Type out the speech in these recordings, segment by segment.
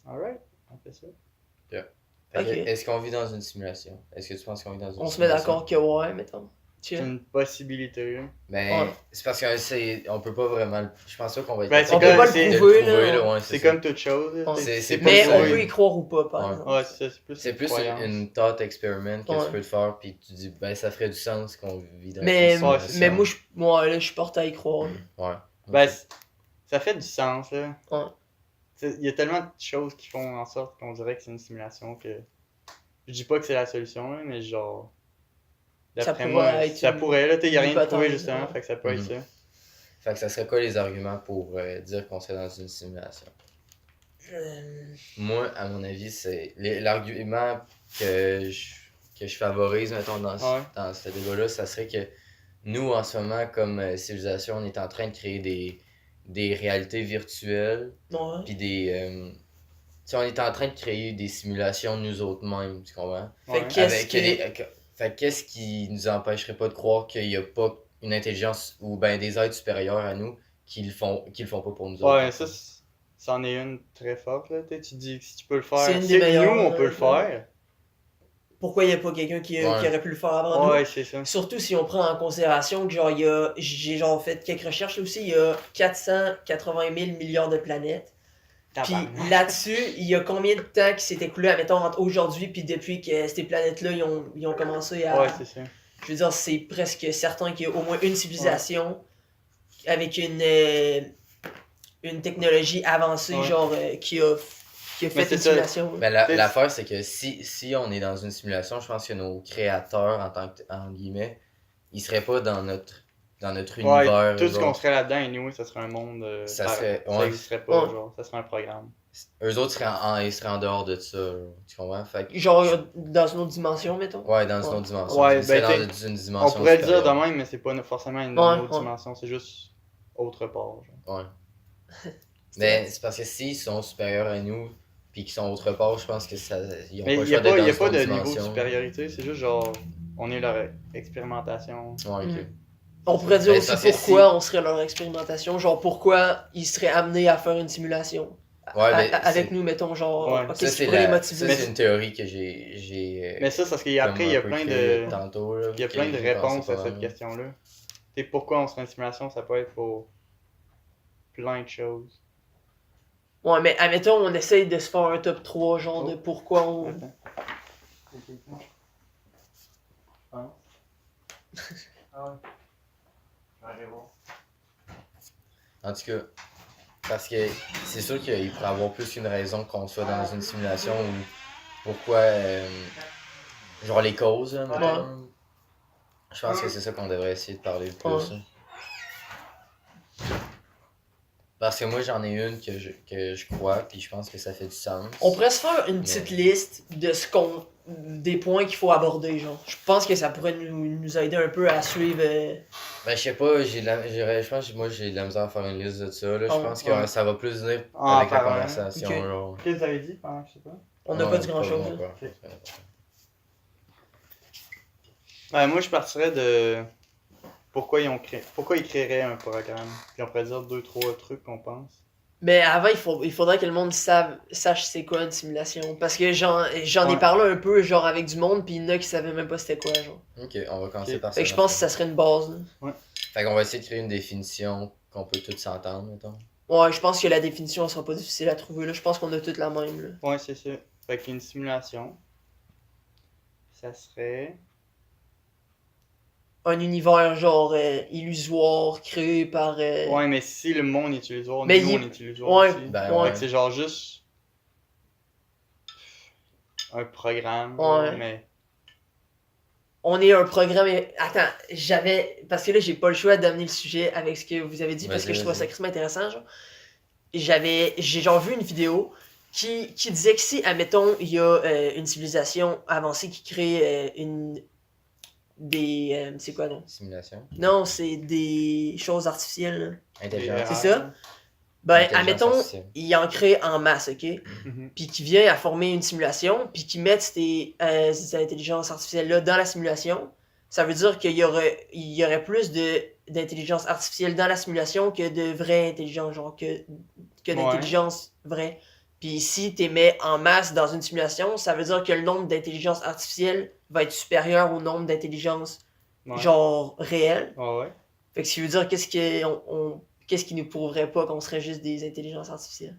Alright, on fait ça. Fait que, Ok. est-ce qu'on vit dans une simulation? Est-ce que tu penses qu'on vit dans une On se met simulation? d'accord que ouais, mettons. C'est Chill. une possibilité, là. Ben, Ouais. c'est parce que on peut pas vraiment. Je pense pas qu'on va être Ben, capable c'est On peut pas de le c'est- prouver, prouver, là. ouais, C'est ça. comme toute chose, là. Ouais. C'est Mais plus, on peut y croire ou pas, par ouais. exemple. Ouais, c'est plus C'est une plus croyance. une thought experiment que Ouais. tu peux te faire, puis tu dis, ben, ça ferait du sens qu'on vit dans Mais, une simulation. mais moi, là, je suis porté à y croire. Ouais. Ben, ça fait du sens, là. Ouais. Il y a tellement de choses qui font en sorte qu'on dirait que c'est une simulation que... Je dis pas que c'est la solution, là, mais genre... Ça D'après pourrait moi, être ça une- pourrait, là, y a rien de prouvé, hypothèse, justement, ouais. fait que ça peut être ça. Fait que ça serait quoi les arguments pour dire qu'on serait dans une simulation? Moi, à mon avis, c'est l'argument que je favorise, mettons, dans ce débat-là, ça serait que nous, en ce moment, comme civilisation, on est en train de créer des réalités virtuelles, Ouais. puis des... tu sais, on est en train de créer des simulations de nous autres mêmes, tu comprends? Fait Ouais. qu'est-ce Qu'est-ce qui nous empêcherait pas de croire qu'il y a pas une intelligence ou ben des êtres supérieurs à nous qui le font pas pour nous autres? Ouais, ça, c'en est une très forte, là. Tu dis que si tu peux le C'est faire, une si des meilleures, nous, on peut le faire. Pourquoi il n'y a pas quelqu'un qui aurait pu le faire avant Ouais, nous? c'est ça. Surtout si on prend en considération que genre j'ai genre fait quelques recherches là aussi, il y a 480 000 milliards de planètes. Puis là-dessus, il y a combien de temps qui s'est écoulé, admettons, entre aujourd'hui puis depuis que ces planètes-là ils ont commencé à... Ouais, c'est ça. Je veux dire, c'est presque certain qu'il y a au moins une civilisation avec une technologie avancée, genre, qui a fait c'est une ça. simulation. Ben, l'affaire, c'est que si on est dans une simulation, je pense que nos créateurs, en guillemets, ils seraient pas dans notre univers. Tout ce genre. qu'on serait là-dedans, anyway, ça serait un monde. Ça serait- ça ouais. existerait pas, Ouais. genre. Ça serait un programme. Eux autres ils seraient en dehors de ça, genre. Tu comprends? Fait que- Genre, dans une autre dimension, mettons. ouais, dans une Ouais. autre dimension. Ouais, Ils seraient ben, dans une On dimension pourrait le dire de supérieure. même, mais c'est pas forcément une Ouais, autre dimension, c'est juste autre part. Genre. Ouais. Mais c'est parce que s'ils sont supérieurs à nous, puis qu'ils sont autre part, je pense que ça. Ils ont Mais pas il le choix d'être dans n'y a une pas autre de niveau de dimension. supériorité, c'est juste genre, on est leur expérimentation. Ouais, ok. On pourrait dire Ben, aussi parce que pourquoi on serait leur expérimentation, genre pourquoi ils seraient amenés à faire une simulation. Ouais, ben, avec c'est- nous, mettons, genre, Ouais. ok, Ça, ce qui c'est pourrait les ça, motiver. c'est une théorie que j'ai Mais ça, c'est parce comme qu'après, il y un a peu plein créée de. tantôt, là, Il y a que plein de j'ai pensé réponses à pas cette mal. question-là. Et pourquoi on serait une simulation, ça peut être pour plein de choses. Ouais, mais admettons, on essaye de se faire un top 3, genre, de pourquoi on... Attends. Ah ouais. Je vais aller voir. En tout cas, parce que c'est sûr qu'il pourrait y avoir plus qu'une raison qu'on soit dans une simulation ou pourquoi, genre les causes, là, mettons. Je pense que c'est ça qu'on devrait essayer de parler le plus. Ouais. Hein. Parce que moi j'en ai une que je crois, puis je pense que ça fait du sens. On pourrait se faire une petite liste de des points qu'il faut aborder, genre. Je pense que ça pourrait nous aider un peu à suivre... Ben je sais pas, je pense que moi j'ai de la misère à faire une liste de ça, là. Je pense que ouais. ça va plus venir Ah, avec la apparemment. conversation, Ok. genre. Qu'est-ce que vous avez dit pendant que je sais pas? On n'a pas dit grand-chose. vraiment là. pas. Moi, je partirais de pourquoi ils créeraient un programme. Puis on pourrait dire 2-3 trucs qu'on pense. Mais avant, il faudrait que le monde sache c'est quoi une simulation. Parce que j'en ai parlé un peu, genre, avec du monde, pis il y en a qui savaient même pas c'était quoi, genre. Ok, on va commencer par ça. Fait que je pense que ça serait une base, là. Fait qu'on va essayer de créer une définition qu'on peut tous s'entendre, mettons. Ouais, je pense que la définition elle sera pas difficile à trouver, là. Je pense qu'on a toutes la même, là. Ouais, c'est ça. Fait qu'une simulation, ça serait. Un univers, genre, illusoire, créé par... Ouais, mais si le monde est illusoire, Mais nous il- on est illusoire ouais, aussi. Ben, ouais. Fait que c'est genre juste un programme, Ouais. mais On est un programme... Attends, parce que là, j'ai pas le choix d'amener le sujet avec ce que vous avez dit, parce que je trouve ça extrêmement intéressant, genre. J'ai genre vu une vidéo qui disait que si, admettons, il y a une civilisation avancée qui crée c'est quoi, non? Simulation. Non, c'est des choses artificielles, là. Intelligence. C'est ça? Ben, Intelligence admettons, artificielle. ils en créent en masse, ok? Mhm. Puis qui vient à former une simulation, puis qui mettent ces intelligences artificielles-là dans la simulation, ça veut dire qu'il y aurait plus d'intelligence artificielle dans la simulation que de vraie intelligence, genre que d'intelligence vraie. Puis si tu les mets en masse dans une simulation, ça veut dire que le nombre d'intelligence artificielle va être supérieur au nombre d'intelligence Ouais. genre réelles. Ouais. Fait que ce qui veut dire qu'est-ce qui nous prouverait pas qu'on serait juste des intelligences artificielles.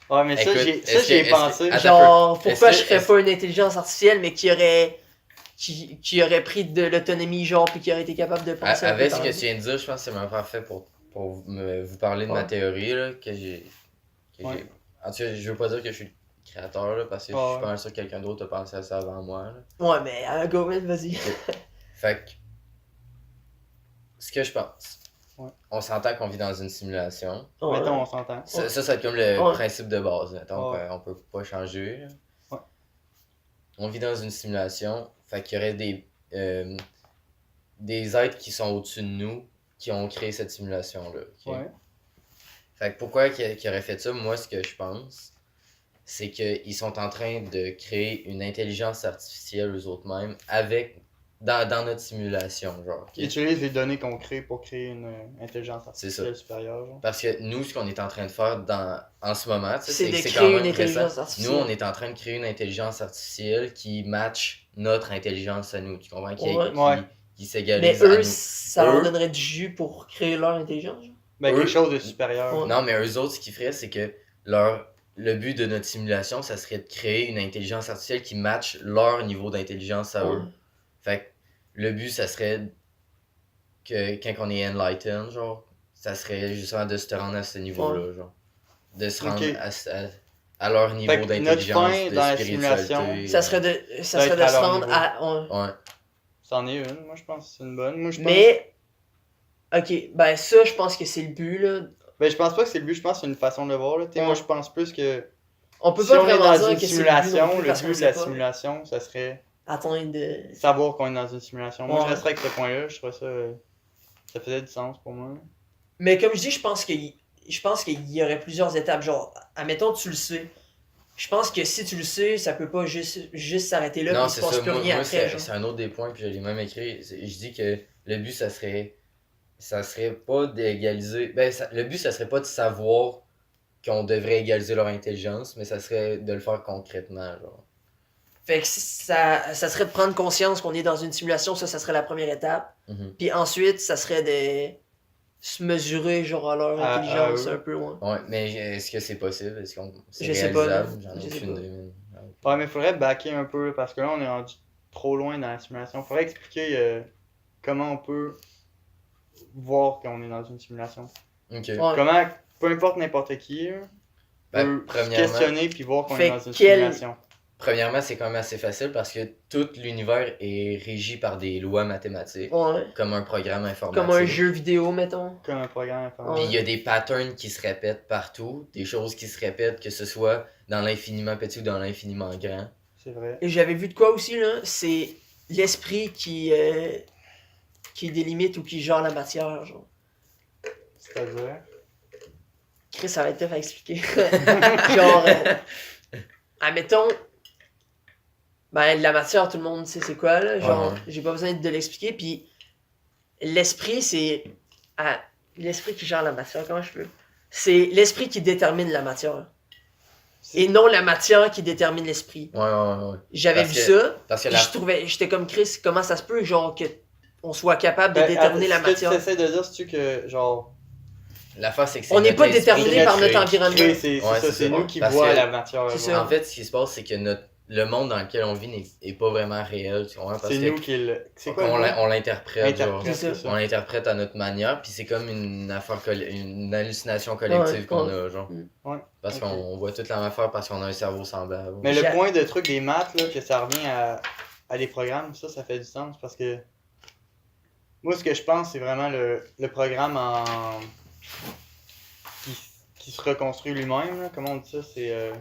Ouais, mais ça, Écoute, j'y ai pensé. Attends Genre, un peu. pourquoi Est-ce je que- ferais est-ce- pas une intelligence artificielle, mais qui aurait pris de l'autonomie, genre, puis qui aurait été capable de penser un peu Avec ce par que elle. tu viens de dire, je pense que c'est même parfait pour vous parler de ma Ouais. théorie, là, que j'ai... Ouais. En tout cas, je veux pas dire que je suis le créateur, là, parce que je Ouais. suis pas sûr que quelqu'un d'autre a pensé à ça avant moi, là. Ouais, mais go, man, vas-y. Fait que... Ce que je pense... Ouais. On s'entend qu'on vit dans une simulation. Ouais. Mettons, on s'entend. Ça, ça va être comme le Ouais. principe de base. Mettons, Ouais. on peut pas changer. Là. Ouais. On vit dans une simulation. Fait qu'il y aurait des êtres qui sont au-dessus de nous qui ont créé cette simulation-là. Ok? Ouais. Fait que pourquoi qu'ils auraient fait ça? Moi, ce que je pense, c'est qu'ils sont en train de créer une intelligence artificielle eux autres mêmes dans notre simulation. Genre, ok? Ils utilisent les données qu'on crée pour créer une intelligence C'est artificielle supérieure. Genre. Parce que nous, ce qu'on est en train de faire en ce moment, tu sais, C'est de quand créer même une intelligence récent. artificielle. Nous, on est en train de créer une intelligence artificielle qui match notre intelligence à nous. Tu comprends? Ouais. Qui Mais s'égalise à eux, nous. ça leur Eux- donnerait du jus pour créer leur intelligence. Genre. Ben, Eux- quelque chose de supérieur. Ouais. Non, mais eux autres, ce qu'ils feraient, c'est que le but de notre simulation, ça serait de créer une intelligence artificielle qui match leur niveau d'intelligence à Ouais. eux. Fait que le but, ça serait que quand on est enlightened, genre, ça serait justement de se rendre à ce niveau-là, genre. De se rendre Ok. à leur niveau Fait que notre d'intelligence, fin de dans la spiritualité. simulation, Ça serait de être se à leur rendre niveau. à. Ouais. Ouais. C'en est une, moi je pense que c'est une bonne. Moi je pense. Mais. Ok, ben ça, je pense que c'est le but, là. Ben je pense pas que c'est le but, je pense que c'est une façon de le voir. Là. Tu sais, Ouais. Moi je pense plus que. On peut Si pas on est vraiment dans dire une que c'est le but non simulation, plus, le parce qu'on but de sait la pas. simulation, ça serait Atteindre de. savoir qu'on est dans une simulation. Moi Ouais. je resterais avec ce point-là, je trouvais ça. Ça faisait du sens pour moi. Mais comme je dis, je pense qu'il y aurait plusieurs étapes. Genre, admettons, tu le sais. Je pense que si tu le sais, ça peut pas juste s'arrêter là, Non, puis il c'est se passe ça. plus Moi, rien moi, après. c'est Genre. c'est un autre des points, puis je l'ai même écrit. Je dis que le but, ça serait pas d'égaliser. Le but, ça serait pas de savoir qu'on devrait égaliser leur intelligence, mais ça serait de le faire concrètement, genre. Fait que ça serait de prendre conscience qu'on est dans une simulation, ça serait la première étape. Mhm. Puis ensuite, ça serait de se mesurer, genre, à leur À intelligence eux. un peu loin. Ouais, mais est-ce que c'est possible? Est-ce qu'on c'est Je sais pas, réalisable? là. J'en ai Je sais aucune pas. idée. Ouais, mais faudrait backer un peu, parce que là on est rendu trop loin dans la simulation. Faudrait expliquer comment on peut voir qu'on est dans une simulation. Ok. Ouais. Comment, peu importe n'importe qui, Ben, peut se questionner puis voir qu'on Fait est dans une quel- simulation. Premièrement, c'est quand même assez facile parce que tout l'univers est régi par des lois mathématiques, Ouais. comme un programme informatique. Comme un jeu vidéo, mettons. Comme un programme Puis informatique. il y a des patterns qui se répètent partout, des choses qui se répètent, que ce soit dans l'infiniment petit ou dans l'infiniment grand. C'est vrai. Et j'avais vu de quoi aussi, là, c'est l'esprit qui délimite ou qui gère la matière, genre. C'est-à-dire. Chris, ça va être tough à expliquer. Genre, admettons, ben, la matière, tout le monde sait c'est quoi, là. Genre, Ouais. j'ai pas besoin de l'expliquer. Puis, l'esprit, c'est. L'esprit qui gère la matière, comment je peux. C'est l'esprit qui détermine la matière. Et non la matière qui détermine l'esprit. Ouais. J'avais Parce vu que- ça. Parce que Puis j'étais comme Chris, comment ça se peut, genre, que on soit capable de Ben, déterminer la ce que matière. tu essaies de dire, c'est-tu que, genre. l'affaire, c'est que c'est On n'est notre pas esprit déterminé qui par crée. notre environnement. C'est Ouais, ça, c'est c'est ça. nous qui Parce voit que- la matière. C'est vraiment. ça. En fait, ce qui se passe, c'est que le monde dans lequel on vit n'est pas vraiment réel, tu comprends? Parce C'est que nous qui le. C'est quoi on le mot? on l'interprète, genre. Interprète, C'est c'est On ça. l'interprète à notre manière, puis c'est comme une une hallucination collective Ouais, qu'on ouais. a, genre. Ouais. Parce Ok. qu'on voit toute la même affaire parce qu'on a un cerveau semblable. Mais le J'ai- point de truc des maths, là, que ça revient à des programmes, ça fait du sens parce que. Moi, ce que je pense, c'est vraiment le programme qui se reconstruit lui-même. Là. Comment on dit ça? C'est.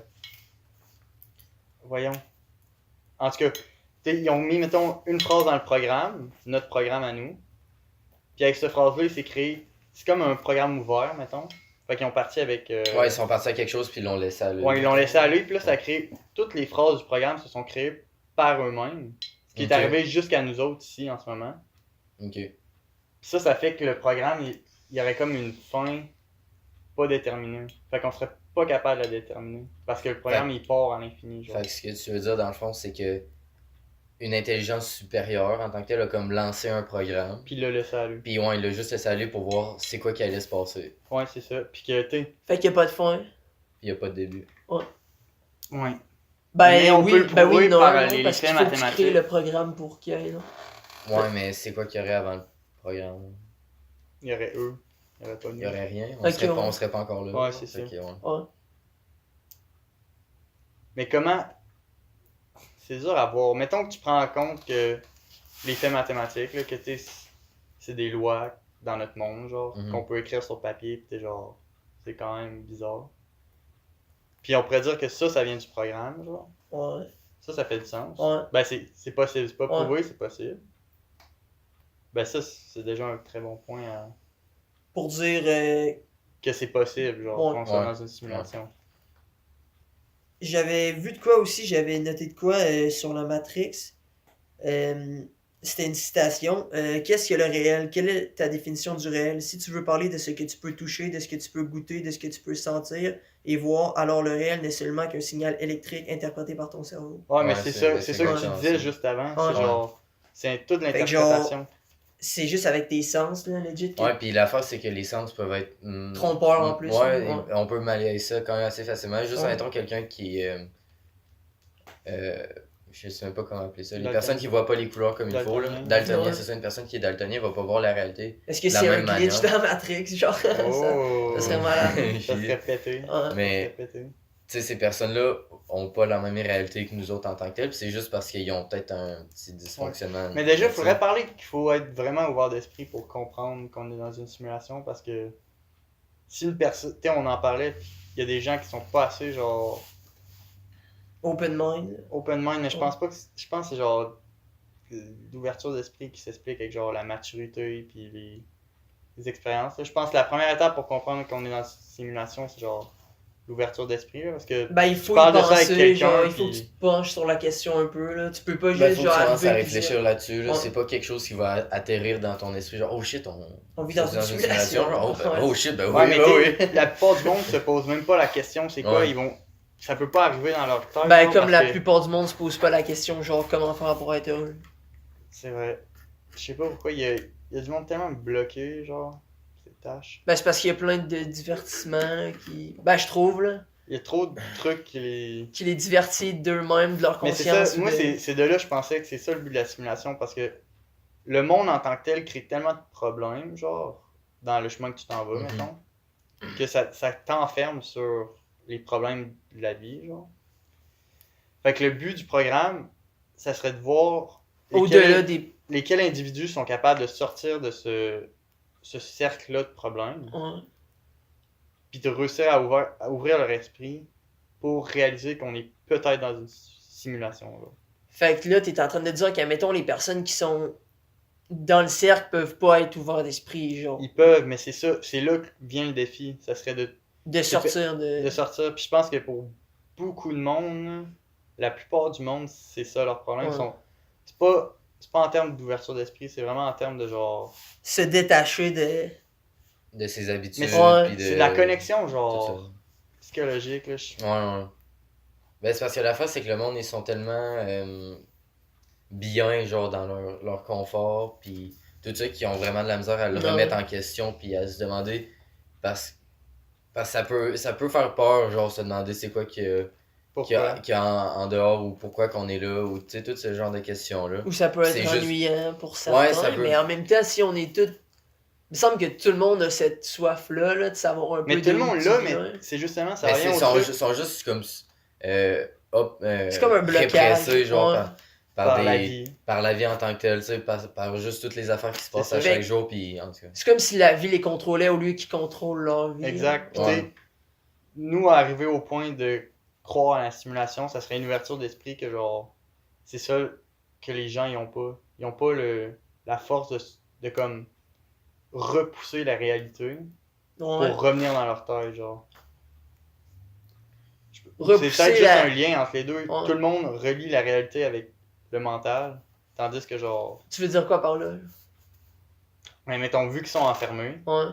Voyons. En tout cas, ils ont mis, mettons, une phrase dans le programme, notre programme à nous. Puis avec cette phrase-là, il s'est créé. C'est comme un programme ouvert, mettons. Fait qu'ils ont parti avec. Ouais, ils sont partis à quelque chose puis ils l'ont laissé aller. Ouais, ils l'ont laissé aller, puis là, ça a créé. Toutes les phrases du programme se sont créées par eux-mêmes. Ce qui Ok. est arrivé jusqu'à nous autres ici en ce moment. Ok. Puis ça fait que le programme, il y aurait comme une fin pas déterminée. Fait qu'on serait pas capable de la déterminer. Parce que le programme, il part à l'infini. Genre. Fait que ce que tu veux dire, dans le fond, c'est que une intelligence supérieure, en tant que telle, a comme lancé un programme. Puis il l'a laissé aller. Puis ouais, il l'a juste laissé aller pour voir c'est quoi qui allait se passer. Ouais, c'est ça. Puis que, tu sais. Fait qu'il n'y a pas de fin. Puis il n'y a pas de début. Ouais. Ben Mais on peut oui, le ben prouver oui, non, par non, les parce qu'il faits faut que tu mathématiques. crées le programme pour qu'il y ait, non? Ouais, mais c'est quoi qu'il y aurait avant le programme? Il y aurait eux. Il y aurait pas nous. Il y aurait rien. Ok, Serait pas, ouais. on serait pas encore là. Ouais, c'est ça. Fait que, ouais. Ouais. Mais comment. C'est dur à voir. Mettons que tu prends en compte que les faits mathématiques, là, que tu sais, c'est des lois dans notre monde, genre, Mhm. qu'on peut écrire sur papier, pis t'es genre. C'est quand même bizarre. Puis on pourrait dire que ça vient du programme, genre. Ouais. Ça fait du sens. Ouais. Ben, c'est possible. C'est pas Ouais. prouvé, c'est possible. Ben, ça, c'est déjà un très bon point à... Pour dire, que c'est possible, genre, Ouais. qu'on soit Ouais. dans une simulation. j'avais vu de quoi aussi, j'avais noté de quoi sur la Matrix. C'était une citation. Qu'est-ce que le réel? Quelle est ta définition du réel? Si tu veux parler de ce que tu peux toucher, de ce que tu peux goûter, de ce que tu peux sentir et voir, alors le réel n'est seulement qu'un signal électrique interprété par ton cerveau. Ouais, mais Ouais, c'est c'est- ça, c'est ça que tu exactement disais ça. juste avant. Ouais. C'est genre. C'est toute que l'interprétation. C'est juste avec tes sens, là, legit. que- Ouais, puis l'affaire, c'est que les sens peuvent être. Trompeurs en plus. Ouais, Ouais. on peut mallier ça quand même assez facilement. Juste, Ouais. mettons quelqu'un qui. Je sais même pas comment appeler ça. Les Daltonien. personnes qui voient pas les couleurs comme il faut, là. Daltonien. Daltonien, Ouais. c'est ça, une personne qui est daltonien va pas voir la réalité. Est-ce que La c'est un même glitch manière. dans Matrix, genre? Oh! ça serait malade. Ça serait pété. Ouais. Ça serait Mais, pété. tu sais, ces personnes-là ont pas la même réalité que nous autres en tant que telles, puis c'est juste parce qu'ils ont peut-être un petit dysfonctionnement. Mais déjà, il tu sais. faudrait parler qu'il faut être vraiment ouvert d'esprit pour comprendre qu'on est dans une simulation parce que si une personne. Tu sais, on en parlait, il y a des gens qui sont pas assez genre Open mind. open mind, mais je Ouais. pense pas que. Je pense que c'est genre l'ouverture d'esprit qui s'explique avec genre la maturité puis les expériences. Là. Je pense que la première étape pour comprendre qu'on est dans une simulation, c'est genre l'ouverture d'esprit là, parce que. Ben, il faut y parles de ça avec penser, quelqu'un, genre, il faut puis- que tu te penches sur la question un peu, là. Tu peux pas Ben, juste, faut que genre, tu commences à arriver et réfléchir dire, là-dessus, là. Ouais. C'est pas quelque chose qui va atterrir dans ton esprit, genre, oh shit, on vit dans une simulation. genre, oh, ben, Ouais. oh shit, ben Ouais, oui, mais ben t'sais, oui. la plupart du monde se pose même pas la question c'est quoi, Ouais. ils vont. Ça peut pas arriver dans leur tête. Ben, genre, comme parce la que- plupart du monde se pose pas la question, genre, comment faire pour être heureux. C'est vrai. Je sais pas pourquoi il y a du monde tellement bloqué, genre, ces tâches. Ben, c'est parce qu'il y a plein de divertissements, là, qui. Ben, je trouve, là, Il y a trop de trucs qui les. qui les divertissent d'eux-mêmes, de leur Mais c'est conscience. ça, ou moi de- c'est de là que je pensais que c'est ça le but de la simulation parce que le monde en tant que tel crée tellement de problèmes, genre, dans le chemin que tu t'en vas, Mhm. mettons, que ça t'enferme sur les problèmes de la vie, genre. Fait que le but du programme, ça serait de voir Au-delà des. lesquels individus sont capables de sortir de ce cercle-là de problèmes, Ouais. puis de réussir à ouvrir leur esprit pour réaliser qu'on est peut-être dans une simulation. Là. Fait que là, t'es en train de dire qu'admettons, les personnes qui sont dans le cercle peuvent pas être ouverts d'esprit, genre. Ils peuvent, mais c'est ça, c'est là que vient le défi. Ça serait De sortir de. de sortir. Puis je pense que pour beaucoup de monde, là, la plupart du monde, c'est ça leur problème. Ouais. C'est pas en termes d'ouverture d'esprit, c'est vraiment en termes de genre. Se détacher de. De ses habitudes, Mais c'est- puis de... C'est la connexion, tout genre, ça. psychologique. Là, Ouais. Ben, c'est parce que la face, c'est que le monde, ils sont tellement bien, genre, dans leur confort, puis tout ça, qu'ils ont vraiment de la misère à le Non. remettre en question, puis à se demander, parce que ça peut faire peur, genre, se demander c'est quoi Pourquoi? qu'il y a en dehors, ou pourquoi qu'on est là, ou, tu sais, tout ce genre de questions-là. Ou ça peut être C'est juste- ennuyant pour certains, Ouais, ça peut. mais en même temps, si on est tous. Il me semble que tout le monde a cette soif-là, là, de savoir un peu Mais tout le monde là, mais ouais. c'est justement, ça Mais revient ils au sont, truc sont juste comme, C'est comme un blocage, répressés, genre, ouais. par la vie. par la vie en tant que telle, tu sais, par juste toutes les affaires qui se passent C'est à ça. chaque Fait- jour, puis en tout cas. C'est comme si la vie les contrôlait au lieu qu'ils contrôlent leur vie. Exact. Puis, Ouais. tu sais, nous, arriver au point de croire à la simulation, ça serait une ouverture d'esprit que, genre, c'est ça que les gens, ils ont pas. Ils ont pas la force de comme, repousser la réalité pour Ouais. revenir dans leur taille, genre. C'est Repousser peut-être juste la- un lien entre les deux. Ouais. Tout le monde relie la réalité avec le mental, tandis que, genre, Tu veux dire quoi par là? mais mettons, vu qu'ils sont enfermés, Ouais.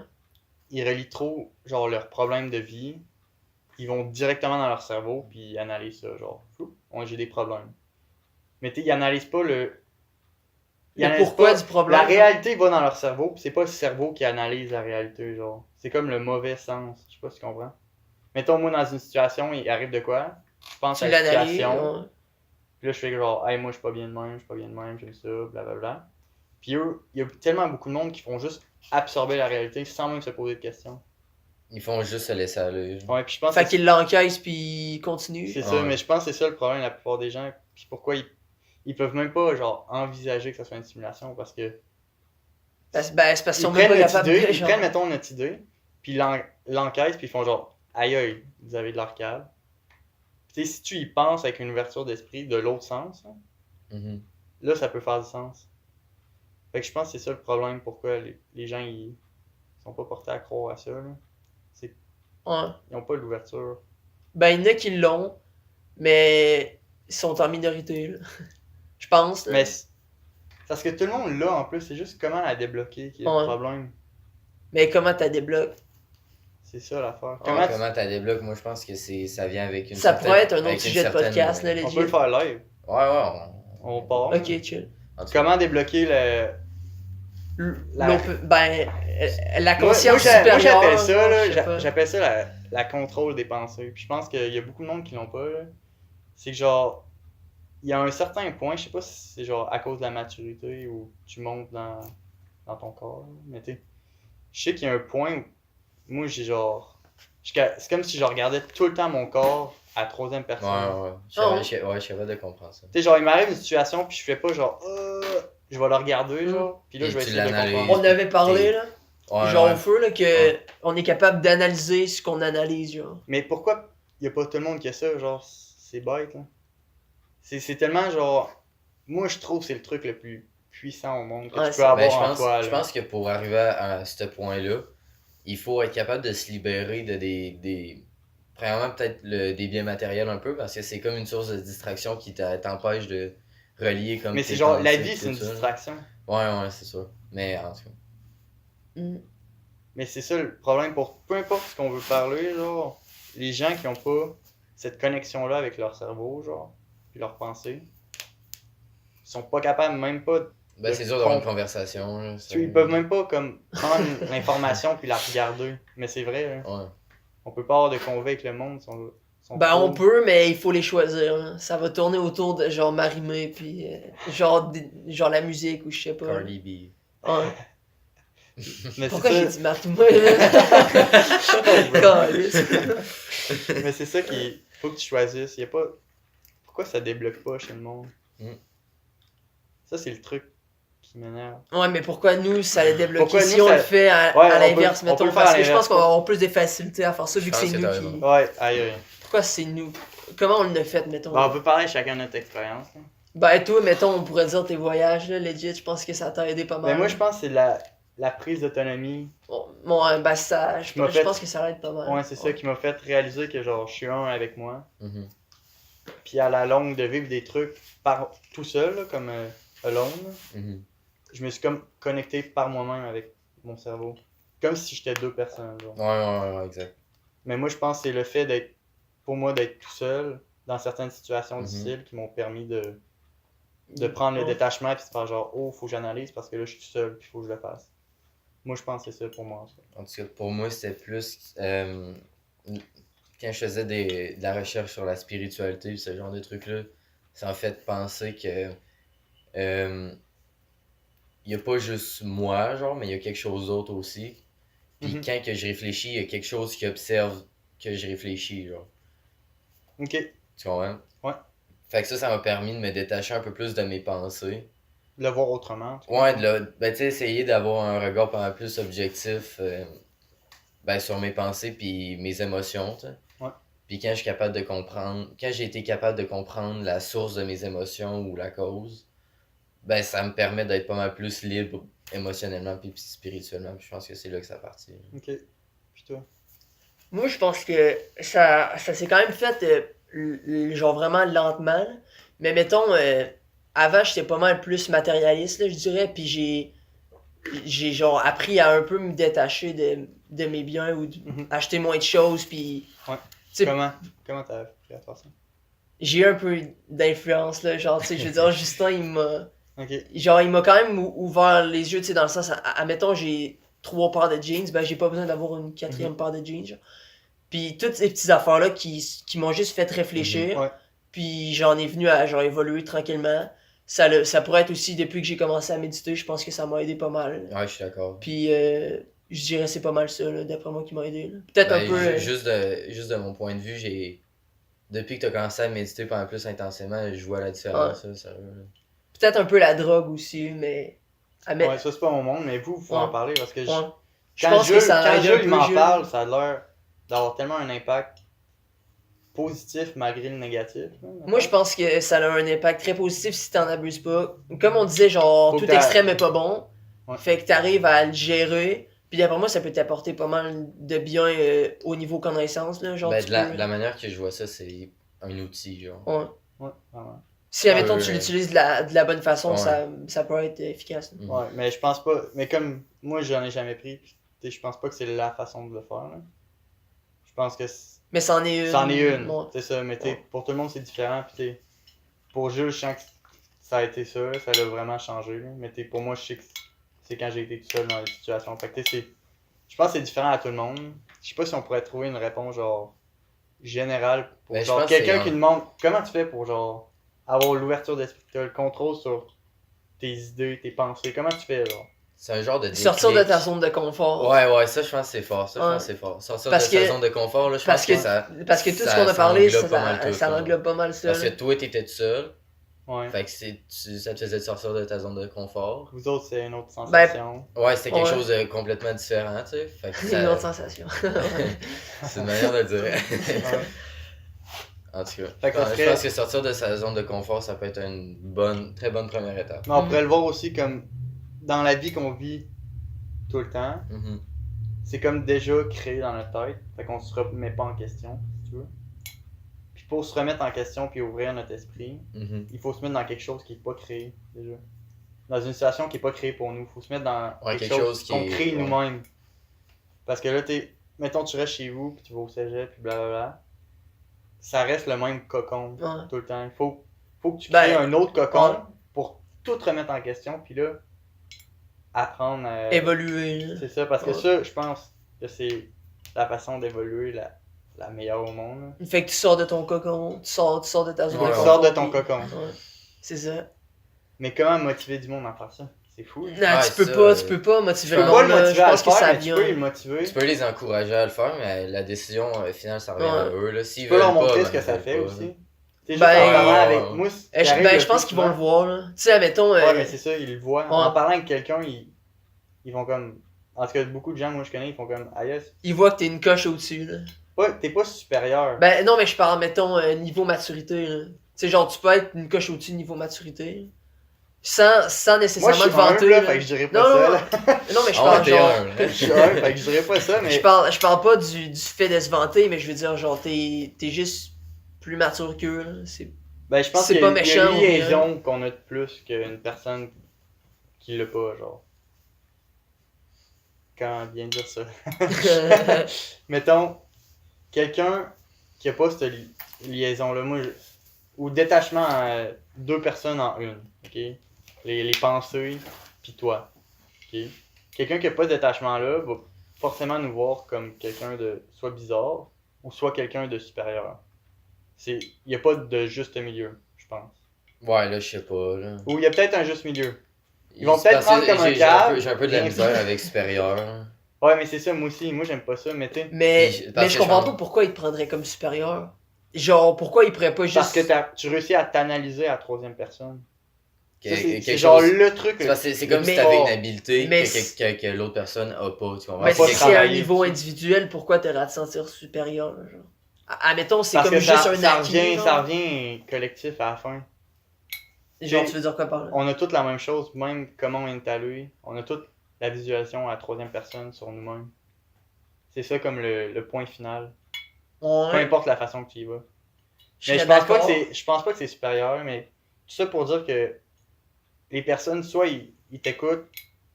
ils relient trop, genre, leurs problèmes de vie ils vont directement dans leur cerveau, puis ils analysent ça, genre, j'ai des problèmes. Mais ils analysent pas ils Le analysent pourquoi pas- du problème. La réalité va dans leur cerveau, puis c'est pas le cerveau qui analyse la réalité, genre. C'est comme le mauvais sens, je sais pas si tu comprends. Mettons, moi, dans une situation, il arrive de quoi? Je pense Tu à la l'analyses. situation, Ouais. puis là, je fais genre, hey, moi, je suis pas bien de même, j'aime ça, blablabla. Puis eux, il y a tellement beaucoup de monde qui font juste absorber la réalité sans même se poser de questions. Ils font juste se laisser aller. Ouais, puis je pense Fait que qu'ils l'encaissent puis ils continuent. c'est ça, Ouais. mais je pense que c'est ça le problème, la plupart des gens. Puis pourquoi ils peuvent même pas, genre, envisager que ça soit une simulation, parce que C'est parce qu'ils ils sont même prennent pas notre capables idée, de. ils prennent, mettons, notre idée, puis ils l'encaissent, puis ils font genre, aïe aïe, vous avez de l'arcade. Tu sais, si tu y penses avec une ouverture d'esprit de l'autre sens, hein, Mhm. là, ça peut faire du sens. Fait que je pense que c'est ça le problème, pourquoi les gens, ils sont pas portés à croire à ça, là. Ouais. Ils ont pas l'ouverture. Ben, il y en a qui l'ont, mais ils sont en minorité, là. Je pense. Là. Mais parce que tout le monde l'a en plus, c'est juste comment la débloquer qui est Ouais. le problème. Mais comment t'as débloqué? C'est ça l'affaire. Comment t'as débloqué? Moi, je pense que ça vient avec une Ça certaine... pourrait être un autre avec une sujet de certaine- podcast, là, On legit. peut le faire live. Ouais, On part. Ok, chill. En tout cas, Comment débloquer la Conscience moi, supérieure. j'appelle ça, là, je sais pas. j'appelle ça la contrôle des pensées. Puis je pense qu'il y a beaucoup de monde qui l'ont pas. Là. C'est que genre, il y a un certain point, je sais pas si c'est genre à cause de la maturité ou tu montes dans ton corps. Là, mais tu sais, je sais qu'il y a un point où moi j'ai genre. C'est comme si je regardais tout le temps mon corps à troisième personne. ouais. Je suis capable de comprendre ça. Tu sais, genre, il m'arrive une situation, puis je fais pas genre, je vais le regarder, genre, puis là, Et je vais tu essayer de l'analyses. comprendre. On avait parlé, là, Ouais, genre ouais. au feu, là, que Ouais. on est capable d'analyser ce qu'on analyse, genre. Mais pourquoi y a pas tout le monde qui a ça, genre, c'est bête, là. C'est tellement, genre, moi, je trouve que c'est le truc le plus puissant au monde que Ouais, tu c'est- peux avoir Ben, en toi, je là. pense que pour arriver à ce point-là, il faut être capable de se libérer de des premièrement, peut-être des biens matériels un peu, parce que c'est comme une source de distraction qui t'empêche de relier comme Mais tes c'est genre, la pensées, vie, tout c'est une ça, là. distraction. Ouais, c'est sûr. Mais en tout cas. Mm. Mais c'est ça le problème pour peu importe ce qu'on veut parler, genre, les gens qui ont pas cette connexion-là avec leur cerveau, genre, puis leur pensée, ils sont pas capables même pas. Ben, c'est dur d'avoir une conversation. Là, ça- Ils peuvent même pas comme prendre l'information puis la regarder. Mais c'est vrai, hein. Ouais. On peut pas avoir de convaincre avec le monde. Sont Ben, trop- on peut, mais il faut les choisir. Hein. Ça va tourner autour de genre Marimé, puis genre la musique ou je sais pas. Cardi B. Ouais. Mais Pourquoi c'est j'ai ça, dit Marimé, là? Calisse. mais c'est ça qu'il faut que tu choisisses. Y a pas. Pourquoi ça débloque pas chez le monde? Mm. Ça, c'est le truc qui m'énerve. Ouais, mais pourquoi nous, ça les débloque Pourquoi si nous, on ça- le fait à Ouais, on l'inverse, peut- on peut mettons? le faire Parce à que je pense l'inverse. qu'on va avoir plus de facilité à faire ça, vu que Je c'est pense que nous t'as qui... raison. Ouais, aïe. Pourquoi c'est nous? Comment on l'a fait, mettons? Bon, on peut parler chacun de notre expérience. Là. Ben, toi, mettons, on pourrait dire tes voyages, là, legit, je pense que ça t'a aidé pas mal. Mais moi, je pense que c'est la prise d'autonomie. Bon, ben, ça, je m'a fait- pense que ça aide pas mal. Ouais, c'est ça qui m'a fait réaliser que genre, je suis un avec moi. Mhm. Puis à la longue, de vivre des trucs tout seul, là, comme alone, là, Mhm. je me suis comme connecté par moi-même avec mon cerveau. Comme si j'étais deux personnes. Genre. Ouais, exact. Mais moi, je pense que c'est le fait d'être, pour moi, d'être tout seul dans certaines situations Mhm. difficiles qui m'ont permis de prendre le Ouais. détachement et de faire genre, oh, faut que j'analyse parce que là, je suis tout seul puis faut que je le fasse. Moi, je pense que c'est ça pour moi. Ça. En tout cas, pour moi, c'était plus. Quand je faisais de la recherche sur la spiritualité, ce genre de trucs-là, ça en fait penser que. Il n'y a pas juste moi, genre, mais il y a quelque chose d'autre aussi. Puis Mhm. quand que je réfléchis, il y a quelque chose qui observe que je réfléchis, genre. Ok. Tu comprends? Ouais. Fait que ça m'a permis de me détacher un peu plus de mes pensées. Le voir autrement. tu Ouais, vois. ben, tu sais, essayer d'avoir un regard pas mal plus objectif ben, sur mes pensées puis mes émotions, tu sais. Ouais. Puis quand je suis capable de comprendre, quand j'ai été capable de comprendre la source de mes émotions ou la cause, ben, ça me permet d'être pas mal plus libre émotionnellement puis spirituellement. Puis je pense que c'est là que ça partit. Ok. Puis toi? Moi, je pense que ça s'est quand même fait genre vraiment lentement. Là. Mais mettons, avant, j'étais pas mal plus matérialiste, là, je dirais. Puis j'ai genre appris à un peu me détacher de mes biens ou Mhm. acheter moins de choses. Puis, Ouais. tu sais, Comment t'as appris à faire ça? j'ai eu un peu d'influence, là. Genre, tu sais, je veux dire, Justin, il m'a quand même ouvert les yeux, tu sais, dans le sens, admettons, j'ai 3 paires de jeans, ben, j'ai pas besoin d'avoir une 4e paire de jeans, genre. Puis toutes ces petites affaires-là qui m'ont juste fait réfléchir, Ouais. puis j'en ai venu à, genre, évoluer tranquillement. Ça pourrait être aussi, depuis que j'ai commencé à méditer, je pense que ça m'a aidé pas mal. Ouais, je suis d'accord. Puis, je dirais c'est pas mal ça, là, d'après moi, qui m'a aidé, là. Peut-être Ben, un peu... juste de mon point de vue, depuis que t'as commencé à méditer pendant plus intensément, je vois la différence, ça, sérieux. Peut-être un peu la drogue aussi, mais... Ouais, ça c'est pas mon monde, mais vous pouvez en parler parce que je quand pense que ça quand aide un Jules peu, m'en Jules. parle, ça a l'air d'avoir tellement un impact positif malgré le négatif. Là, Moi, je pense que ça a un impact très positif si t'en abuses pas. Comme on disait, genre, Faut tout que t'as- extrême est pas bon. Ouais. Fait que t'arrives à le gérer. Puis d'après moi, ça peut t'apporter pas mal de bien au niveau connaissance, là. Genre, Ben, tu de peux... la manière que je vois ça, c'est un outil, genre. Ouais. Ouais, vraiment. Si, admettons, Ouais, tu ouais. l'utilises de la bonne façon, Ouais. ça peut être efficace. Mhm. Ouais, mais je pense pas. Mais comme moi, j'en ai jamais pris, pis, tu sais, je pense pas que c'est la façon de le faire. Là. Je pense que Mais c'en est une. c'en est une. Ouais. C'est ça, mais Ouais. pour tout le monde, c'est différent. Pis, t'sais, pour Jules, je sens que ça a été ça, ça l'a vraiment changé. Là. Mais pour moi, je sais que c'est quand j'ai été tout seul dans les situations. Fait que, je pense que c'est différent à tout le monde. Je sais pas si on pourrait trouver une réponse genre générale pour Ben, je genre pense quelqu'un que qui demande comment tu fais pour genre avoir l'ouverture d'esprit, t'as le contrôle sur tes idées, tes pensées. Comment tu fais genre? C'est un genre de Sortir de déclic. ta zone de confort. Ouais, ça, je pense que c'est fort. Ça, je Ouais. pense que c'est fort. Sortir Parce de sa que- zone de confort, là, je Parce pense que, que ça. parce que tout ça- ce qu'on a ça parlé, englobe pas mal tout, ça là. englobe pas mal ça. Parce que là. toi, t'étais tout seul. Ouais. Fait que ça te faisait sortir de ta zone de confort. Vous autres, c'est une autre sensation. Ouais, c'était quelque Ouais. chose de complètement différent, tu sais. Fait que C'est ça- une autre sensation. c'est une manière de le dire. Ouais. En tout cas, Fait que ça je serait- pense que sortir de sa zone de confort, ça peut être une très bonne première étape. Mais on pourrait le voir aussi comme dans la vie qu'on vit tout le temps, Mhm. c'est comme déjà créé dans notre tête. Fait qu'on se remet pas en question, si tu veux. Puis pour se remettre en question puis ouvrir notre esprit, Mhm. il faut se mettre dans quelque chose qui est pas créé déjà. Dans une situation qui est pas créée pour nous. Il faut se mettre dans Ouais, quelque quelque chose chose qu'on qui est- crée ouais. nous-mêmes. Parce que là, mettons tu restes chez vous, puis tu vas au cégep, puis blablabla. Ça reste le même cocon Ouais. tout le temps. Il faut que tu Ben, crées un autre cocon ouais. pour tout remettre en question, puis là, apprendre à... Évoluer. là. C'est ça, parce que Ouais. ça, je pense que c'est la façon d'évoluer la meilleure au monde. là. Fait que tu sors de ton cocon, tu sors de ta zone Ouais, de Tu ouais. confort. sors de ton puis- cocon. Ouais. C'est ça. Mais comment motiver du monde à faire ça? C'est fou. là. Non, Ouais, tu peux ça, pas motiver Tu peux le pas monde. le là. motiver Je à le pense que faire, ça mais tu vient. peux le motiver. Tu peux les encourager à le faire, mais la décision finale, ça revient Ouais. à eux. Là. S'ils Tu peux leur veulent pas, montrer ben, ce que ils ça veulent fait pas, aussi. là. Tu sais, Ben, juste en parlant ouais, avec ouais. moi, ce qui Je arrive ben, le je pense plus qu'ils vont le souvent- voir. Là. Tu sais, admettons. Ouais, mais c'est ça, ils le voient. Ouais. En parlant avec quelqu'un, ils vont comme. En tout cas, beaucoup de gens, moi je connais, ils font comme. Ah yes. Ils voient que t'es une coche au-dessus. Là. T'es pas supérieur. Ben non, mais je parle, mettons, niveau maturité. Là. Tu sais, genre, tu peux être une coche au-dessus niveau maturité. Là. Sans moi nécessairement je suis te vanter. humble, là, là. fait que je dirais pas Non, ça. non, Là. Non, mais je Ah parle ouais, t'es genre. un, là. Je suis humble, fait que je dirais pas ça, mais. Je parle pas du fait de se vanter, mais je veux dire, genre, t'es juste plus mature qu'eux. Là. C'est... Ben, je pense c'est qu'il y a pas il y a méchant une ou rien. liaison qu'on a de plus qu'une personne qui l'a pas, genre. Comment bien dire ça? Mettons, quelqu'un qui a pas cette liaison-là, moi, ou détachement à deux personnes en une, ok? Les pensées, puis toi, ok? Quelqu'un qui a pas ce détachement-là va forcément nous voir comme quelqu'un de soit bizarre, ou soit quelqu'un de supérieur. Il n'y a pas de juste milieu, je pense. Ouais, là, je sais pas. Là. Ou il y a peut-être un juste milieu. Ils vont C'est peut-être parce que prendre comme un j'ai câble. J'ai un peu de la misère avec supérieur. Ouais, mais c'est ça, moi aussi. Moi, j'aime pas ça, mais tu sais. mais Parce je que comprends je- pas pourquoi ils te prendraient comme supérieur. Genre, pourquoi ils pourraient pas juste. Parce que tu réussis à t'analyser à la troisième personne. Ça, c'est Quelque genre chose- le truc. C'est là. parce que c'est comme si Mais- t'avais une habileté mais que l'autre personne a pas, tu comprends? Mais pas si C'est c'est à un travailler niveau dessus. individuel, pourquoi t'aurais à te sentir supérieur? Genre? Admettons, c'est Parce comme que juste ça, un ça acquis. revient, genre. ça revient collectif à la fin. Genre, tu veux dire quoi par là? On a toutes la même chose, même comment on est allé. On a toute la visualisation à la troisième personne sur nous-mêmes. C'est ça comme le point final. Peu Ouais, importe la façon que tu y vas. Mais serais je pense pas que d'accord. je pense pas que c'est supérieur, mais tout ça pour dire que les personnes, soit ils t'écoutent,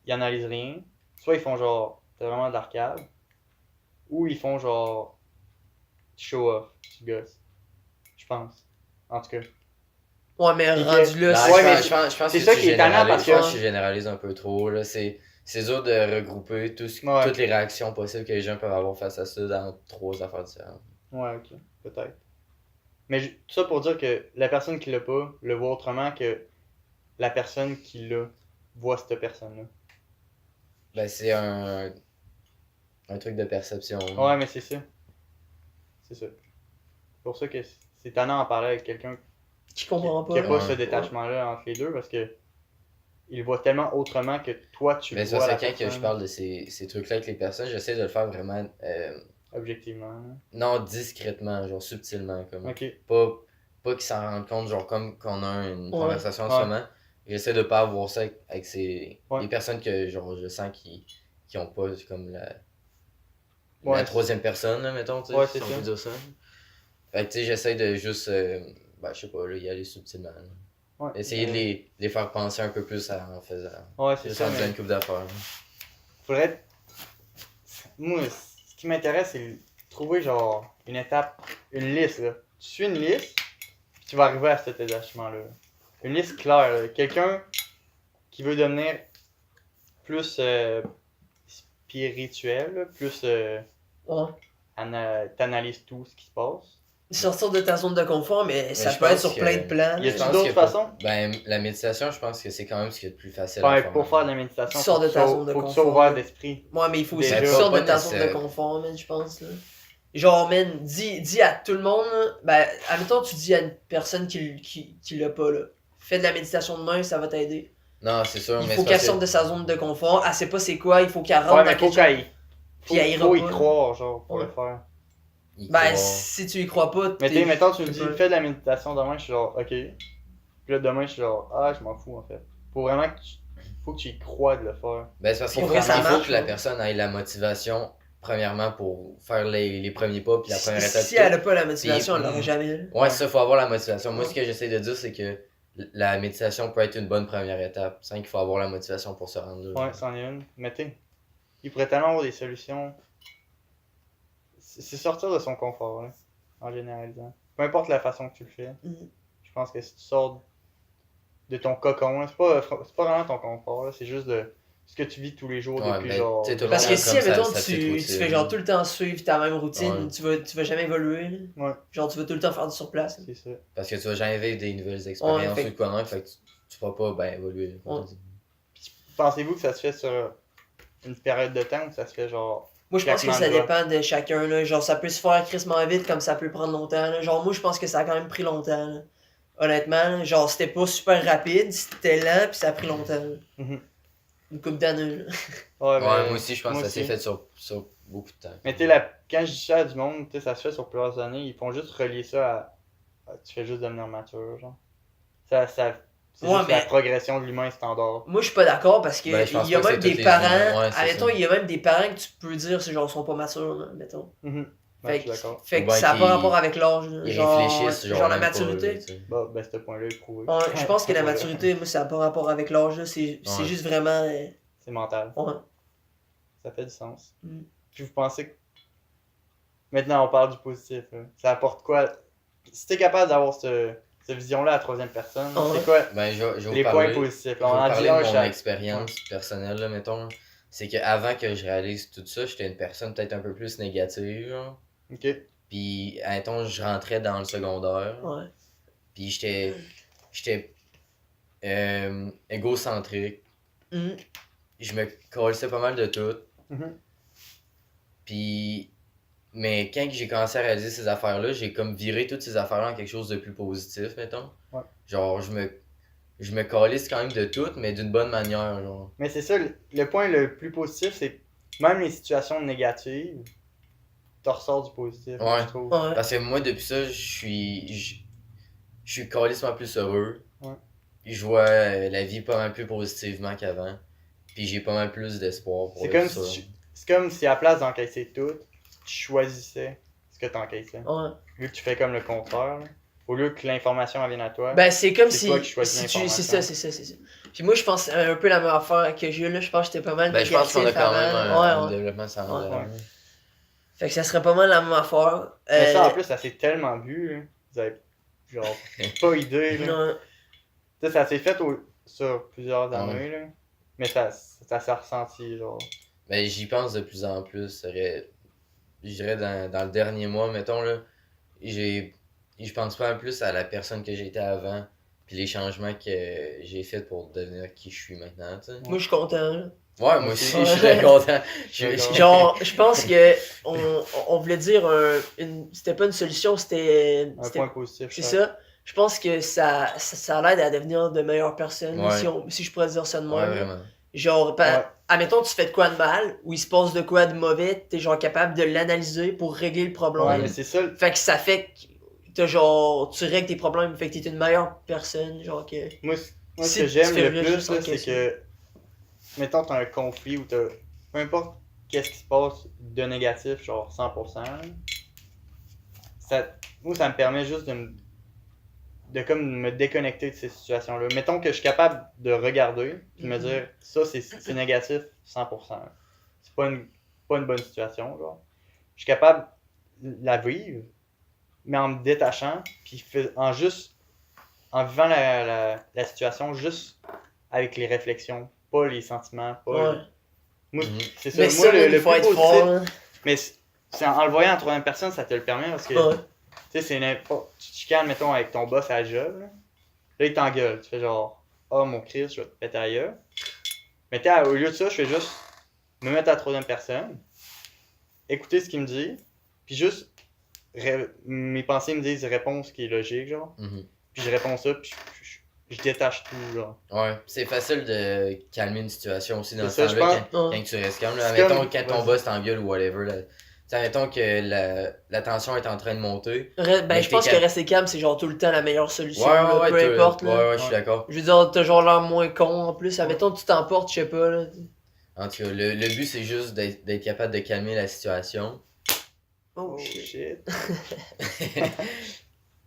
ils analysent rien, soit ils font genre, t'as vraiment de l'arcade, ou ils font genre, show off, tu gosses. Je pense. En tout cas. Ouais, mais Puis rendu que- là, Ouais, mais je pense c'est que ça tu qui est tannant parce généralises- je pense que- tu généralises un peu trop. Là. C'est dur de regrouper Ouais. toutes les réactions possibles que les gens peuvent avoir face à ça dans 3 affaires différentes. Ouais, ok, peut-être. Mais tout ça pour dire que la personne qui l'a pas le voit autrement que la personne qui l'a voit cette personne-là. Ben, c'est un truc de perception. Ouais, mais c'est ça. C'est ça. C'est pour ça que c'est tannant d'en parler avec quelqu'un qui comprend qui pas. a pas Ouais. ce détachement-là entre les deux parce que il le voit tellement autrement que toi tu Mais le ça, vois c'est la quand que je personne, parle de ces trucs-là avec les personnes, j'essaie de le faire vraiment, objectivement. Là. non, discrètement, genre subtilement. Comme. Ok. Pas qu'ils s'en rendent compte, genre comme qu'on a une Ouais. conversation en Ouais. ce moment. J'essaie de pas avoir ça avec Ouais. les personnes que genre je sens qui ont pas comme la Ouais, troisième personne, là, mettons, tu sais, Ouais, si c'est on ça. peut dire ça. Fait que tu sais, j'essaie de juste, ben, je sais pas, là, y aller subtilement. Là. Ouais. Essayer de les faire penser un peu plus en faisant. Ouais, c'est Juste ça. en disant Mais une couple d'affaires. faudrait. Moi, ce qui m'intéresse, c'est de trouver genre une étape, une liste. Là. Tu suis une liste, puis tu vas arriver à cet détachement-là. Une liste claire. Là. Quelqu'un qui veut devenir plus spirituel, là, plus Ouais. t'analyses tout ce qui se passe. Sortir de ta zone de confort, mais ça je peut être pense sur que- plein de plans. Y a Je t pense d'autres que façons? Ben, la méditation, je pense que c'est quand même ce qui est le plus facile Ouais, à faire. pour faire de la méditation, Tu sors de ta zone de faut que tu sois confort. ouvert d'esprit. Ouais, mais il faut aussi Déjà. que tu sortes de Pas ta zone de nécessaire. confort, man, je pense. Là. Genre, man, dis à tout le monde, là, ben, admettons, tu dis à une personne qui l'a pas, là. Fais de la méditation demain, ça va t'aider. Non, c'est sûr, Il mais faut c'est qu'elle parce sorte que- de sa zone de confort. Elle sait pas c'est quoi, il faut qu'elle rentre Ouais, dans mais faut quelque chose. qu'elle Puis elle ira faut y pas. croire, genre, pour Ouais. le faire. il Ben, croit. si tu y crois pas, Mais t'es- tu sais, mettons, tu me t'es dis, pas- fais de la méditation demain, je suis genre, ok. Puis là, demain, je suis genre, ah, je m'en fous, en fait. Faut vraiment que faut que tu y crois de le faire. Ben, c'est parce qu'il Pour faut, que ça il faut marche, que la ouais. personne ait la motivation, premièrement, pour faire les premiers pas, puis la première étape. Si elle a pas la motivation, elle Puis- l'aurait jamais. là. Ouais, ça, faut avoir la motivation. Moi, Ouais. ce que j'essaie de dire, c'est que la méditation peut être une bonne première étape. C'est qu'il faut avoir la motivation pour se rendre là. Ouais, c'en est une. Mais tu sais, il pourrait tellement avoir des solutions. C'est sortir de son confort, là, en généralisant. Peu importe la façon que tu le fais. Mhm. Je pense que si tu sors de ton cocon, là, c'est pas vraiment ton confort, là, c'est juste de ce que tu vis tous les jours Ouais, depuis ben, genre. tu sais, tout le Parce monde que a si, comme admettons, sa petite tu routine. fais genre tout le temps suivre ta même routine, Ouais. tu vas jamais évoluer. Là. Ouais. Genre, tu vas tout le temps faire du surplace. là. C'est ça. Parce que tu vas jamais vivre des nouvelles expériences fait- ou de quoi même, fait que tu vas pas ben évoluer. Ouais. Pensez-vous que ça se fait sur une période de temps ou ça se fait genre. Moi, je pense que ça Claquement de dépend de chacun. Là. Genre, ça peut se faire crissement vite comme ça peut prendre longtemps. Là. Genre, moi, je pense que ça a quand même pris longtemps. Là. Honnêtement, là. Genre, c'était pas super rapide, c'était lent, puis ça a pris longtemps. là. Mhm. Une couple d'années. là. Ouais, Ouais, mais- moi aussi, je pense moi que ça s'est aussi. fait sur beaucoup de temps. Mais tu sais, quand je dis ça à du monde, tu sais, ça se fait sur plusieurs années, ils font juste relier ça à tu fais juste devenir mature, genre. C'est Ouais, juste mais- la progression de l'humain standard. Moi, je suis pas d'accord parce que Ben, je pense il y a pas que même c'est des tous les parents. humains. Ouais, c'est admettons, ça. il y a même des parents que tu peux dire, c'est genre, sont pas matures, là, mettons. Mhm. Fait Ouais, je que, suis d'accord. fait Ou que ben ça n'a qu'ils- pas rapport avec l'âge. là. Ils Genre, réfléchissent, genre, la même pas, maturité. là, tu sais. Bah, ben, ce point-là est prouvé. Ouais, je pense que la Ouais. maturité, moi, ça n'a pas rapport avec l'âge. là. C'est Ouais. juste vraiment. C'est mental. Ouais. Ça fait du sens. Mm. Puis vous pensez que. Maintenant, on parle du positif. Là. Ça apporte quoi? Si t'es capable d'avoir cette vision-là à la troisième personne, Ouais. c'est quoi Ben, je vais vous les parler, points positifs? je On vais vous en dit parler un de mon chaque. expérience personnelle, là, mettons. C'est qu'avant que je réalise tout ça, j'étais une personne peut-être un peu plus négative, genre. Ok. Puis, admettons, je rentrais dans le secondaire. Ouais. Puis j'étais égocentrique. Mhm. Je me collais pas mal de tout. Mhm. Puis, mais quand j'ai commencé à réaliser ces affaires-là, j'ai comme viré toutes ces affaires-là en quelque chose de plus positif, mettons. Ouais. Genre, je me calisse quand même de tout, mais d'une bonne manière, genre. Mais c'est ça, le point le plus positif, c'est que même les situations négatives, t'en ressors du positif, Ouais. je trouve. Ouais. Parce que moi, depuis ça, je suis calissement plus heureux. Ouais. Je vois la vie pas mal plus positivement qu'avant. Puis j'ai pas mal plus d'espoir pour C'est le comme, futur. c'est comme si à la place d'encaisser tout, tu choisissais ce que t'encaissais. Ouais. Vu que tu fais comme le contraire, là. Au lieu que l'information elle vienne à toi. Ben, c'est comme C'est si. toi qui choisis si tu... l'information. C'est ça. Puis moi, je pense un peu la même affaire que Jules. Là. Je pense que j'étais pas mal Ben, je pense qu'on a négatif quand même avant. un Ouais. développement semblable. Ouais. Fait que ça serait pas mal la même affaire. Mais ça, en plus, ça s'est tellement vu, là. Vous avez, genre, pas idée, là. non, Tu sais, ça s'est fait sur plusieurs années, là. Mais ça s'est ressenti, genre. Ben, j'y pense de plus en plus. Je dirais dans le dernier mois, mettons, là, je pense pas plus à la personne que j'étais avant, puis les changements que j'ai fait pour devenir qui je suis maintenant, tu sais. moi je suis content. Là. Ouais, moi aussi, Ouais. je suis très content. D'accord. Genre, je pense que on voulait dire c'était pas une solution, c'était Un point positif. c'est ouais. ça. Je pense que ça l'aide à devenir de meilleures personnes, Ouais. si je pourrais dire ça de moi. Ouais, vraiment. Genre, Ouais. admettons, tu fais de quoi de mal, ou il se passe de quoi de mauvais, t'es genre capable de l'analyser pour régler le problème. Ouais, mais c'est ça. Fait que ça fait que tu règles tes problèmes, fait que t'es une meilleure personne, genre que... Moi, ce Si que tu j'aime fais le juste plus, là, c'est encaisser. que, mettons, t'as un conflit ou t'as. Peu importe qu'est-ce qui se passe de négatif, genre 100%, là, moi, ça me permet juste de comme me déconnecter de ces situations-là. Mettons que je suis capable de regarder puis me dire ça c'est négatif 100%. là. C'est pas une bonne situation, genre. Je suis capable de la vivre, mais en me détachant, puis en vivant la situation juste avec les réflexions, pas les sentiments, pas. Ouais. Moi, Mhm. c'est ça. Mais Moi, ça, le il faut plus être positif, fort, hein. mais c'est en le voyant en troisième personne, ça te le permet parce que. Ouais. Tu sais, c'est n'importe. Tu te chicanes, mettons, avec ton boss à la job. Là, il t'engueule. Tu fais genre, oh mon Christ, je vais te péter à la gueule. Mais au lieu de ça, je fais juste me mettre à la troisième personne, écouter ce qu'il me dit, puis juste. Mes pensées me disent réponse qui est logique, genre. Mhm. Puis je réponds ça, puis je détache tout, genre. Ouais, c'est facile de calmer une situation aussi dans C'est ce ça, temps-là je pense. quand tu restes calme. Là. C'est Mettons comme- quand ton vas-y. boss t'engueule ou whatever. Là. Mettons que la tension est en train de monter. Ben, Mais je pense t'es que calme. rester calme, c'est genre tout le temps la meilleure solution, Ouais, là, ouais, peu ouais, importe. Là. ouais, je suis d'accord. Je veux dire, t'as genre l'air moins con en plus. Admettons, tu t'emportes, je sais pas. Là. En tout cas, le but c'est juste d'être capable de calmer la situation. Oh Oh shit. shit.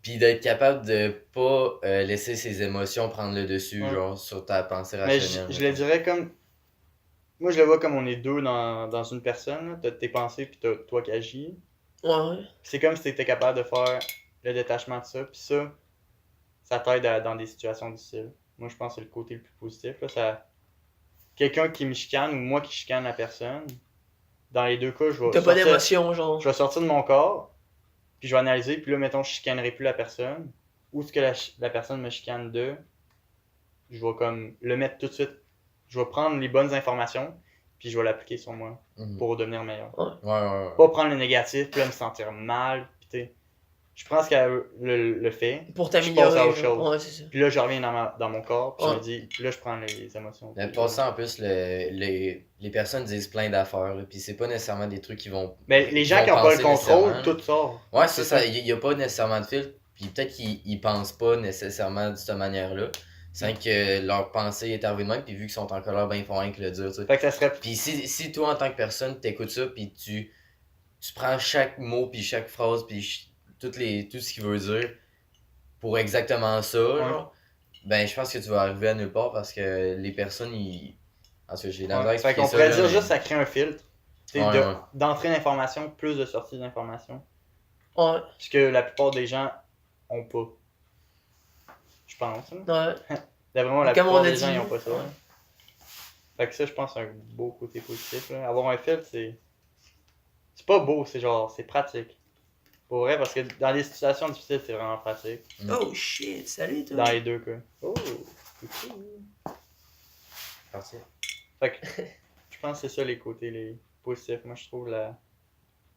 Puis d'être capable de pas laisser ses émotions prendre le dessus, Ouais. genre, sur ta pensée Mais rationnelle. je le dirais comme. Moi, je le vois comme on est deux dans une personne. Là. T'as tes pensées, puis t'as toi qui agis. Ouais. C'est comme si t'étais capable de faire le détachement de ça, puis ça t'aide dans des situations difficiles. Moi, je pense que c'est le côté le plus positif. Là. Quelqu'un qui me chicane ou moi qui chicane la personne, dans les deux cas, T'as pas d'émotion, genre. je vais sortir de mon corps, puis je vais analyser, puis là, mettons, je chicanerai plus la personne, ou ce que la personne me chicane de, je vais comme le mettre tout de suite. Je vais prendre les bonnes informations, puis je vais l'appliquer sur moi Mhm. pour devenir meilleur. Ouais. Pas prendre le négatif, puis là, me sentir mal, puis tu sais. Je prends ce qu'elle le fait, Pour je passe t'améliorer. à autre genre. chose. Ouais, c'est ça. Puis là, je reviens dans mon corps, puis je Ouais. me dis, là, je prends les émotions. Mais puis pour ça, en plus, les personnes disent plein d'affaires, là, puis c'est pas nécessairement des trucs qui vont. Mais les gens vont qui n'ont pas penser le contrôle, nécessairement. tout sort. Ouais, c'est ça, il y a pas nécessairement de filtre, puis peut-être qu'ils pensent pas nécessairement de cette manière-là. C'est vrai que leur pensée est arrivée de même, puis vu qu'ils sont en colère, ben ils font rien que le dire, tu sais. Fait que ça serait. Puis si toi, en tant que personne, t'écoutes ça, puis tu prends chaque mot, puis chaque phrase, puis tout ce qu'il veut dire pour exactement ça, genre, ben je pense que tu vas arriver à nulle part parce que les personnes, ils. En tout cas, j'ai la misère à Ouais. Fait expliquer qu'on ça, pourrait là, dire mais- juste que ça crée un filtre. Tu sais, Ouais, ouais. d'entrée d'information, plus de sortie d'information. Ouais. Ce que la plupart des gens ont pas. Je pense. Hein. Ouais. Vraiment, la Comme on plupart a des gens, dit. ils ont pas ça. Ouais. hein. Fait que ça, je pense, c'est un beau côté positif. Là. Avoir un filtre, c'est pas beau, c'est genre, c'est pratique. Pour vrai, parce que dans des situations difficiles, c'est vraiment pratique. Oh shit, salut toi. Dans les deux cas. Oh, coucou. Parti. Fait que je pense que c'est ça les côtés les positifs. Moi, je trouve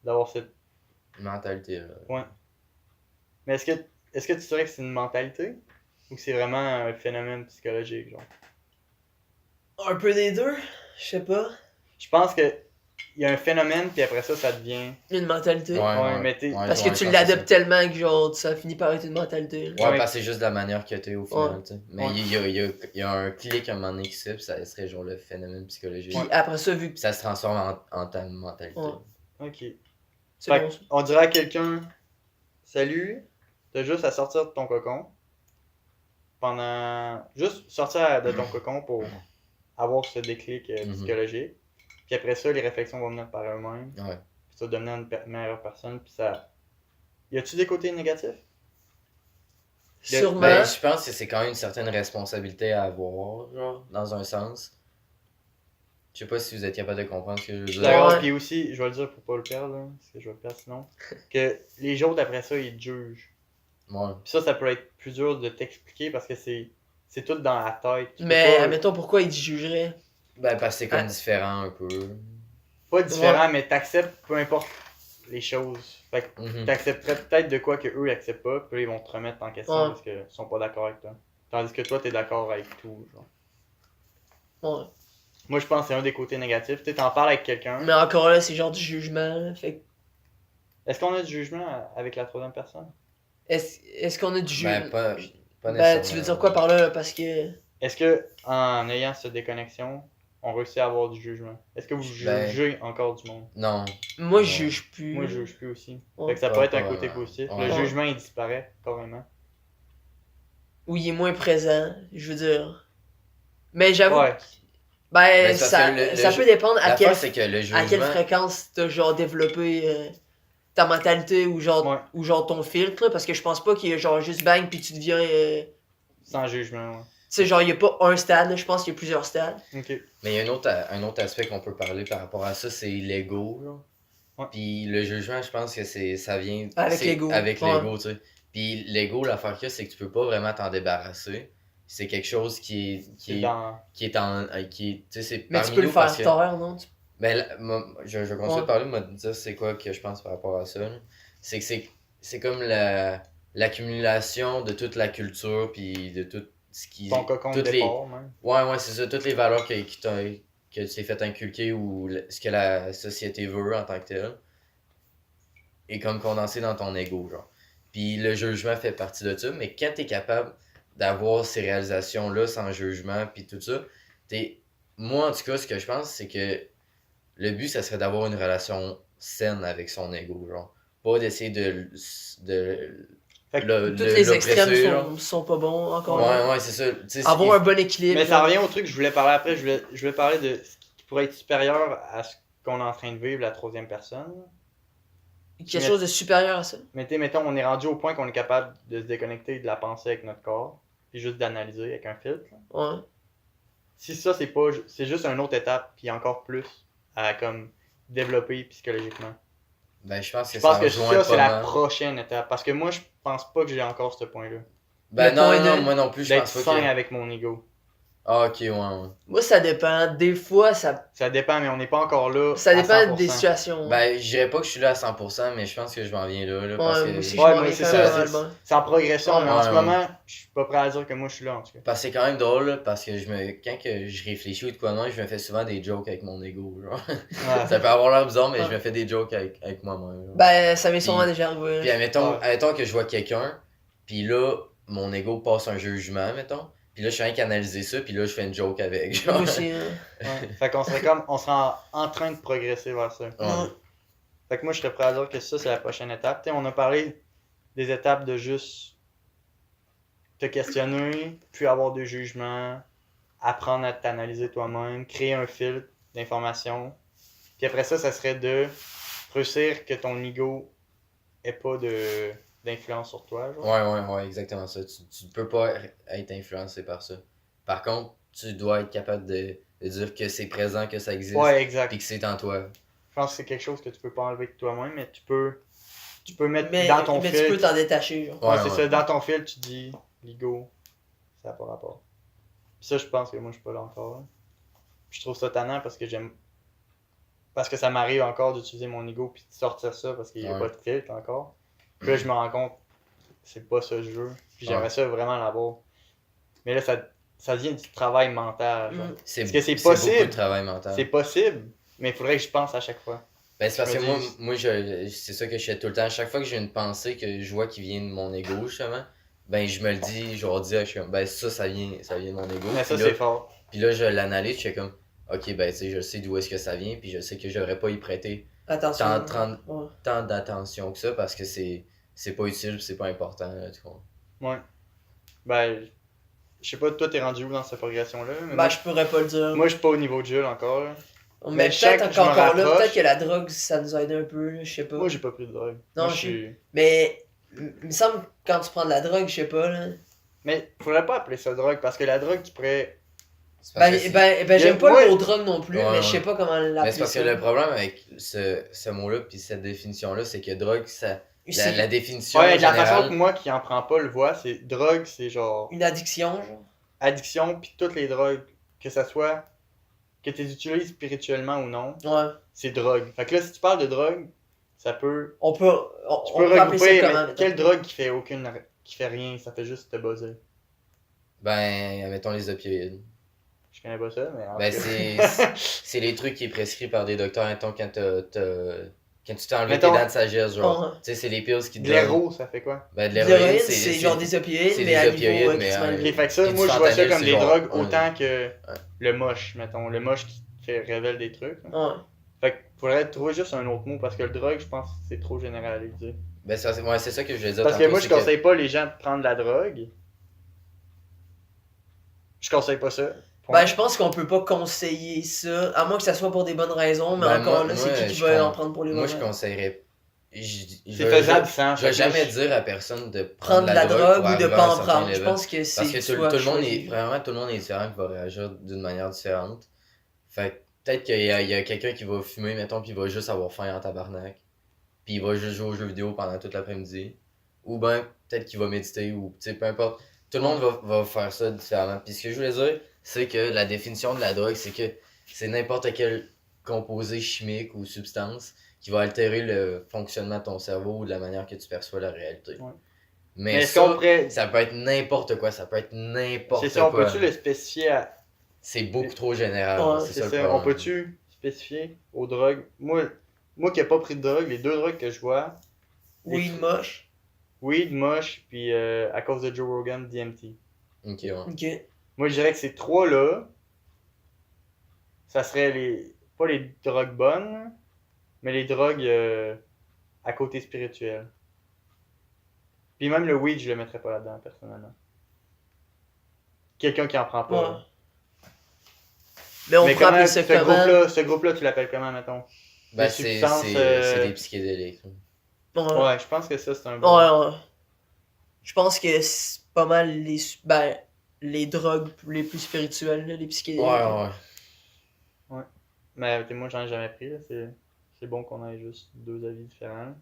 d'avoir cette. Mentalité, là. Mais est-ce que tu dirais que c'est une mentalité ou que c'est vraiment un phénomène psychologique, genre? Un peu des deux, je sais pas. Je pense que il y a un phénomène, puis après ça, ça devient. Une mentalité. mais t'es- Parce ouais, que tu je pense l'adoptes que c'est tellement que genre ça finit par être une mentalité. ça. Ouais, Ouais. parce que c'est juste la manière que t'es au final, Ouais. tu sais. Mais Ouais. il y a un clic à un moment donné qui se fait, puis ça serait genre le phénomène psychologique. Puis après ça, vu que Puis ça se transforme en ta mentalité. Ouais. Ok. c'est Fait bon. que on dirait à quelqu'un, salut, t'as juste à sortir de ton cocon. Juste sortir de ton cocon pour avoir ce déclic Mhm. psychologique. Puis après ça, les réflexions vont venir par eux-mêmes. Ouais. Puis tu vas devenir une meilleure personne, puis ça... Y a-tu des côtés négatifs? Sûrement. Ben, je pense que c'est quand même une certaine responsabilité à avoir, genre, dans un sens. Je sais pas si vous êtes capable de comprendre ce que je veux dire. D'accord, Ouais. puis aussi, je vais le dire pour pas le perdre, là, parce que je vais le perdre sinon, que les autres après ça, ils te jugent. Ouais. Puis ça peut être plus dur de t'expliquer parce que c'est tout dans la tête. Tu peux Mais pas, admettons, pourquoi il te jugerait? Ben, parce que c'est comme Ah. différent un peu. pas différent, Ouais. mais t'acceptes peu importe les choses. Fait que Mhm. t'accepterais peut-être de quoi que eux ils acceptent pas, puis là, ils vont te remettre en question Ouais. parce qu'ils sont pas d'accord avec toi. Tandis que toi, t'es d'accord avec tout. Genre. Ouais. Moi, je pense que c'est un des côtés négatifs. Tu sais, t'en parles avec quelqu'un. Mais encore là, c'est genre du jugement. Là. Fait que Est-ce qu'on a du jugement avec la troisième personne? est-ce qu'on a du jugement? Ben, pas Ben, nécessairement. tu veux dire quoi par là? Là, parce que. Est-ce que en ayant cette déconnexion, on réussit à avoir du jugement? Est-ce que vous Ben- jugez encore du monde? Non. Moi, Ouais. je juge plus. Moi, je juge plus aussi. Ouais. Fait que ça Pas- peut être un pas côté vraiment. positif. Ouais. Le Ouais. jugement, il disparaît carrément. Ou il est moins présent, je veux dire. Mais j'avoue. Ouais. Ben, Ben, c'est parce ça, que le ça ju- peut dépendre à L'affaire, quelle, c'est que le à quelle jugement. fréquence t'as genre développé ta mentalité ou genre, Ouais. ou genre ton filtre. Là, parce que je pense pas qu'il y a genre juste bang puis tu deviens. Sans jugement, ouais. Tu sais, genre, il y a pas un stade, là, je pense qu'il y a plusieurs stades. Ok. Mais il y a un autre aspect qu'on peut parler par rapport à ça, c'est l'ego. Là. Ouais. Puis le jugement, je pense que ça vient Avec c'est l'ego. Avec Ouais. l'ego, tu sais. Puis l'ego, l'affaire qu'il y a, c'est que tu peux pas vraiment t'en débarrasser. C'est quelque chose qui C'est est dans... tu sais, c'est Mais tu parmi peux le nous faire parce que- taire, non? Ben, je vais continuer Ouais. de parler, moi, de dire c'est quoi que je pense par rapport à ça. Là. C'est que c'est comme l'accumulation de toute la culture, puis de tout ce qui. ton cocon de toutes les, départ, même. Ouais, c'est ça. Toutes les valeurs que tu t'es fait inculquer ou ce que la société veut en tant que tel est comme condensé dans ton ego, genre. Puis le jugement fait partie de ça, mais quand t'es capable d'avoir ces réalisations-là sans jugement, puis tout ça, moi, en tout cas, ce que je pense, c'est que le but, ça serait d'avoir une relation saine avec son ego, genre. Pas d'essayer de Fait que Toutes les extrêmes l'oppresser, genre. sont pas bons encore. là. Ouais, c'est ça. Tu sais, Avoir un bon équilibre. Mais ça genre. revient au truc que je voulais parler après. Je voulais parler de ce qui pourrait être supérieur à ce qu'on est en train de vivre, la troisième personne. Quelque chose de supérieur à ça. Mais tu sais, mettons, on est rendu au point qu'on est capable de se déconnecter de la pensée avec notre corps, puis juste d'analyser avec un filtre. Ouais. Si ça, c'est juste une autre étape, puis encore plus à comme développer psychologiquement. Ben, je pense que Je pense ça que rejoint ça, c'est pas la mal. prochaine étape. Parce que moi, je pense pas que j'ai encore ce point-là. Ben, Le non, point non, de- moi non plus, je D'être pense pas sain que... avec mon ego. Ah, ok, ouais. Moi, ça dépend. Des fois, ça Ça dépend, mais on n'est pas encore là. dépend à 100%. des situations. Ben, je dirais pas que je suis là à 100%, mais je pense que je m'en viens là, ouais, parce moi que... aussi, Ouais, je m'en moi, viens c'est quand ça, même c'est- normalement. C'est en progression, Ouais, mais en ce ouais. moment, je suis pas prêt à dire que moi, je suis là, en tout cas. Parce que c'est quand même drôle, là, parce que quand que je réfléchis ou de quoi de même, je me fais souvent des jokes avec mon ego, genre. Ouais. Ça peut avoir l'air bizarre, mais Ouais. je me fais des jokes avec moi-même, genre. Ben, ça m'est sûrement Puis- déjà arrivé. Puis admettons, Ouais. admettons que je vois quelqu'un, puis là, mon ego passe un jugement, mettons. Puis là, je suis rien qu'analyser ça, puis là, je fais une joke avec, genre. Moi aussi. hein. Ouais. Fait qu'on serait on serait en train de progresser vers ça. Ouais. Fait que moi, je serais prêt à dire que ça, c'est la prochaine étape. Tu sais, on a parlé des étapes de juste te questionner, puis avoir de jugement, apprendre à t'analyser toi-même, créer un filtre d'informations. Puis après ça, ça serait de réussir que ton ego ait pas d'influence sur toi. Genre. Ouais, exactement ça. Tu peux pas être influencé par ça. Par contre, tu dois être capable de dire que c'est présent, que ça existe, Ouais, exact. puis que c'est en toi. Je pense que c'est quelque chose que tu peux pas enlever de toi-même, mais tu peux mettre Mais, dans ton mais filtre. tu peux t'en détacher. Genre. Ouais, Ouais, c'est ouais. ça. Dans ton fil, tu dis l'ego, ça n'a pas rapport. Puis ça, je pense que moi, je suis pas là encore. Là. Puis je trouve ça tannant parce que j'aime. Parce que ça m'arrive encore d'utiliser mon ego puis de sortir ça parce qu'il n'y a Ouais. pas de filtre encore. Puis là, je me rends compte que c'est pas ça le jeu. Puis j'aimerais Ouais. ça vraiment l'avoir. Mais là, ça devient du travail mental. Genre. Mm. Parce que c'est possible. beaucoup de travail mental. C'est possible, mais il faudrait que je pense à chaque fois. Ben, c'est parce Je que me moi c'est ça que je fais tout le temps. À chaque fois que j'ai une pensée que je vois qui vient de mon ego, justement, ben, je me le dis, je vais dire, je suis comme, ben, ça vient de mon ego. Mais ça, Puis là, c'est fort. Puis là, je l'analyse, je fais comme, ok, ben, tu sais, je sais d'où est-ce que ça vient, puis je sais que je devrais pas y prêter Attention. Ouais. tant d'attention que ça parce que c'est pas utile, puis c'est pas important, là, tu comprends. Ouais. Ben, je sais pas, toi, t'es rendu où dans cette progression-là? Mais Ben, je pourrais pas le dire. moi, je suis pas au niveau de Jules encore. Là. Mais chaque- peut-être je me encore là, rapproche. peut-être que la drogue, ça nous a aidé un peu, je sais pas. Moi, j'ai pas pris de drogue. Non, Moi, je suis... Mais, il me semble, quand tu prends de la drogue, je sais pas, là. Mais faudrait pas appeler ça drogue, parce que la drogue, tu pourrais... C'est parce que J'aime pas moi- le mot drogue non plus, Ouais, mais je sais ouais. pas comment Mais l'appeler c'est parce que ça. le problème avec ce mot-là puis cette définition-là, c'est que drogue, C'est la définition Ouais, de la générale... façon que moi qui en prends pas le vois, c'est drogue, c'est genre une addiction, genre. addiction, puis toutes les drogues, que ça soit que tu les utilises spirituellement ou non, Ouais. c'est drogue. Fait que là, si tu parles de drogue, ça peut... On peut, Tu on peux peut appeler ça regrouper, comment, mais mettons? quelle drogue qui fait rien, ça fait juste te buzzer. Ben, mettons les opioïdes. Je connais pas ça, mais... en Ben, tout cas. c'est les trucs qui est prescrit par des docteurs, mettons, quand tu t'es enlevé Mettons- tes dents de sagesse, genre. Ouais. Tu sais, c'est les pills qui te De donnent. l'héros, ça fait quoi? Ben, de L'héroïne, l'héroïne, c'est genre des opioïdes, c'est mais des à opioïdes, niveau mais, quasiment Ok, fait que ça, Et moi du je vois ça fentanyl, comme c'est des genre drogues un- autant que le moche, mettons. Le moche qui révèle des trucs. là. Ouais. Fait que faudrait trouver juste un autre mot parce que le drogue, je pense que c'est trop généralisé. Ben, c'est ça que je voulais dire Parce que tantôt, moi, je c'est conseille pas les gens de prendre de la drogue. Je conseille pas ça. Point. Ben, je pense qu'on peut pas conseiller ça, à moins que ça soit pour des bonnes raisons, mais Ben, encore moi- là, c'est moi, qui je va con- en prendre pour les Moi, bonnes je raisons. conseillerais. C'est faisable sans. Je vais fait que jamais moi, dire à personne de Prendre de la drogue pour ou de arriver à pas un en certain prendre. Je level. pense que c'est Parce que soit tout le monde choisi. vraiment, tout le monde est différent, qui va réagir d'une manière différente. Fait que peut-être qu'il y a quelqu'un qui va fumer, mettons, puis il va juste avoir faim en tabarnak. Puis il va juste jouer aux jeux vidéo pendant toute l'après-midi. Ou ben, peut-être qu'il va méditer, ou tu sais, peu importe. Tout le monde va faire ça différemment. Puis ce que je voulais dire, c'est que la définition de la drogue, c'est que c'est n'importe quel composé chimique ou substance qui va altérer le fonctionnement de ton cerveau ou de la manière que tu perçois la réalité. Ouais. Mais est-ce qu'on pourrait. ça peut être n'importe quoi, ça peut être n'importe C'est ça, on quoi. peut-tu le spécifier à. C'est beaucoup trop général, Ouais, c'est C'est ça le ça, problème. on peut-tu spécifier aux drogues. Moi qui n'ai pas pris de drogue, les deux drogues que je vois, Oui, moche. weed, moche, puis à cause de Joe Rogan, DMT. Ok, ouais. Ok. Moi, je dirais que ces trois-là, ça serait pas les drogues bonnes, mais les drogues à côté spirituel. Puis même le weed, je le mettrais pas là-dedans, personnellement. Quelqu'un qui en prend pas. Ouais. là. Mais on Mais peut appeler comment, ça ce comment? groupe-là, tu l'appelles comment, mettons? Ben, Des substances, c'est des psychédéliques. Ouais. Ouais, je pense que ça, c'est un bon... Ouais. Je pense que c'est pas mal les drogues les plus spirituelles, là, les psychédéliques. Ouais. Mais moi, j'en ai jamais pris, là. C'est bon qu'on ait juste deux avis différents.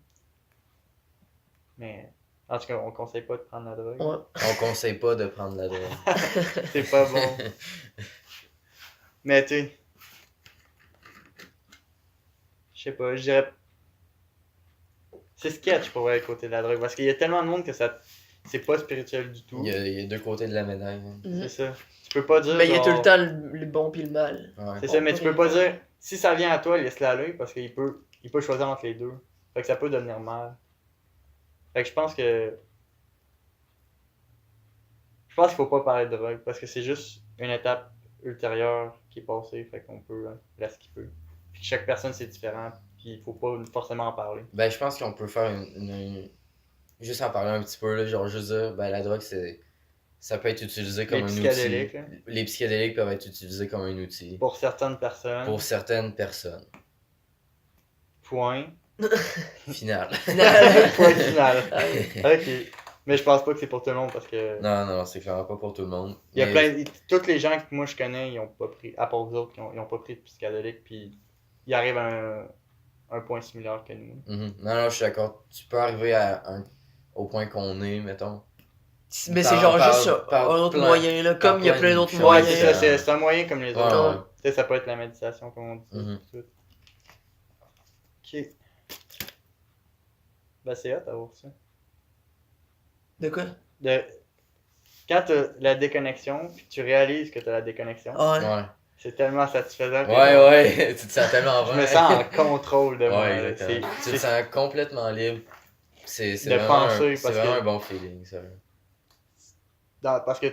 Mais... En tout cas, on conseille pas de prendre la drogue. Ouais. On conseille pas de prendre la drogue. C'est pas bon. Mais tu sais... Je sais pas, je dirais... C'est sketch pour vrai, le côté de la drogue. Parce qu'il y a tellement de monde que ça... C'est pas spirituel du tout. Il y a deux côtés de la médaille. hein. Mhm. C'est ça. Tu peux pas dire... Mais il y a genre- tout le temps le bon pis le mal. Ouais. C'est ça, On mais peut tu peux les pas faire. dire... Si ça vient à toi, laisse-le aller, parce qu'il peut choisir entre les deux. Fait que ça peut devenir mal. Fait que je pense que... Je pense qu'il faut pas parler de drogue, parce que c'est juste une étape ultérieure qui est passée, fait qu'on peut la skipper. Puis chaque personne, c'est différent, puis il faut pas forcément en parler. Ben, je pense qu'on peut faire juste en parler un petit peu, là, genre juste dire, ben la drogue, ça peut être utilisé comme Les un outil. psychédéliques, là, Les psychédéliques peuvent être utilisés comme un outil pour certaines personnes, pour certaines personnes. point. Final. Point final. Ok. Mais je pense pas que c'est pour tout le monde, parce que... Non, c'est clairement pas pour tout le monde. Il y a Mais- tous les gens que moi je connais, ils ont pas pris, à part vous autres, ils ont pas pris de psychédélique, puis ils arrivent à un point similaire que nous. Mhm. Non, je suis d'accord. Tu peux arriver au point qu'on est, mettons. Mais c'est genre Par- juste par un autre plein- moyen, là, par comme il y a plein plein de d'autres choses. Ouais, moyens. c'est ça, c'est un moyen comme les Ouais, autres. ouais. Tu sais, ça peut être la méditation, comme on dit. Mhm. Tout. Ok. Ben c'est hot d'avoir ça. De quoi? Quand t'as la déconnexion, puis tu réalises que t'as la déconnexion, Ouais. Ouais. c'est tellement satisfaisant. que Ouais, tu te sens tellement Je vrai. me sens en contrôle de moi. Ouais, là. exactement. Tu te C'est- sens complètement libre. C'est De vraiment, penser, c'est parce vraiment que- un bon feeling, ça. parce que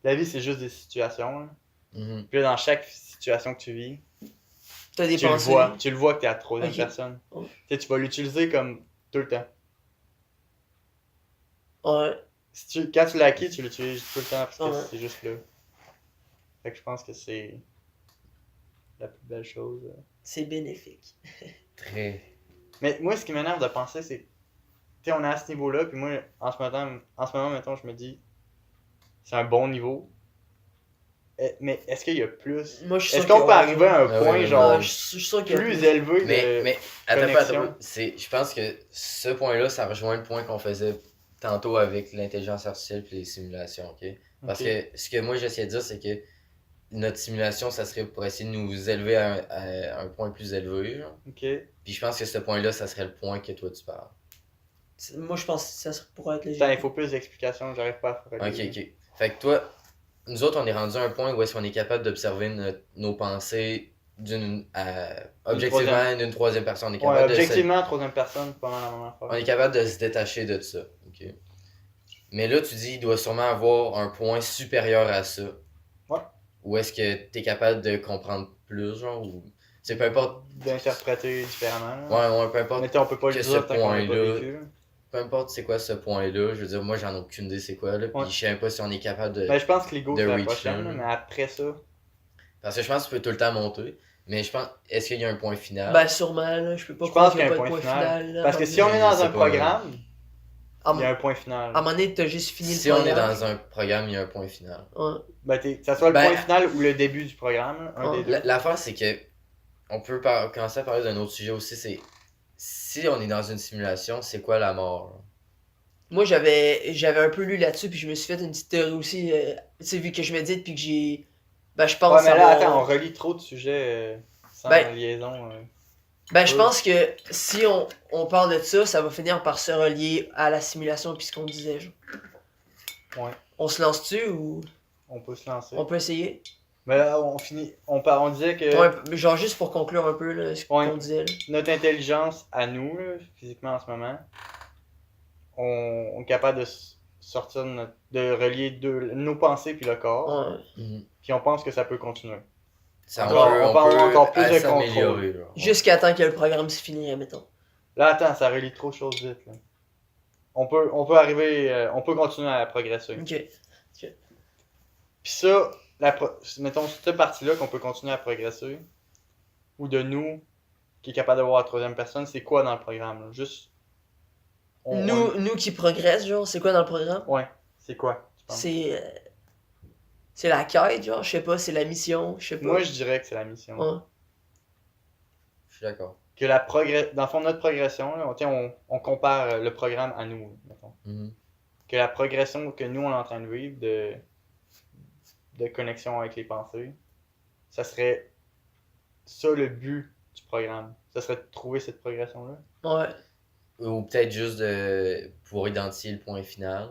la vie, c'est juste des situations. Là. Mhm. Puis là, dans chaque situation que tu vis, T'as des tu le pensées. vois que t'es à la troisième Ok. personne. Oh. Tu sais, tu vas l'utiliser comme tout le temps. Ouais. Quand tu l'as acquis, tu l'utilises tout le temps parce que Ouais. c'est juste là. Fait que je pense que c'est la plus belle chose. C'est bénéfique. Très. Mais moi, ce qui m'énerve de penser, c'est. Tu sais, on est à ce niveau-là, puis moi, en ce moment, mettons, je me dis, c'est un bon niveau. Mais est-ce qu'il y a plus? Moi, je suis Est-ce sûr qu'on peut arriver à un Ah point, oui, genre, Je suis sûr qu'il y a plus plus. élevé Mais attends, connexion? je pense que ce point-là, ça rejoint le point qu'on faisait tantôt avec l'intelligence artificielle et les simulations, ok? Parce Ok. que ce que moi j'essayais de dire, c'est que notre simulation, ça serait pour essayer de nous élever à un point plus élevé, genre. Ok. Puis je pense que ce point-là, ça serait le point que toi tu parles. Moi, je pense que ça pourrait être Putain, il léger. faut plus d'explications, j'arrive pas à faire. Ok. Fait que toi, nous autres, on est rendu à un point où est-ce qu'on est capable d'observer nos pensées objectivement d'une troisième personne. On est Ouais, capable de se objectivement, troisième personne, pas mal la même affaire. On est capable de se détacher de ça. Ok. Mais là, tu dis il doit sûrement avoir un point supérieur à ça. Ouais. Ou est-ce que tu es capable de comprendre plus, genre, ou. C'est peu importe. D'interpréter différemment. Là. Ouais, peu importe. Mais on peut pas le que dire ce tant qu'on l'a pas point-là- vécu. Là. Peu importe c'est quoi ce point-là. Je veux dire, moi, j'en ai aucune idée c'est quoi, là. Ouais. Puis je sais même pas si on est capable de. Ben, je pense que l'ego, de c'est la reach, prochaine, là. là, mais après ça. Parce que je pense que tu peux tout le temps monter. Mais je pense. Est-ce qu'il y a un point final? Ben, sûrement, là. Je peux pas Je croire pense qu'il y a qu'il y pas a de un point point final. là, Parce que à si on est Je dans sais un pas, programme, un il y a un point final. À un moment donné, t'as juste fini Si le on est programme. dans un programme, il y a un point final. Ouais. Ben, que ça soit le Ben- point final ou le début du programme, là, un Ouais. des deux. L'affaire, c'est que on peut commencer à parler d'un autre sujet aussi, c'est si on est dans une simulation, c'est quoi la mort? Moi, j'avais un peu lu là-dessus, puis je me suis fait une petite théorie aussi. Tu sais, vu que je médite, puis que j'ai. Ben, je pense Ouais, mais là, avoir- attends, on relie trop de sujets sans Ben- liaison. Ben, je Oui. pense que si on parle de ça, ça va finir par se relier à la simulation, puis ce qu'on disait. Genre. Ouais. On se lance-tu ou On peut se lancer. on peut essayer? Mais là, on finit. On disait que Ouais, genre juste pour conclure un peu là, ce Ouais. qu'on disait. Là. notre intelligence à nous, là, physiquement en ce moment, on est capable de sortir de relier nos pensées puis le corps. Ouais. Puis on pense que ça peut continuer. Ça, On peut avoir encore plus de s'améliorer, contrôle. genre. Jusqu'à temps que le programme se finisse, mettons. Là, attends, ça relie trop de choses vite. Là. On peut arriver, on peut continuer à progresser. Ok. Puis ça, mettons, cette partie-là qu'on peut continuer à progresser, ou de nous, qui est capable de voir la troisième personne, c'est quoi dans le programme? Là? Juste. Nous qui progressent, genre, c'est quoi dans le programme? Ouais, c'est quoi? Tu penses? C'est la quête, genre, je sais pas, c'est la mission, je sais pas. Moi, je dirais que c'est la mission. Ouais. Je suis d'accord. Que dans le fond, notre progression, là, on compare le programme à nous, mettons. Mhm. Que la progression que nous, on est en train de vivre de connexion avec les pensées, ça serait ça le but du programme. Ça serait de trouver cette progression-là. Ouais. Ou peut-être juste de pouvoir identifier le point final.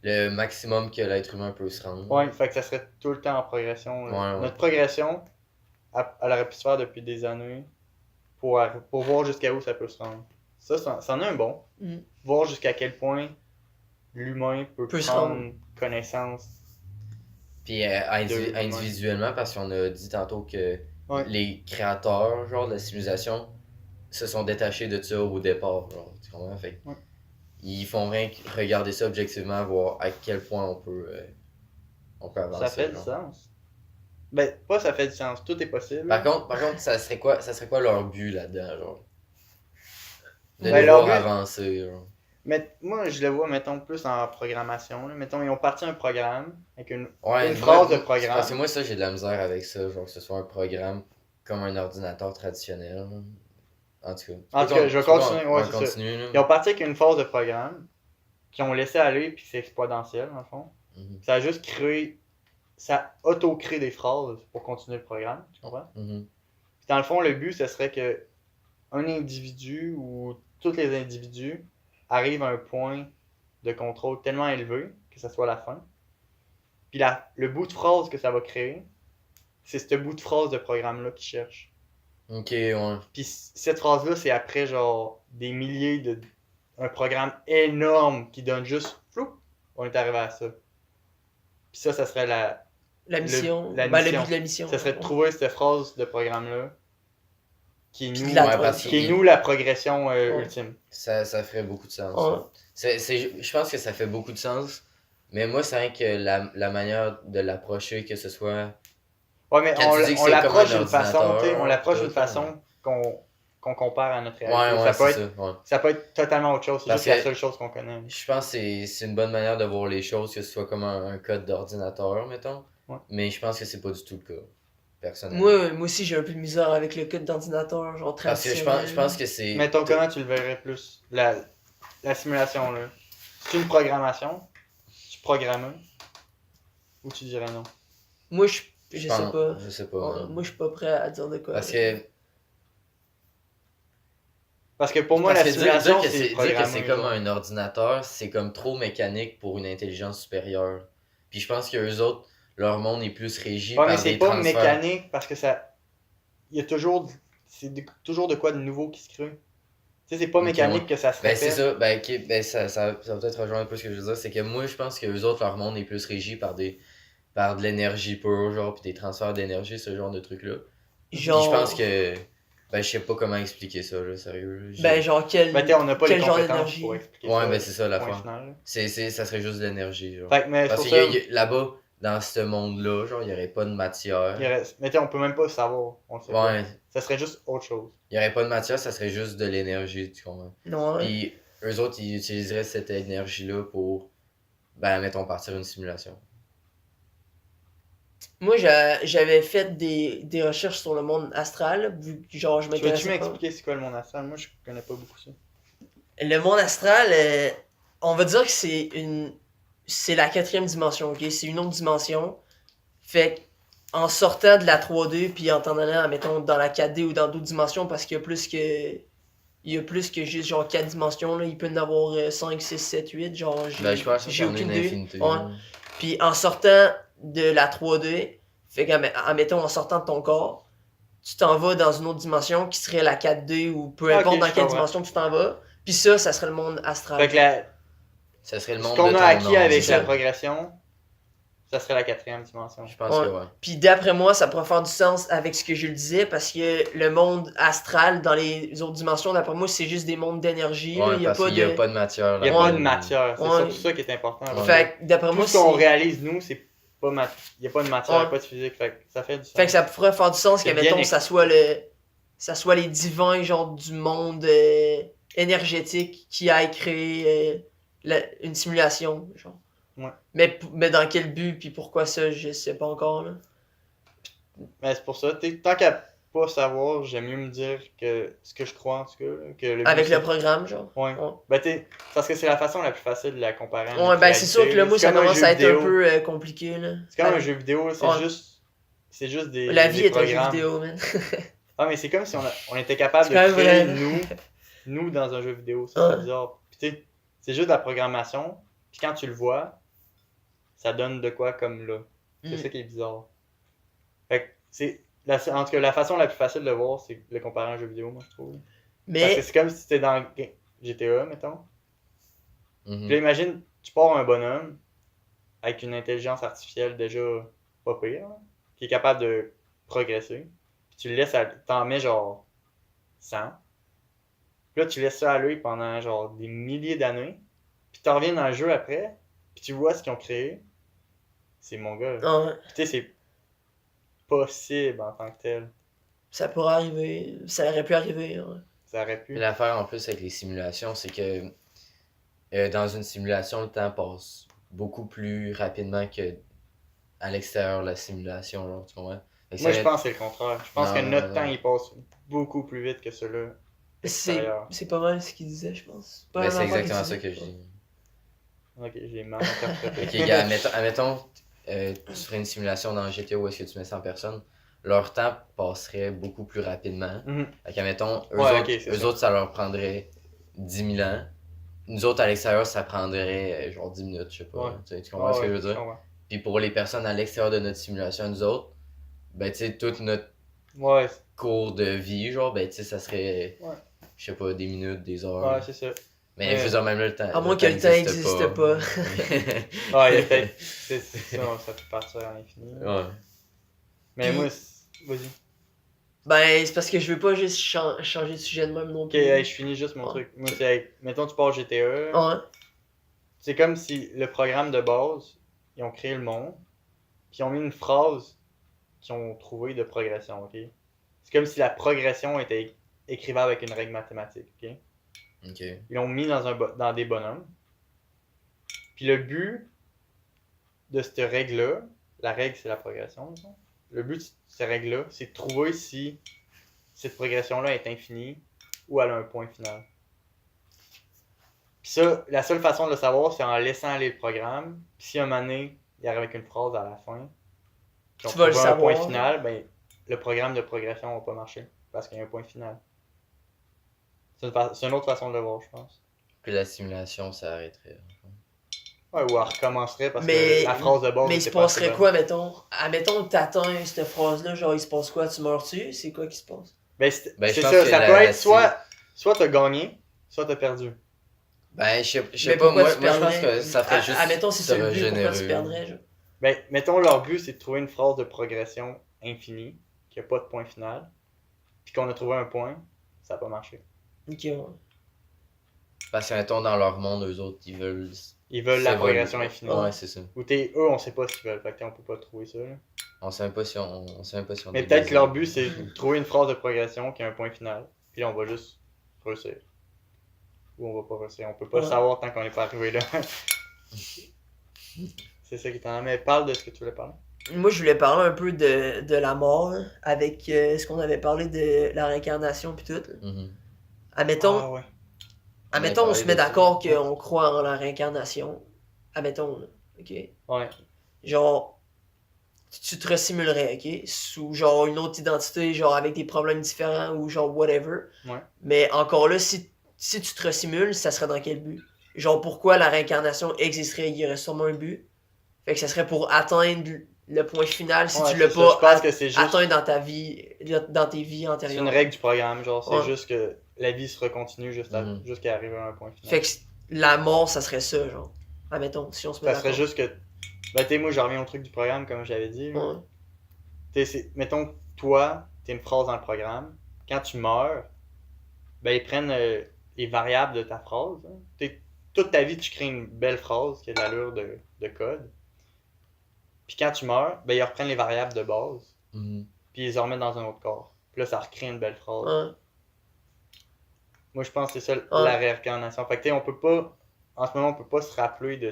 Le maximum que l'être humain peut se rendre. Ouais, fait que ça serait tout le temps en progression. Là. Ouais. Notre progression, elle aurait pu se faire depuis des années pour voir jusqu'à où ça peut se rendre. Ça, c'en est un bon. Mm. Voir jusqu'à quel point l'humain peut Se prendre rendre. connaissance. Puis individuellement, parce qu'on a dit tantôt que Ouais. les créateurs genre, de la civilisation se sont détachés de ça au départ. Genre, tu comprends? Fait que Ouais. ils font rien que regarder ça objectivement, voir à quel point on peut avancer. Ça fait du genre. sens. Ben, pas ça fait du sens, tout est possible. Par contre, ça serait quoi leur but là-dedans, genre? De Ben, les leur voir but- avancer, genre. Mais moi, je le vois, mettons, plus en programmation. Là. Mettons, ils ont parti un programme avec une Ouais, phrase de moi, programme. Parce que moi, ça, j'ai de la misère avec ça, genre que ce soit un programme comme un ordinateur traditionnel. Là. En tout cas. En tout cas, je vais continuer, ouais, c'est ça. continue, là. Ils ont parti avec une phase de programme qu'ils ont laissé aller, puis c'est exponentiel, dans le fond. Mhm, Ça a juste créé. Ça auto-crée des phrases pour continuer le programme, tu comprends? mhm. Puis dans le fond, le but, ce serait que un individu ou tous les individus arrivent à un point de contrôle tellement élevé que ça soit la fin. Puis le bout de phrase que ça va créer, c'est ce bout de phrase de programme-là qu'ils cherchent. Ok, ouais. Puis cette phrase-là, c'est après genre des milliers de. Un programme énorme qui donne juste. Flou, on est arrivé à ça. Puis ça serait La mission. la Ben, le mission. but de la mission. Ça serait de trouver cette phrase de programme-là qui est Puis nous, de la Ouais, parce traduire. qui est nous la progression Ouais. ultime. Ça ferait beaucoup de sens. Ouais. Je pense que ça fait beaucoup de sens. Mais moi, c'est vrai que la manière de l'approcher, que ce soit Ouais, mais Quand tu dis que on c'est l'approche comme un d'une façon, ordinateur, tu sais, on l'approche tout, d'une façon qu'on compare à notre réalité. Ouais, ça, peut c'est être, ça. Ouais. ça peut être totalement autre chose, c'est Parce juste la que- seule chose qu'on connaît. Je pense que c'est une bonne manière de voir les choses, que ce soit comme un code d'ordinateur, mettons. Ouais. Mais je pense que c'est pas du tout le cas, personnellement. Moi aussi, j'ai un peu de misère avec le code d'ordinateur, genre Parce que traditionnel. je pense que c'est. Mettons, comment tu le verrais plus, la simulation, là? C'est une programmation? Tu programmes? Ou tu dirais non? Moi, je sais pense- pas. Je sais pas. Ouais, moi, je suis pas prêt à dire de quoi. Parce que. Parce que pour moi, Parce la que simulation, dire que c'est dire que programmé, c'est comme genre. un ordinateur, c'est comme trop mécanique pour une intelligence supérieure. Puis je pense que eux autres, leur monde est plus régi Ouais, mais par c'est des pas transferts. mécanique parce que ça. Il y a toujours. Toujours de quoi de nouveau qui se crée. Tu sais, c'est pas Ok, mécanique ouais. que ça se Ben c'est répète. ça, ben, ok, ben ça va peut-être rejoindre un peu ce que je veux dire, c'est que moi je pense que eux autres, leur monde est plus régi par par de l'énergie pure, genre, puis des transferts d'énergie, ce genre de trucs-là. Puis Genre. je pense que, ben je sais pas comment expliquer ça, là, sérieux. Là. Ben, genre, Ben, t'sais, on n'a pas les quel genre compétences d'énergie. pour expliquer Ouais, ça. ben c'est ça point l'affaire. final, là. Ça serait juste de l'énergie, genre. Fait que, mais c'est Parce pour que ça. là-bas, dans ce monde-là, genre, il y aurait pas de matière. Mais t'sais, on peut même pas savoir. On le sait pas. Ouais, Ça serait juste autre chose. il y aurait pas de matière, ça serait juste de l'énergie, tu comprends? Non, hein. Puis eux autres, ils utiliseraient cette énergie-là pour, ben, mettons, partir une simulation. Moi, j'avais fait des recherches sur le monde astral, vu que genre je Tu veux-tu m'intéressais pas. m'expliquer c'est quoi le monde astral? Moi, je connais pas beaucoup ça. Le monde astral, on va dire que c'est la 4e dimension, ok? C'est une autre dimension. Fait que, en sortant de la 3D, puis en t'en allant, mettons, dans la 4D ou dans d'autres dimensions, parce qu'il y a plus que. Il y a plus que juste genre 4 dimensions, là. Il peut y en avoir 5, 6, 7, 8. Genre, Ben, je pense que j'ai c'en est aucune une idée. infinité. Ouais. Puis en sortant de la 3D, fait qu'admettons, en sortant de ton corps, tu t'en vas dans une autre dimension qui serait la 4D ou peu Ah, importe ok, dans je quelle comprends. dimension tu t'en vas. Puis ça serait le monde astral. Fait que Ça serait le ce monde qu'on de a ton acquis âme, avec c'est la ça. progression, ça serait la 4e dimension. Je pense que Ouais. ouais. Puis d'après moi, ça pourrait faire du sens avec ce que je le disais, parce que le monde astral dans les autres dimensions, d'après moi, c'est juste des mondes d'énergie. là. Ouais, Il n'y a parce pas qu'il y a de. pas de matière. Il n'y a là-dedans. pas de matière. C'est Ouais. surtout ça qui est important. Ouais. Fait que d'après Tout moi, ce qu'on c'est. réalise, nous, c'est pas il n'y a pas de matière, Ouais. pas de physique. Fait que ça fait du sens. Fait que ça pourrait faire du sens que, C'est bien mettons, expliqué. ça soit les divins, genre, du monde énergétique qui aillent créer une simulation, genre. Ouais. Mais dans quel but, puis pourquoi ça, je sais pas encore, là. Mais c'est pour ça, tant qu'à pas savoir, j'aime mieux me dire que ce que je crois en tout cas. Là, que le but, Avec c'est- le programme, genre. Ouais. Ouais. Ben, parce que c'est la façon la plus facile de la comparer. à Ouais, notre ben c'est sûr que réalité, là, moi, c'est ça comme un commence jeu à être vidéo. un peu compliqué, là. C'est comme un Ouais. jeu vidéo, là, Ouais. c'est juste des. La des vie est un jeu programmes. vidéo, man. Ah, mais c'est comme si on était capable C'est de quand même créer vrai. nous dans un jeu vidéo. C'est Ouais. bizarre. Puis tu sais, c'est juste de la programmation. Puis quand tu le vois, ça donne de quoi comme là. C'est Mm. ça qui est bizarre. Fait que c'est. En tout cas, la façon la plus facile de voir, c'est de le comparer à un jeu vidéo, moi, je trouve. Parce que Mais, c'est comme si tu étais dans GTA, mettons. Mhm. Puis là, imagine, tu pars un bonhomme avec une intelligence artificielle déjà pas pire, hein, qui est capable de progresser. Puis tu le laisses, t'en mets genre 100. Puis là, tu laisses ça aller pendant genre des milliers d'années. Puis tu reviens dans le jeu après, puis tu vois ce qu'ils ont créé. C'est mon gars. ouais, Puis tu sais, c'est possible en tant que tel. ça pourrait arriver. Ça aurait pu arriver, hein. Ça aurait pu. Mais l'affaire en plus avec les simulations, c'est que dans une simulation, le temps passe beaucoup plus rapidement que à l'extérieur de la simulation, genre, tu comprends? Fait que Moi, ça- je pense que c'est le contraire. Je pense Non, que non, notre non, temps, non. il passe beaucoup plus vite que ceux-là. extérieur. C'est pas mal ce qu'il disait, je pense. Pas Ben, un c'est enfant exactement qui ça dit. que je dis. Ok, j'ai mal interprété. Ok, gars, admettons, tu ferais une simulation dans GTA où est-ce que tu mets 100 personnes, leur temps passerait beaucoup plus rapidement. Mhm. Fait qu'admettons, eux, Ouais, autres, ok, c'est eux ça. autres, ça leur prendrait 10 000 ans. Nous autres, à l'extérieur, ça prendrait genre 10 minutes, je sais pas. Ouais. Tu comprends ce que je veux je dire? comprends. Puis pour les personnes à l'extérieur de notre simulation, nous autres, ben tu sais, toute notre Ouais, cours de vie, genre, ben tu sais, ça serait, Ouais. je sais pas, des minutes, des heures. ouais, c'est ça. Mais je veux dire, même là, le temps. À moins que le temps existe pas. Ouais, il y a peut-être. C'est ça, ça peut partir à l'infini. Ouais. Mais Puis- moi, vas-y. Ben, c'est parce que je veux pas juste changer de sujet de même non Ok, plus. hey, je finis juste mon Ouais. truc. Moi, c'est mettons, tu pars GTA. Ouais. C'est comme si le programme de base, ils ont créé le monde. Puis ils ont mis une phrase qu'ils ont trouvé de progression, ok? C'est comme si la progression était écrivable avec une règle mathématique, ok? Ok. Ils l'ont mis dans des bonhommes. Puis le but de cette règle-là, la règle c'est la progression, disons. Le but de cette règle-là, c'est de trouver si cette progression-là est infinie ou elle a un point final. Puis ça, la seule façon de le savoir, c'est en laissant aller le programme. Puis si un moment donné, il arrive avec une phrase à la fin, puis on Tu vas le trouve un point savoir. final, ben le programme de progression va pas marcher parce qu'il y a un point final. C'est une autre façon de le voir, je pense. Puis la simulation s'arrêterait. Ouais, ou elle recommencerait parce Mais, que la phrase de base mais il était se pas assez passerait bonne. quoi, mettons? Admettons que t'atteins cette phrase-là, genre il se passe quoi? Tu meurs-tu? C'est quoi qui se passe? Ben, c'est Ben, je c'est pense ça, que ça la- peut la être soit t'as gagné, soit t'as perdu. Ben, je sais Mais pas, pourquoi moi tu je pense perdrais? que ça ferait juste Admettons, si se c'est le but, pourquoi tu régénérer. perdrais, genre? Ben, mettons, leur but, c'est de trouver une phrase de progression infinie, qui a pas de point final, puis qu'on a trouvé un point, ça n'a pas marché. Ok, ouais. Parce que, mettons, dans leur monde, eux autres, ils veulent. Ils veulent la s'évoluer. progression infinie. Ouais, c'est ça. Ou eux, on sait pas ce qu'ils veulent, fait que on peut pas trouver ça. Là. On sait même pas si on Mais est peut-être que leur baisé. but, c'est de trouver une phrase de progression qui a un point final, puis là, on va juste réussir. Ou on va pas réussir. On peut pas le Ouais. savoir tant qu'on n'est pas arrivé là. C'est ça qui est en train. Mais parle de ce que tu voulais parler. Moi, je voulais parler un peu de la mort, là, avec ce qu'on avait parlé de la réincarnation pis tout. Là. Mhm. Admettons, Ah ouais. admettons on parlé se met de ça. d'accord qu'on croit en la réincarnation. Admettons, là, ok? Ouais. Genre, tu te resimulerais, ok? Sous genre une autre identité, genre avec des problèmes différents ou genre whatever. Ouais. Mais encore là, si tu te resimules, ça serait dans quel but? Genre, pourquoi la réincarnation existerait? Il y aurait sûrement un but. Fait que ça serait pour atteindre le point final si Ouais, tu l'as c'est ça. Je pas pense que c'est juste. atteint dans ta vie, dans tes vies C'est antérieures. une règle du programme, genre, c'est Ouais. juste que la vie se recontinue Mhm. jusqu'à arriver à un point final. Fait que la mort, ça serait ça, genre. Admettons, si on se met Ça serait d'accord. juste que. Ben, tu sais, moi, je reviens au truc du programme, comme j'avais dit. là. Ouais. Mettons, toi, t'es une phrase dans le programme. Quand tu meurs, ben, ils prennent les variables de ta phrase. Hein. Toute ta vie, tu crées une belle phrase qui a de l'allure de code. Puis quand tu meurs, ben, ils reprennent les variables de base. Mhm. Puis ils les remettent dans un autre corps. Puis là, ça recrée une belle phrase. Ouais. Moi, je pense que c'est ça Ouais. la réincarnation. Fait que, tu sais, on peut pas. En ce moment, on peut pas se rappeler de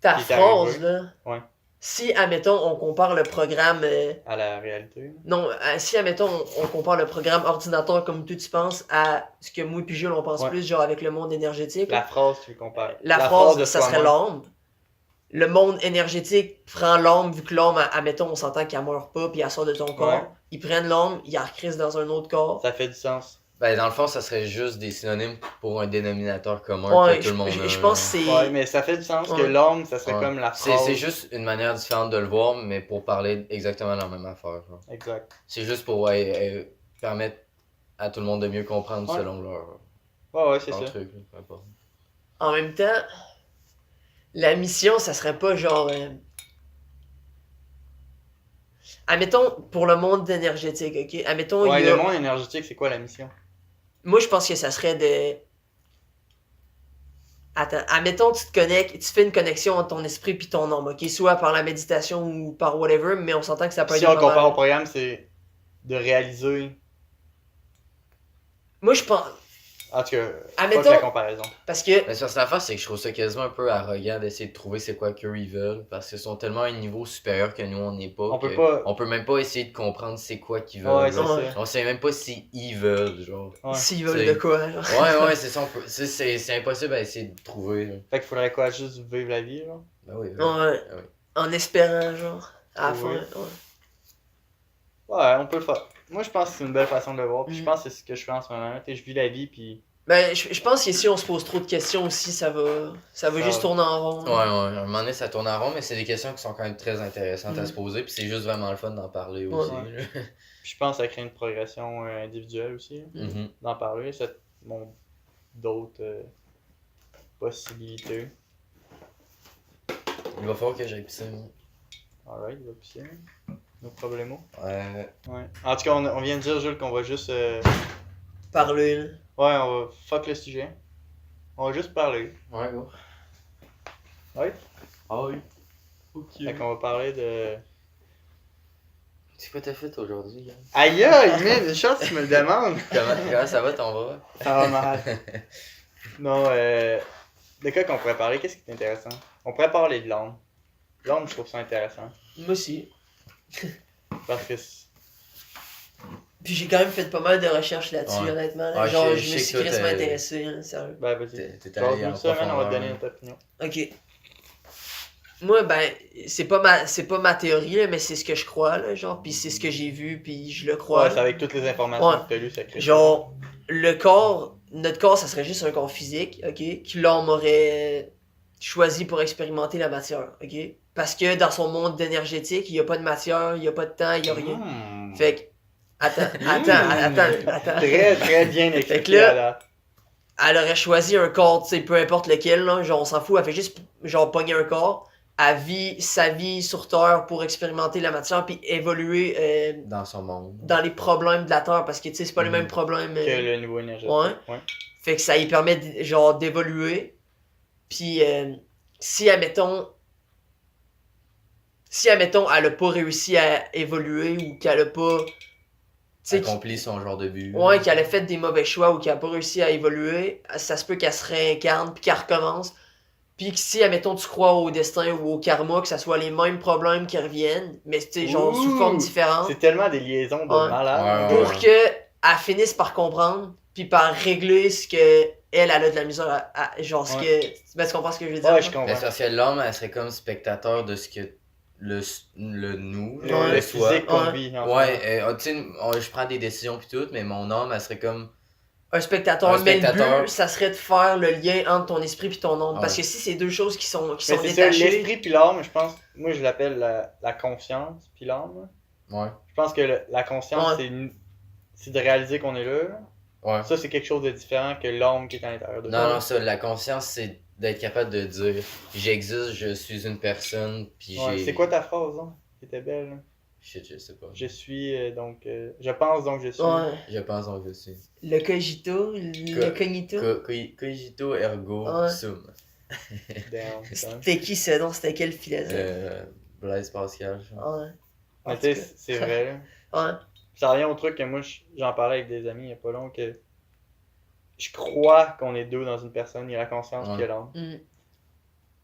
Ta qui est phrase, arrivé. là. Ouais. Si, admettons, on compare le programme. À la réalité. Non, si, admettons, on compare le programme ordinateur comme toi tu penses à ce que moi et puis Jules on pense Ouais. plus, genre avec le monde énergétique. La phrase, tu le compares. La phrase, de ça serait soi-même. l'âme. Le monde énergétique prend l'âme, vu que l'âme, admettons, on s'entend qu'elle meurt pas, puis elle sort de ton corps. Ouais. Ils prennent l'âme, ils la recrissent dans un autre corps. Ça fait du sens. Ben, dans le fond, ça serait juste des synonymes pour un dénominateur commun Ouais, que tout le monde a. je pense que c'est. Ouais, mais ça fait du sens que Ouais. l'homme, ça serait Ouais. comme la C'est phrase. c'est juste une manière différente de le voir, mais pour parler exactement de la même affaire. Genre. Exact. C'est juste pour permettre à tout le monde de mieux comprendre Ouais. selon leur Ouais, c'est ça. truc. Peu importe. En même temps, la mission, ça serait pas genre. Admettons, pour le monde énergétique, ok? Admettons, Ouais, il y a. le monde énergétique, c'est quoi la mission? Moi, je pense que ça serait de. Attends, admettons, tu te connectes, tu fais une connexion entre ton esprit puis ton âme, ok? Soit par la méditation ou par whatever, mais on s'entend que ça peut Si être on compare au normal. programme, c'est de réaliser. Moi, je pense. En tout cas, Admettons- pas la comparaison. Parce que. Mais sur l'affaire, c'est que je trouve ça quasiment un peu arrogant d'essayer de trouver c'est quoi qu'eux ils veulent. Parce qu'ils sont tellement à un niveau supérieur que nous on n'est pas. On peut que pas. On peut même pas essayer de comprendre c'est quoi qu'ils veulent. Ouais, c'est genre. Ouais. ça. On sait même pas si ils veulent, genre. Ouais. S'ils veulent C'est- de quoi, genre. Ouais, c'est ça. C'est impossible à essayer de trouver. Là. Fait qu'il faudrait quoi, juste vivre la vie, genre? Ben oui. Ouais. Ah oui. En espérant, genre. À la fin. Oui. Ouais. Ouais, on peut le faire. Moi, je pense que c'est une belle façon de le voir. Puis je Mm. pense que c'est ce que je fais en ce moment. Tu sais, je vis la vie, puis. Ben, je pense que si on se pose trop de questions aussi, ça va Ça juste va. tourner en rond. Ouais, à un moment donné, ça tourne en rond, mais c'est des questions qui sont quand même très intéressantes à Mm. se poser. Puis c'est juste vraiment le fun d'en parler aussi. Ouais. là. Puis je pense que ça crée une progression individuelle aussi. Mhm. D'en parler. Ça montre d'autres possibilités. Il va falloir que j'aille pisser, moi. Alright, il va pisser. No problemo. Ouais. Ouais. En tout cas, on vient de dire, Jules, qu'on va juste. Parler, là. Ouais, on va fuck le sujet. On va juste parler. Ouais, go. Ouais. Ah oui. Ok. Fait qu'on va parler de. C'est quoi t'as fait aujourd'hui, Yann? Aïe, man, une chance que tu me le demandes. Comment ça va ton bras? Ça va mal. Non, de quoi qu'on pourrait parler, qu'est-ce qui est intéressant? On pourrait parler de l'âme. L'âme, je trouve ça intéressant. Moi aussi. Parce que Puis j'ai quand même fait pas mal de recherches là-dessus, Ouais. honnêtement. Ouais, Genre, je je me sais suis que toi, crissement t'es- intéressé, hein, sérieux. ben vas-y. T'es allé en Parle-nous de ça, man, on va te profondeur. donner notre opinion. Ok. Moi, ben, c'est pas ma théorie, là, mais c'est ce que je crois, là, genre, puis c'est ce que j'ai vu, puis je le crois. Ouais, c'est avec toutes les informations Ouais. que t'as lues, ça crée. Genre, notre corps, ça serait juste un corps physique, ok? Que l'homme aurait choisi pour expérimenter la matière, ok? Parce que dans son monde énergétique, il n'y a pas de matière, il n'y a pas de temps, il n'y a rien. Mmh. Fait que, attends. Très, très bien Fait que expliqué là- à la... Elle aurait choisi un corps, tu sais, peu importe lequel, là, genre, on s'en fout, elle fait juste, genre, pogner un corps, elle vit sa vie sur Terre pour expérimenter la matière, puis évoluer Dans son monde. dans les problèmes de la Terre, parce que, tu sais, c'est pas les mêmes problèmes. que le niveau énergétique. Ouais. Ouais. Fait que ça lui permet genre d'évoluer. Puis si admettons elle a pas réussi à évoluer ou qu'elle a pas tu sais Accompli son genre de but. ouais, qu'elle a fait des mauvais choix ou qu'elle a pas réussi à évoluer, ça se peut qu'elle se réincarne puis qu'elle recommence. Puis que si admettons tu crois au destin ou au karma, que ça soit les mêmes problèmes qui reviennent, mais tu sais genre sous Ouh, forme différente. C'est tellement des liaisons de Ouais. malade. Ouais, ouais, Pour qu'elle finisse par comprendre puis par régler ce que elle a de la misère genre ce que tu comprends ce que je veux dire? Ouais, je là? comprends. Mais c'est parce que l'homme, elle serait comme spectateur de ce que le nous, Le, Ouais. le soit. physique qu'on Ouais. vit. en Ouais, fait. tu sais, je prends des décisions pis tout, mais mon âme, elle serait comme. Un spectateur, Un mais le spectateur. but, ça serait de faire le lien entre ton esprit et ton âme. Ouais. Parce que si c'est deux choses qui sont Mais c'est ça, détachées. l'esprit puis l'âme, je pense, moi je l'appelle la conscience puis l'âme. Ouais. Je pense que la conscience, Ouais. c'est de réaliser qu'on est là. Ouais. Ça, c'est quelque chose de différent que l'âme qui est à l'intérieur de Non, toi. non, ça, la conscience, c'est d'être capable de dire j'existe, je suis une personne, puis Ouais, j'ai. c'est quoi ta phrase, hein? Qui était belle. Hein? Shit, je sais pas. Je suis, je pense donc je suis. Ouais. Je pense donc je suis. Le cogito, le cognito. Cogito ergo Ouais. sum. Damn, putain. C'était qui ça? Non, c'était quel philosophe? Blaise Pascal. je pense. Ouais. Mais En tu sais, tout cas. c'est vrai. Là. Ouais. Ça revient au truc que moi, j'en parlais avec des amis il y a pas longtemps, que je crois qu'on est deux dans une personne, il y a la conscience Ouais. puis il y a l'âme. Mm.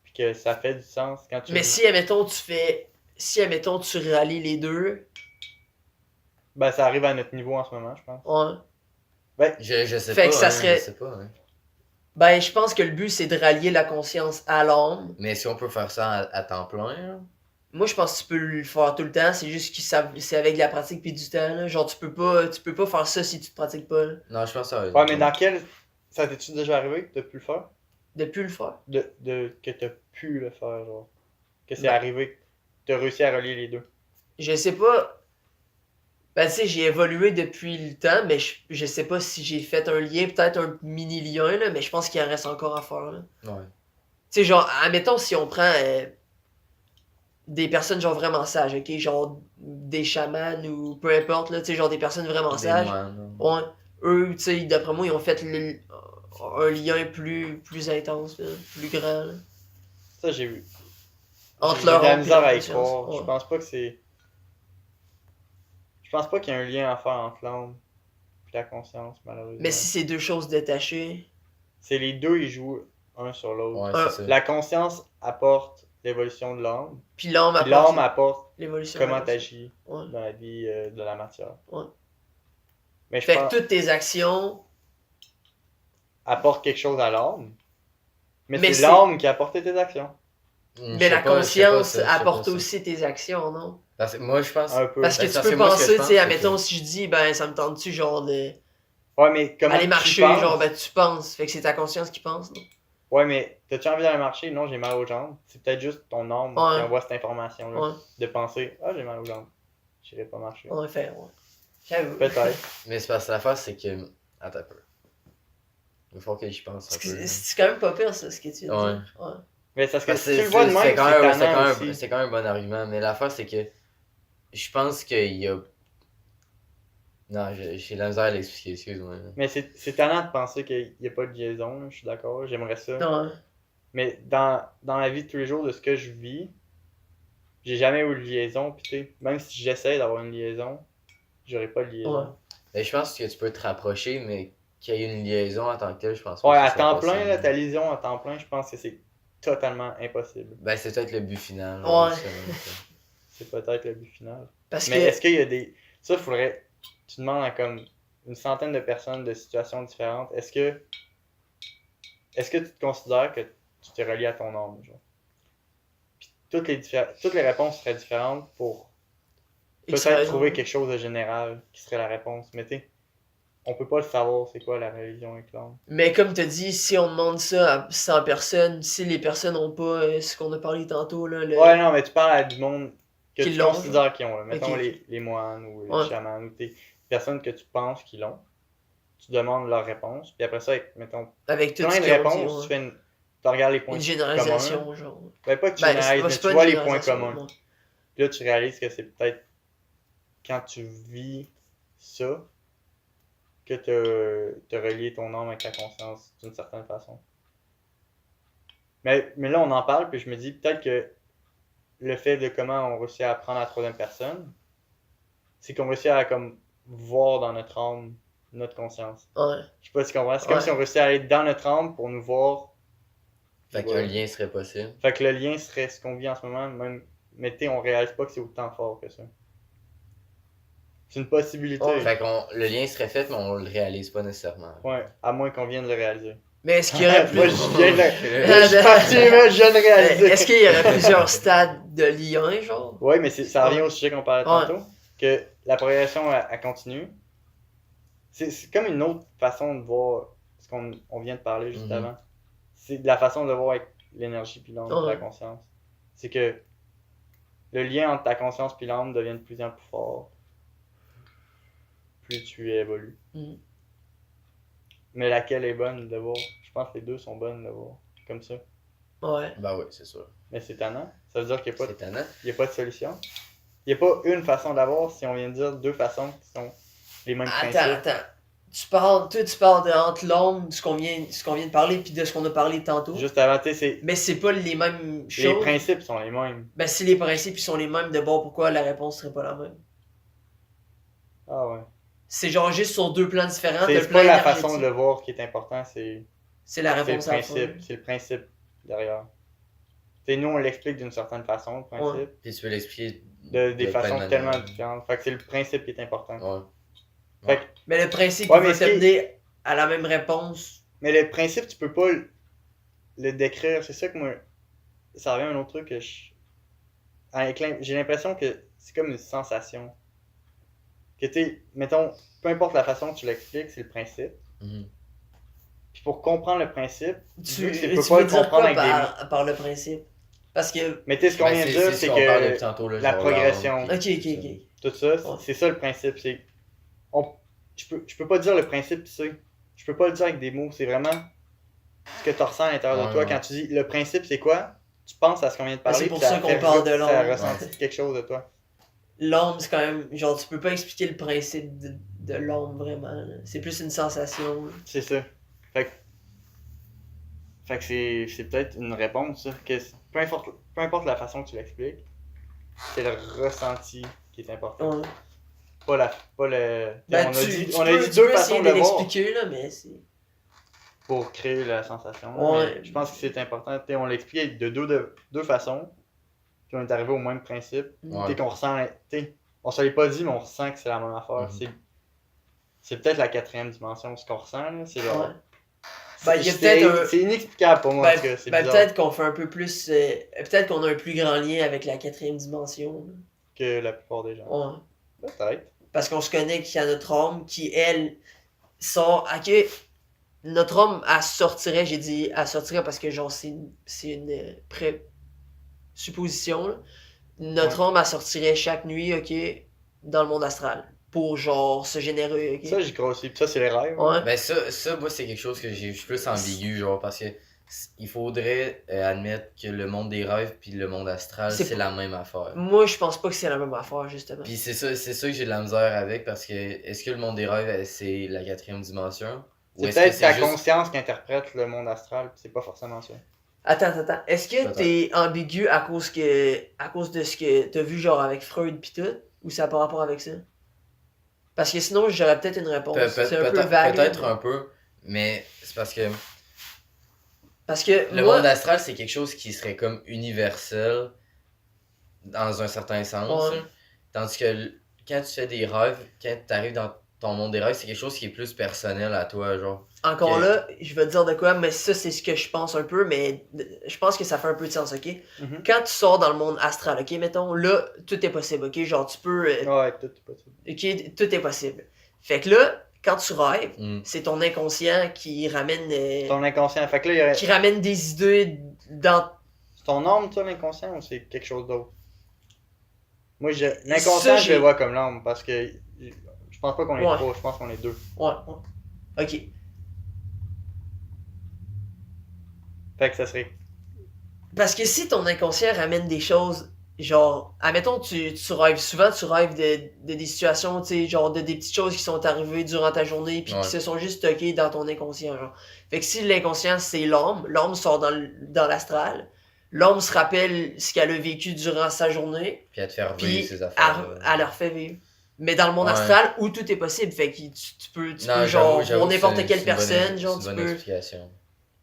Puis que ça fait du sens quand tu... Mais si, admettons, tu rallies les deux, Ben, ça arrive à notre niveau en ce moment, je pense. ouais. Je sais Fait pas. que ça hein, serait- Je sais pas. Hein. Ben, je pense que le but, c'est de rallier la conscience à l'âme. Mais si on peut faire ça à temps plein, là. Moi, je pense que tu peux le faire tout le temps, c'est juste que c'est avec de la pratique puis du temps, là. Genre, tu peux pas faire ça si tu te pratiques pas, là. Non, je pense que ça va. Ouais, mais dans quel... Ça t'es-tu déjà arrivé que t'as pu le faire? De plus le faire. Que t'as pu le faire, genre. Que c'est Ben- arrivé que t'as réussi à relier les deux. Je sais pas. Ben, tu sais, j'ai évolué depuis le temps, mais je sais pas si j'ai fait un lien, peut-être un mini lien, là, mais je pense qu'il en reste encore à faire, là. Ouais. Tu sais, genre, admettons si on prend des personnes, genre, vraiment sages, ok? Genre, des chamans ou peu importe, là, tu sais, genre, des personnes vraiment Des sages. moines, Ouais. Eux, tu sais, d'après moi, ils ont fait un lien plus intense, là, plus grand, là. Ça, j'ai vu. Entre J'ai leur de la âme et misère leur à y conscience. croire. Ouais. Je pense pas que c'est... Je pense pas qu'il y a un lien à faire entre l'âme et la conscience, malheureusement. Mais si c'est deux choses détachées. C'est les deux, ils jouent un sur l'autre. Ouais, Un- c'est ça. La conscience apporte l'évolution de l'âme. Puis l'âme Puis apporte l'âme apporte l'évolution. de comment la conscience. t'agis Ouais. dans la vie de la matière. Ouais. Mais je Fait pense que toutes tes actions. apporte quelque chose à l'âme. Mais Mais c'est c'est- l'âme qui a apporté tes actions. Mais la conscience apporte aussi tes actions, non? Parce que moi, je pense. Un peu. Parce que Ben, tu ça, peux c'est moi ce que penser, je tu sais, pense, admettons, c'est si je dis, ben, ça me tente-tu, genre, de Ouais, mais comment aller tu marcher, penses? genre, ben, tu penses. Fait que c'est ta conscience qui pense, non? Ouais, mais t'as-tu envie d'aller marcher? Non, j'ai mal aux jambes. C'est peut-être juste ton âme qui Ouais. envoie cette information-là. Ouais. De penser, ah, j'ai mal aux jambes. J'irai pas marcher. On va faire, ouais. J'avoue. Peut-être. Mais c'est parce que l'affaire, c'est que. Attends un peu. Il faut que j'y pense un peu. C'est quand même pas pire, ça, ce que tu dis. Ouais. Ouais. Mais ça se Parce si que tu le vois de même, c'est tannant aussi. c'est quand même un bon argument. Mais l'affaire, c'est que. Je pense qu'il y a. Non, j'ai la misère à l'expliquer, excuse-moi. Mais c'est tannant de penser qu'il n'y a pas de liaison, là, je suis d'accord, j'aimerais ça. Ouais. Mais dans la vie de tous les jours de ce que je vis, j'ai jamais eu de liaison, pis tu sais, même si j'essaie d'avoir une liaison, j'aurai pas de liaison. Ouais. Mais je pense que tu peux te rapprocher, mais qu'il y ait une liaison en tant que telle, je pense pas Ouais, que à ce soit temps plein, possible. là, ta liaison à temps plein, je pense que c'est totalement impossible. Ben, c'est peut-être le but final. Ouais. Justement, ça. C'est peut-être le but final. Parce Mais que. est-ce qu'il y a des. Ça, il faudrait. Tu demandes à comme une centaine de personnes de situations différentes. Est-ce que tu te considères que tu t'es relié à ton âme, genre? Puis toutes les réponses seraient différentes pour X peut-être raison. trouver quelque chose de général qui serait la réponse. Mais tu sais, on peut pas le savoir, c'est quoi la religion avec l'âme. Mais comme tu as dit, si on demande ça à 100 personnes, si les personnes n'ont pas ce qu'on a parlé tantôt, là, Ouais, non, mais tu parles à du monde que Qui tu l'ont, considères qu'ils ont. Là. Mettons Ok. les moines ou les Ouais. chamans ou des personnes que tu penses qu'ils l'ont. Tu demandes leur réponse. Puis après ça, mettons avec tout plein ce de qu'ils ont réponses, dit, tu fais tu regardes les points une communs. généralisation, genre. Ben, pas que tu Ben, généralises, mais c'est tu pas vois une les points généralisation, communs. ouais. Puis là, tu réalises que c'est peut-être quand tu vis ça que t'as relié ton âme avec ta conscience d'une certaine façon. Mais là, on en parle, puis je me dis peut-être que le fait de comment on réussit à apprendre à la troisième personne, c'est qu'on réussit à comme voir dans notre âme notre conscience. Ouais. Je sais pas si tu comprends. C'est comme Ouais. si on réussissait à aller dans notre âme pour nous voir. Fait Puis qu'un voilà. lien serait possible. Fait que le lien serait ce qu'on vit en ce moment, même. Mais tu sais, on réalise pas que c'est autant fort que ça. C'est une possibilité. Ouais. Fait qu'on le lien serait fait, mais on le réalise pas nécessairement. Ouais, à moins qu'on vienne de le réaliser. Mais est-ce qu'il y aurait plus. Moi, je viens de Ouais. Moi, je suis parti, mais je viens de réaliser. Est-ce qu'il y aurait plusieurs stades de lien, genre? Ouais, mais ça revient au sujet qu'on parlait Ouais. tantôt. Que la progression, elle continue. C'est comme une autre façon de voir ce qu'on vient de parler juste Mhm. avant. C'est de la façon de voir avec l'énergie puis l'âme, Ouais. la conscience. C'est que le lien entre ta conscience puis l'âme devient de plus en plus fort. Plus tu évolues. Mhm. Mais laquelle est bonne de voir? Je pense que les deux sont bonnes de voir. Comme ça. Ouais. Ben oui, c'est sûr. Mais c'est tannant. Ça veut dire qu'il n'y a, C'est tannant. pas de solution. Il n'y a pas une façon d'avoir si on vient de dire deux façons qui sont les mêmes principes. Attends. Tu parles entre l'homme, ce qu'on vient de parler, puis de ce qu'on a parlé tantôt. Juste avant, tu sais, Mais c'est pas les mêmes les choses. principes sont les mêmes. Ben, si les principes ils sont les mêmes, de bon, pourquoi la réponse serait pas la même? Ah ouais. C'est genre juste sur deux plans différents. C'est le pas plan la façon énergétique. de le voir qui est important, c'est C'est la le réponse à la fin. principe. C'est le principe derrière. T'sais, nous, on l'explique d'une certaine façon, le principe. Puis tu peux l'expliquer Des de plein de façons manières. tellement différentes. Fait que c'est le principe qui est important. Ouais. Fait que, Mais le principe, Ouais, il mais va ce qui est- t'amener à la même réponse. mais le principe, tu peux pas le décrire. C'est ça que moi. Ça revient à un autre truc que j'ai l'impression que c'est comme une sensation. Que tu mettons, peu importe la façon que tu l'expliques, c'est le principe. Mhm. Puis pour comprendre le principe, Tu tu peux veux pas le dire comprendre quoi avec des mots. par le principe? Parce que. Mais tu sais, ce qu'on Ben, vient de c'est dire, ce c'est qu'on parlait depuis que tantôt, là, la genre progression. l'âme, Ok, puis ok. tout ça, Ouais. c'est ça le principe. C'est je peux pas dire le principe, tu sais. Je peux pas le dire avec des mots. C'est vraiment ce que tu ressens à l'intérieur de Ouais, toi. ouais. Quand tu dis le principe, c'est quoi? Tu penses à ce qu'on vient de Ben, parler. c'est pour puis ça qu'on fait parle de ça l'ombre. a ressenti quelque chose de toi. L'homme, c'est quand même. Genre, tu peux pas expliquer le principe de l'homme vraiment. Là. C'est plus une sensation. Là. C'est ça. Fait que c'est peut-être une réponse, ça. Que peu importe la façon que tu l'expliques, c'est le ressenti qui est important. Ouais. Pas le. Ben, on a dit tu deux peux façons essayer de de le voir l'expliquer, là, mais c'est. pour créer la sensation. Ouais. Mais je pense que c'est important. T'sais, on l'explique de deux façons. Puis on est arrivé au même principe. Ouais. T'sais, qu'on ressent. On se l'est pas dit, mais on ressent que c'est la même affaire. Mhm. C'est peut-être la quatrième dimension, ce qu'on ressent. Là. C'est genre. Ouais. Ben, il y a c'est- peut-être un- C'est inexplicable pour moi. en tout cas, c'est Ben, bizarre peut-être qu'on fait un peu plus. Peut-être qu'on a un plus grand lien avec la quatrième dimension. que la plupart des gens. Là. Ouais. Peut-être. Parce qu'on se connecte à notre âme qui, elle, sort. Ok, notre âme, elle sortirait, j'ai dit, elle sortirait parce que, genre, c'est une supposition. Là. Notre âme, elle sortirait chaque nuit, ok, dans le monde astral. Pour, genre, se générer, ok. Ça, j'y crois aussi. Puis ça, c'est les rêves. Ouais. Ben ça, moi, c'est quelque chose que je suis plus ambigu, genre, parce que il faudrait admettre que le monde des rêves puis le monde astral, C'est c'est la même affaire. Moi, je pense pas que c'est la même affaire, justement. Puis c'est ça que j'ai de la misère avec, parce que est-ce que le monde des rêves, c'est la quatrième dimension? Ou C'est est-ce peut-être que ta c'est juste... conscience qui interprète le monde astral, puis c'est pas forcément ça. Attends. Est-ce que Peut-être. t'es ambigu à cause de ce que t'as vu genre avec Freud pis tout? Ou ça n'a pas rapport avec ça? Parce que sinon j'aurais peut-être une réponse. C'est un peu vague. Peut-être mais- un peu, mais c'est parce que Parce que le moi. monde astral, c'est quelque chose qui serait comme universel dans un certain sens. Ouais. Hein. Tandis que quand tu fais des rêves, quand tu arrives dans ton monde des rêves, c'est quelque chose qui est plus personnel à toi, genre. Encore Ok. là, je vais te dire de quoi, mais ça c'est ce que je pense un peu, mais je pense que ça fait un peu de sens, ok? Mhm. Quand tu sors dans le monde astral, ok, mettons, là, tout est possible, ok? Genre, tu peux. Ouais, tout est possible. Ok, tout est possible. Fait que là, quand tu rêves, Mm. c'est ton inconscient qui ramène. Ton inconscient. Fait que là, il y aurait... Qui ramène des idées dans. C'est ton âme, toi, l'inconscient, ou c'est quelque chose d'autre? Moi, l'inconscient, Ça, je le j'ai- vois comme l'âme, parce que je pense pas qu'on est Ouais. trois, je pense qu'on est deux. Ouais. Ok. Fait que ça serait... Parce que si ton inconscient ramène des choses, genre, admettons, tu rêves souvent, tu rêves de des situations, tu sais, genre, de des petites choses qui sont arrivées durant ta journée, puis Ouais. qui se sont juste stockées dans ton inconscient, genre. Fait que si l'inconscient, c'est l'âme sort dans l'astral, l'âme se rappelle ce qu'elle a vécu durant sa journée, Puis à te faire puis vivre ces affaires. elle leur fait vivre. Mais dans le monde Ouais. astral, où tout est possible, fait que tu peux Non, genre, j'avoue pour que n'importe c'est quelle une bonne- personne, genre, c'est tu une bonne peux... explication.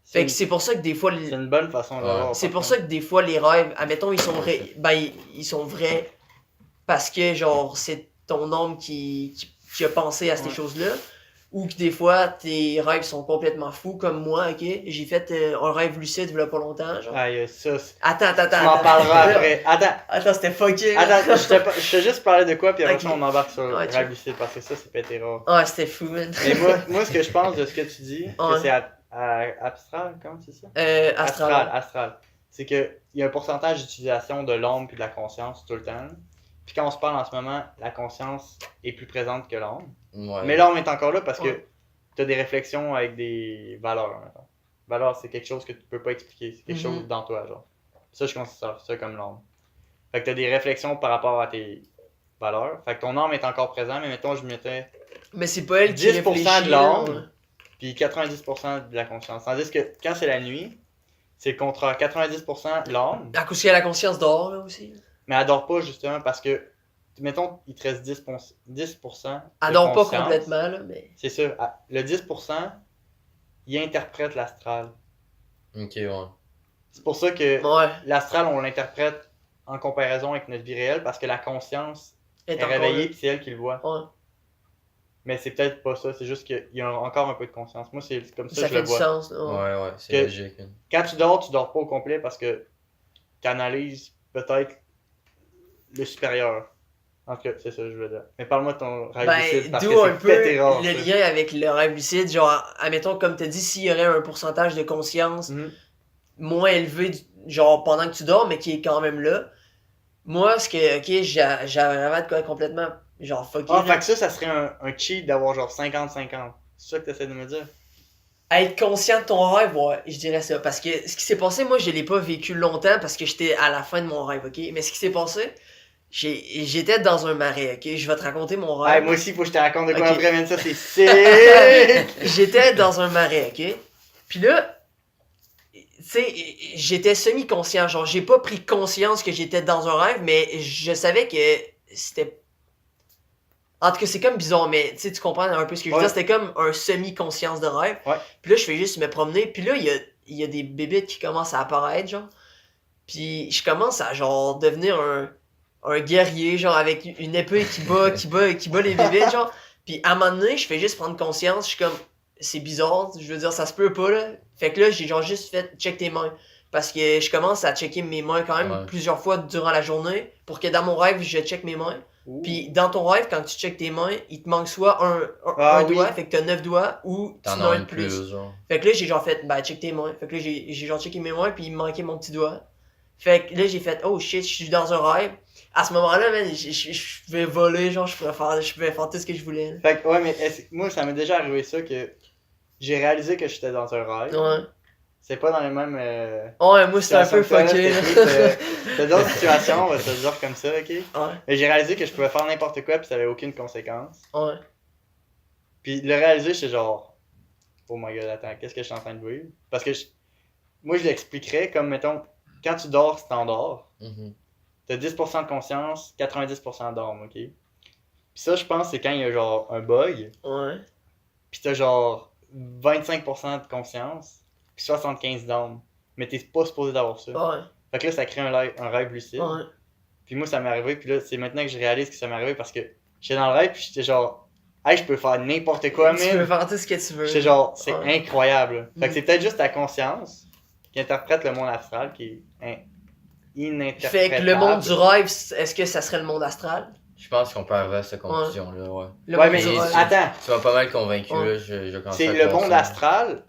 Fait que c'est pour ça que des fois, C'est une bonne façon de Ouais. le voir. c'est par pour contre. ça que des fois les rêves, admettons, ils sont vrais. Ben, ils sont vrais parce que, genre, c'est ton âme qui a pensé à ces Ouais. choses-là. Ou que des fois, tes rêves sont complètement fous, comme moi, ok? J'ai fait un rêve lucide il y a pas longtemps, genre. Aïe, ça, Attends. tu m'en parleras après. Attends, Attends, c'était fucké. attends, je t'ai juste parlé de quoi, puis après Ok. ça, on embarque sur Ouais, rêve lucide, parce que ça, c'est pété rare. Ah, c'était fou, man. Mais moi, ce que je pense de ce que tu dis, que Ouais. c'est abstral, comment c'est ça? Astral. Astral. C'est qu'il y a un pourcentage d'utilisation de l'âme puis de la conscience tout le temps. Puis quand on se parle en ce moment, la conscience est plus présente que l'âme. Ouais. Mais l'âme est encore là parce Ouais. que tu as des réflexions avec des valeurs. Mettons. Valeurs, c'est quelque chose que tu peux pas expliquer. C'est quelque Mhm. chose dans toi, genre. Ça, je considère ça comme l'âme. Fait que tu as des réflexions par rapport à tes valeurs. Fait que ton âme est encore présente, mais mettons, je mettais Mais c'est pas elle qui 10% réfléchit. de l'âme. puis 90% de la conscience. Tandis que quand c'est la nuit, c'est le contraire. 90% l'âme, À cause qu'il y a la conscience dehors, là, aussi. mais elle dort pas justement parce que, mettons, il te reste 10% Elle de dort pas conscience. complètement, là, mais... C'est ça. Le 10%, il interprète l'astral. Ok, ouais. C'est pour ça que Ouais. l'astral, on l'interprète en comparaison avec notre vie réelle parce que la conscience Elle est est encore réveillée puis c'est elle qui le voit. là. Ouais. Mais c'est peut-être pas ça, c'est juste qu'il y a encore un peu de conscience. Moi, c'est comme ça, Ça que je fait le du vois. sens, là. Ouais. Ouais, c'est Que- logique. Hein. Quand tu dors pas au complet parce que tu analyses peut-être le supérieur. En tout cas, c'est ça que je veux dire. Mais parle-moi de ton rêve lucide Ben, parce d'où que un c'est peu pété rare. le ça. lien avec le rêve lucide. Genre, admettons, comme t'as dit, s'il y aurait un pourcentage de conscience Mhm. moins élevé, genre pendant que tu dors, mais qui est quand même là. Moi, ce que, ok, j'ai vraiment de quoi complètement, genre, fucké. Ah, là. fait que ça serait un cheat d'avoir genre 50-50. C'est ça que t'essaies de me dire? Être conscient de ton rêve, ouais, je dirais ça. Parce que ce qui s'est passé, moi, je l'ai pas vécu longtemps parce que j'étais à la fin de mon rêve, ok? Mais ce qui s'est passé, j'étais dans un marais, ok? Je vais te raconter mon Ouais, rêve. moi aussi, faut que je te raconte de quoi Ok. après, mais ça, c'est sick! J'étais dans un marais, ok? Puis là, tu sais, j'étais semi-conscient. Genre, j'ai pas pris conscience que j'étais dans un rêve, mais je savais que c'était. En tout cas, c'est comme bizarre, mais tu sais, tu comprends un peu ce que je veux Ouais. dire. C'était comme un semi-conscience de rêve. Ouais. Puis là, je fais juste me promener. Puis là, il y a des bébites qui commencent à apparaître, genre. Puis je commence à, genre, devenir un guerrier, genre, avec une épée qui bat les bébites, genre. Puis à un moment donné, je fais juste prendre conscience. Je suis comme, c'est bizarre, je veux dire, ça se peut pas, là. Fait que là, j'ai genre juste fait check tes mains. Parce que je commence à checker mes mains quand même Ouais. plusieurs fois durant la journée pour que dans mon rêve, je check mes mains. Ouh. Puis dans ton rêve, quand tu checkes tes mains, il te manque soit un Ah oui. doigt, fait que t'as 9 doigts, ou tu T'en en as as un un de de plus. plus, genre. Fait que là, j'ai genre fait, bah check tes mains. Fait que là, j'ai genre checké mes mains, puis il me manquait mon petit doigt. Fait que là, j'ai fait, oh shit, je suis dans un rêve. À ce moment-là, man, je pouvais voler, genre, je pouvais faire tout ce que je voulais. là. Fait que, ouais, mais moi, ça m'est déjà arrivé ça que j'ai réalisé que j'étais dans un rêve. Ouais. C'est pas dans les mêmes. Ouais, moi, c'était un peu fucké, là. C'est d'autres situations, on va se le dire comme ça, ok? Ouais, Mais j'ai réalisé que je pouvais faire n'importe quoi puis ça avait aucune conséquence. ouais. Puis le réaliser, j'étais genre, oh my god, attends, qu'est-ce que je suis en train de vivre? Parce que moi je l'expliquerais comme, mettons, quand tu dors, si t'endors, Mhm. t'as 10% de conscience, 90% d'âme, ok? Puis ça, je pense, c'est quand il y a genre un bug, Ouais. puis t'as genre 25% de conscience, puis 75 d'âme. Mais t'es pas supposé d'avoir ça. Ouais. Fait que là, ça crée un rêve lucide. Ouais. Puis moi, ça m'est arrivé, puis là, c'est maintenant que je réalise que ça m'est arrivé parce que j'étais dans le rêve, puis j'étais genre, hey, je peux faire n'importe quoi, Tu peux man. faire tout ce que tu veux. J'étais genre, c'est Ouais. incroyable. Fait que Mm. c'est peut-être juste ta conscience qui interprète le monde astral qui est ininterprétable. Fait que le monde du rêve, est-ce que ça serait le monde astral? Je pense qu'on peut arriver à cette conclusion-là, ouais. Le Ouais, monde mais du rêve. attends, Tu m'as pas mal convaincu, Ouais. là, je commence c'est à le croire monde ça. astral,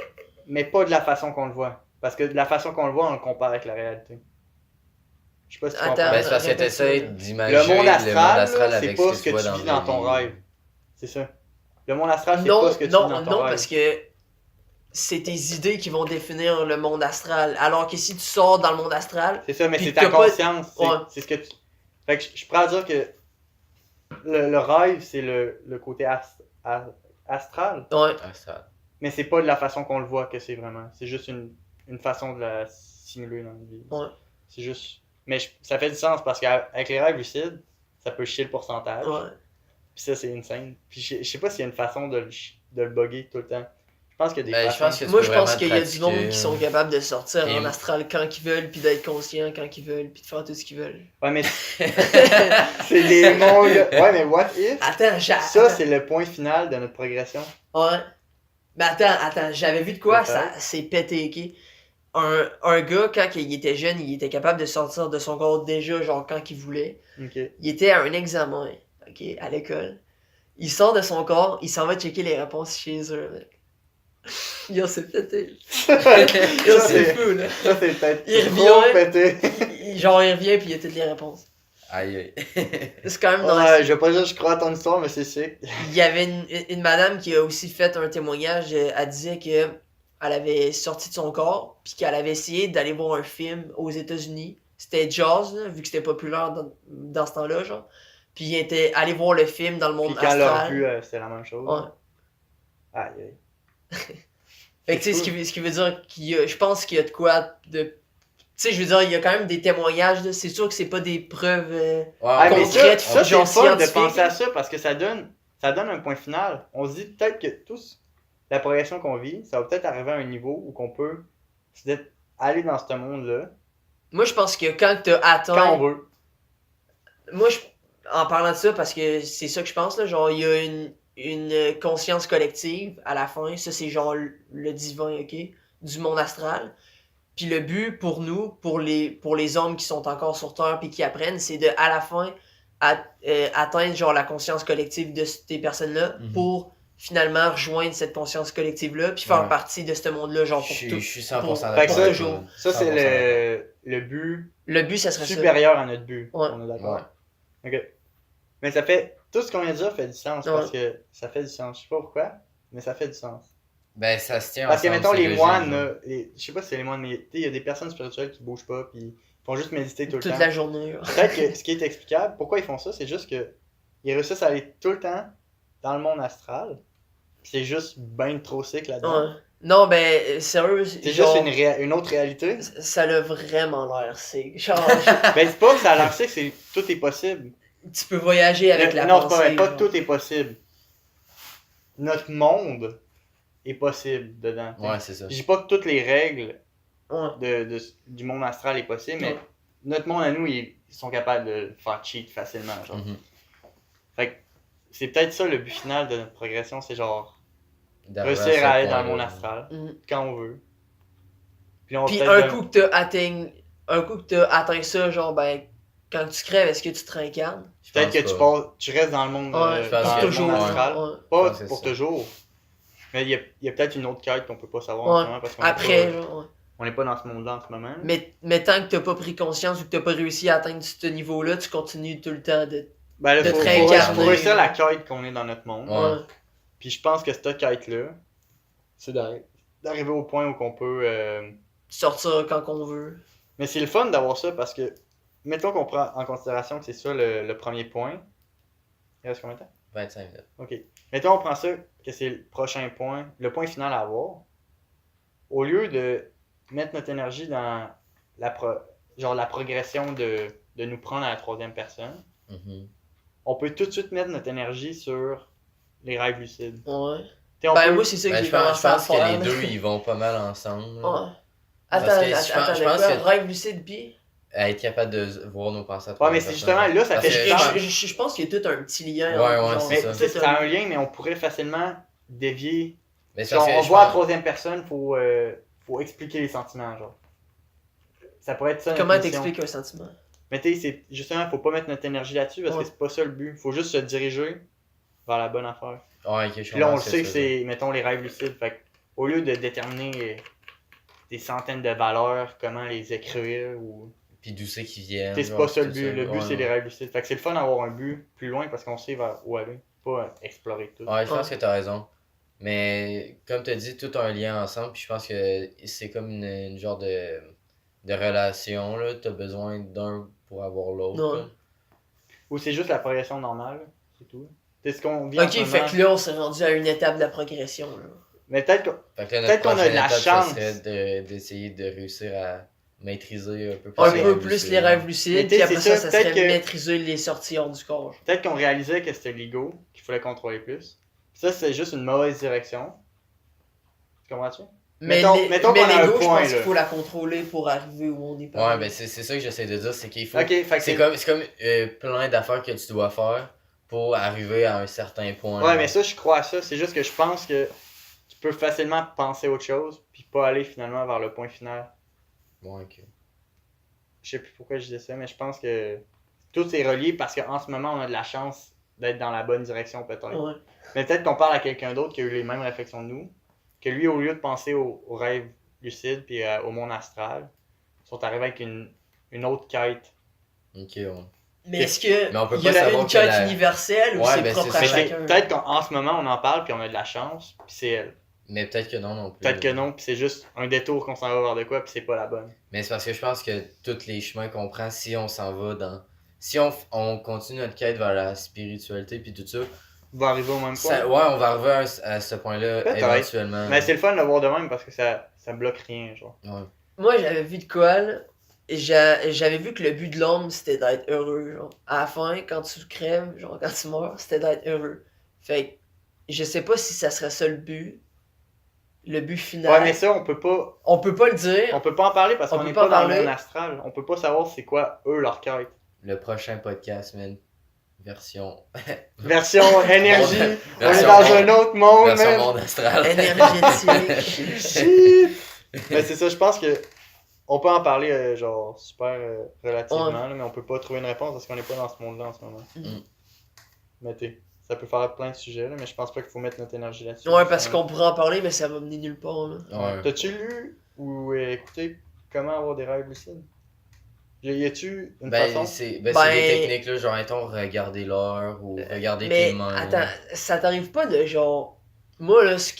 mais pas de la façon qu'on le voit. Parce que de la façon qu'on le voit, on le compare avec la réalité. Je sais pas si tu Attends, comprends. Ben, c'est parce que répète t'essayes ça. d'imaginer Le monde astral, là, c'est avec pas ce ce que tu que vois tu vis dans ton la vie. rêve. C'est ça. Le monde astral, c'est Non, pas ce que tu vis non, dans ton non, rêve. parce que c'est tes idées qui vont définir le monde astral. Alors que si tu sors dans le monde astral, C'est ça, mais Puis c'est ta t'as pas- conscience. C'est Ouais. c'est ce que tu. Fait que je pourrais dire que le rêve, c'est le côté astral. ouais. Ah, ça. Mais c'est pas de la façon qu'on le voit que c'est vraiment. C'est juste une façon de la simuler dans la vie. Ouais. C'est juste. Mais ça fait du sens parce qu'avec les rêves lucides, ça peut chier le pourcentage. Ouais. Puis ça, c'est insane. Puis je sais pas s'il y a une façon de le bugger tout le temps. Je pense qu'il y a des Ben, je façons. pense que tu Moi, peux je pense vraiment qu'il y a du monde pratiquer, qui sont capables de sortir Et- en astral quand ils veulent, puis d'être conscients quand ils veulent, puis de faire tout ce qu'ils veulent. Ouais, mais c'est des mondes. Ouais, mais what if? Attends, Ça, c'est le point final de notre progression. Ouais. Mais attends, j'avais vu de quoi, Peut-être. ça c'est pété, ok? Un gars, quand il était jeune, il était capable de sortir de son corps déjà, genre quand il voulait. Ok. Il était à un examen, ok, à l'école. Il sort de son corps, il s'en va checker les réponses chez eux, mec. Yo, c'est pété. Yo, Ça, c'est fou, là. Ça, c'est peut-être Il trop revient. pété. Genre, il revient, puis il y a toutes les réponses. Aïe, aïe. C'est quand même nice. Ouais, je vais pas dire que je crois à ton histoire, mais c'est sick. Il y avait une madame qui a aussi fait un témoignage. Elle disait que elle avait sorti de son corps, puis qu'elle avait essayé d'aller voir un film aux États-Unis. C'était Jaws, là, vu que c'était populaire dans ce temps-là, genre. Puis il était allé voir le film dans le monde Puis quand elle l'a astral. revu, c'était la même chose. Ouais. Aïe, aïe. Fait que tu sais, ce qui veut dire qu'il y a, je pense qu'il y a de quoi de. Tu sais, je veux dire, il y a quand même des témoignages, là. C'est sûr que c'est pas des preuves. Ah, mais Concrète, ça c'est genre le fun de scientifique. penser à ça parce que ça donne un point final. On se dit peut-être que tous, la progression qu'on vit, ça va peut-être arriver à un niveau où qu'on peut aller dans ce monde-là Moi, je pense que quand t'as atteint. quand on veut. Moi, en parlant de ça, parce que c'est ça que je pense, là, genre, il y a une conscience collective à la fin. Ça, c'est genre le divin, ok? Du monde astral. Puis le but pour nous, pour les hommes qui sont encore sur Terre puis qui apprennent, c'est de, à la fin, atteindre genre la conscience collective de ces personnes-là Mhm. pour finalement rejoindre cette conscience collective-là puis faire Ouais. partie de ce monde-là, genre pour Je tout. suis 100% pour- d'accord. Fait que ça, avec toujours. toi. Ça, 100% c'est le but Le but, ça serait supérieur à notre but. Ouais. On est d'accord. Ouais. Ok. Mais ça fait. Tout ce qu'on vient de dire fait du sens Ouais. parce que ça fait du sens. Je sais pas pourquoi, mais ça fait du sens. Ben, ça se tient Parce que, ensemble, mettons, c'est les logique, moines, genre. là, je sais pas si c'est les moines, mais tu sais, il y a des personnes spirituelles qui bougent pas, puis ils font juste méditer ça. tout le Toute temps. la journée. là. Peut-être que ce qui est explicable, pourquoi ils font ça, c'est juste que ils réussissent à aller tout le temps dans le monde astral. C'est juste ben trop sick là-dedans. Ouais. Non, ben, sérieux, C'est genre, juste une autre réalité. ça a vraiment l'air, c'est genre, Ben, c'est pas que ça a l'air sick, c'est tout est possible. tu peux voyager avec la Non, c'est pensée. pas vrai, pas genre. tout est possible. Notre monde est possible dedans. t'sais. Ouais, c'est ça. Je dis pas que toutes les règles Ouais. du monde astral est possible, mais Ouais. notre monde à nous, ils sont capables de faire cheat facilement. Genre. Mhm. Fait que c'est peut-être ça le but final de notre progression, c'est genre D'arriver réussir ce à aller dans le point-là. monde astral Mhm. quand on veut. Puis, on va Puis peut-être un coup que t'as atteint ça, genre, ben, quand tu crèves, est-ce que tu te réincarnes? Je peut-être pense que pas. tu restes dans le monde, Ouais, je pense dans que le toujours. monde ouais. astral. Ouais. Pas pense que pour c'est ça. toujours. Mais il y a peut-être une autre quête qu'on peut pas savoir en Ouais. ce moment parce qu'on Après, est pas, genre, ouais. on n'est pas dans ce monde-là en ce moment. Mais tant que t'as pas pris conscience ou que t'as pas réussi à atteindre ce niveau-là, tu continues tout le temps de. Ben là, de faut, te faut, réincarner. faut réussir la quête qu'on est dans notre monde. Ouais. Ouais. Puis je pense que cette quête-là, c'est d'arriver au point où qu'on peut... Sortir quand on veut. Mais c'est le fun d'avoir ça parce que, mettons qu'on prend en considération que c'est ça le premier point. Il reste combien de temps? 25 minutes. Ok. Mettons on prend ça que c'est le prochain point, le point final à avoir. Au lieu de mettre notre énergie dans la progression de nous prendre à la troisième personne, on peut tout de suite mettre notre énergie sur les rêves lucides. Ouais. Moi, c'est ça que je j'ai commencé à pense que faire. les deux, ils vont pas mal ensemble. Ouais. Je pense que rêve lucide pis... être capable de voir nos pensées à Ouais, travers mais c'est personne. justement là, ça Parce fait que Je pense qu'il y a tout un petit lien. Ouais, Mais c'est tu sais, ça a un lien, mais on pourrait facilement dévier. Mais Genre, on voit à troisième personne, faut expliquer les sentiments, genre. Ça pourrait être ça. Comment t'expliques un sentiment? Mais tu sais, c'est justement, faut pas mettre notre énergie là-dessus parce que c'est pas ça le but. Faut juste se diriger vers la bonne affaire. Ouais, ok, Puis là, on le sait que c'est, mettons, les rêves lucides. Fait que, au lieu de déterminer des centaines de valeurs, comment les écrire ou. Puis d'où c'est qu'ils viennent. C'est pas ça le but. Le but, c'est les rêves lucides. Fait que c'est le fun d'avoir un but plus loin parce qu'on sait vers où aller. Pas explorer tout. Ouais, je pense que t'as raison. Mais comme t'as dit, tout a un lien ensemble. Puis je pense que c'est comme une genre de relation. Là. T'as besoin d'un pour avoir l'autre. Ou c'est juste la progression normale. C'est tout. C'est ce qu'on vit en ce moment. Fait que là, on s'est rendu à une étape de la progression. Là. Mais peut-être qu'on a de la chance. Ça serait d'essayer de réussir à maîtriser un peu plus les rêves lucides, puis après ça serait maîtriser les sorties hors du corps. Peut-être qu'on réalisait que c'était l'ego qu'il fallait contrôler plus. Ça, c'est juste une mauvaise direction. Tu comprends-tu? Mais l'ego, je pense qu'il faut la contrôler pour arriver où on est pas. Ouais, ben c'est ça que j'essaie de dire, c'est qu'il faut... c'est comme plein d'affaires que tu dois faire pour arriver à un certain point. Ouais, mais ça, je crois à ça. C'est juste que je pense que tu peux facilement penser autre chose, puis pas aller finalement vers le point final. Ouais, ok. Je sais plus pourquoi je disais ça, mais je pense que tout est relié parce qu'en ce moment, on a de la chance d'être dans la bonne direction, peut-être. Ouais. Mais peut-être qu'on parle à quelqu'un d'autre qui a eu les mêmes réflexions que nous, que lui, au lieu de penser aux rêves lucides puis au monde astral, ils sont arrivés avec une autre quête. Ok, ouais. Mais est-ce que on peut il y a une quête universelle ou c'est propre à chacun? Peut-être qu'en ce moment, on en parle puis on a de la chance, puis c'est elle. Mais peut-être que non plus. Peut-être que non, puis c'est juste un détour qu'on s'en va vers de quoi, puis c'est pas la bonne. Mais c'est parce que je pense que tous les chemins qu'on prend, si on s'en va dans... Si on continue notre quête vers la spiritualité puis tout ça... On va arriver au même point. Ouais, on va arriver à ce point-là éventuellement. Mais c'est le fun de le voir de même parce que ça bloque rien, genre. Ouais. Moi, j'avais vu de quoi, là. J'avais vu que le but de l'homme, c'était d'être heureux, genre. À la fin, quand tu crèves, genre, quand tu meurs, c'était d'être heureux. Fait que, je sais pas si ça serait ça le but. Le but final. Ouais, mais ça, on peut pas... On peut pas le dire. On peut pas en parler parce qu'on n'est pas dans le monde astral. On peut pas savoir c'est quoi, eux, leur quête. Le prochain podcast, man. Version énergie. On est dans un autre monde, version monde astral. Énergétique. Mais c'est ça, je pense que on peut en parler genre super relativement, là, mais on peut pas trouver une réponse parce qu'on n'est pas dans ce monde-là en ce moment. Mais ça peut faire plein de sujets, là, mais je pense pas qu'il faut mettre notre énergie là-dessus. Ouais, parce qu'on pourrait en parler, mais ça va mener nulle part. Là. Ouais. T'as-tu lu ou écouté comment avoir des rêves lucides? Y a-tu une façon? C'est des techniques, là, genre, mettons, regarder l'heure ou regarder tes mains. Mais attends, ça t'arrive pas de genre... Moi, là, ce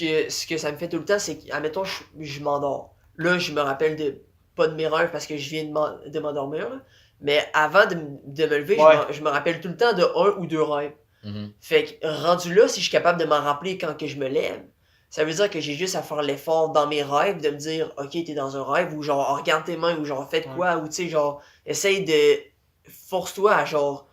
que ça me fait tout le temps, c'est que, admettons, je m'endors. Là, je me rappelle pas de mes rêves parce que je viens de m'endormir, là. Mais avant de me lever, je me rappelle tout le temps de 1 ou 2 rêves. Fait que, rendu là, si je suis capable de m'en rappeler quand que je me lève, ça veut dire que j'ai juste à faire l'effort dans mes rêves de me dire, ok, t'es dans un rêve, ou genre, oh, regarde tes mains, ou genre, fais quoi, ou tu sais, genre, essaye de. Force-toi à genre.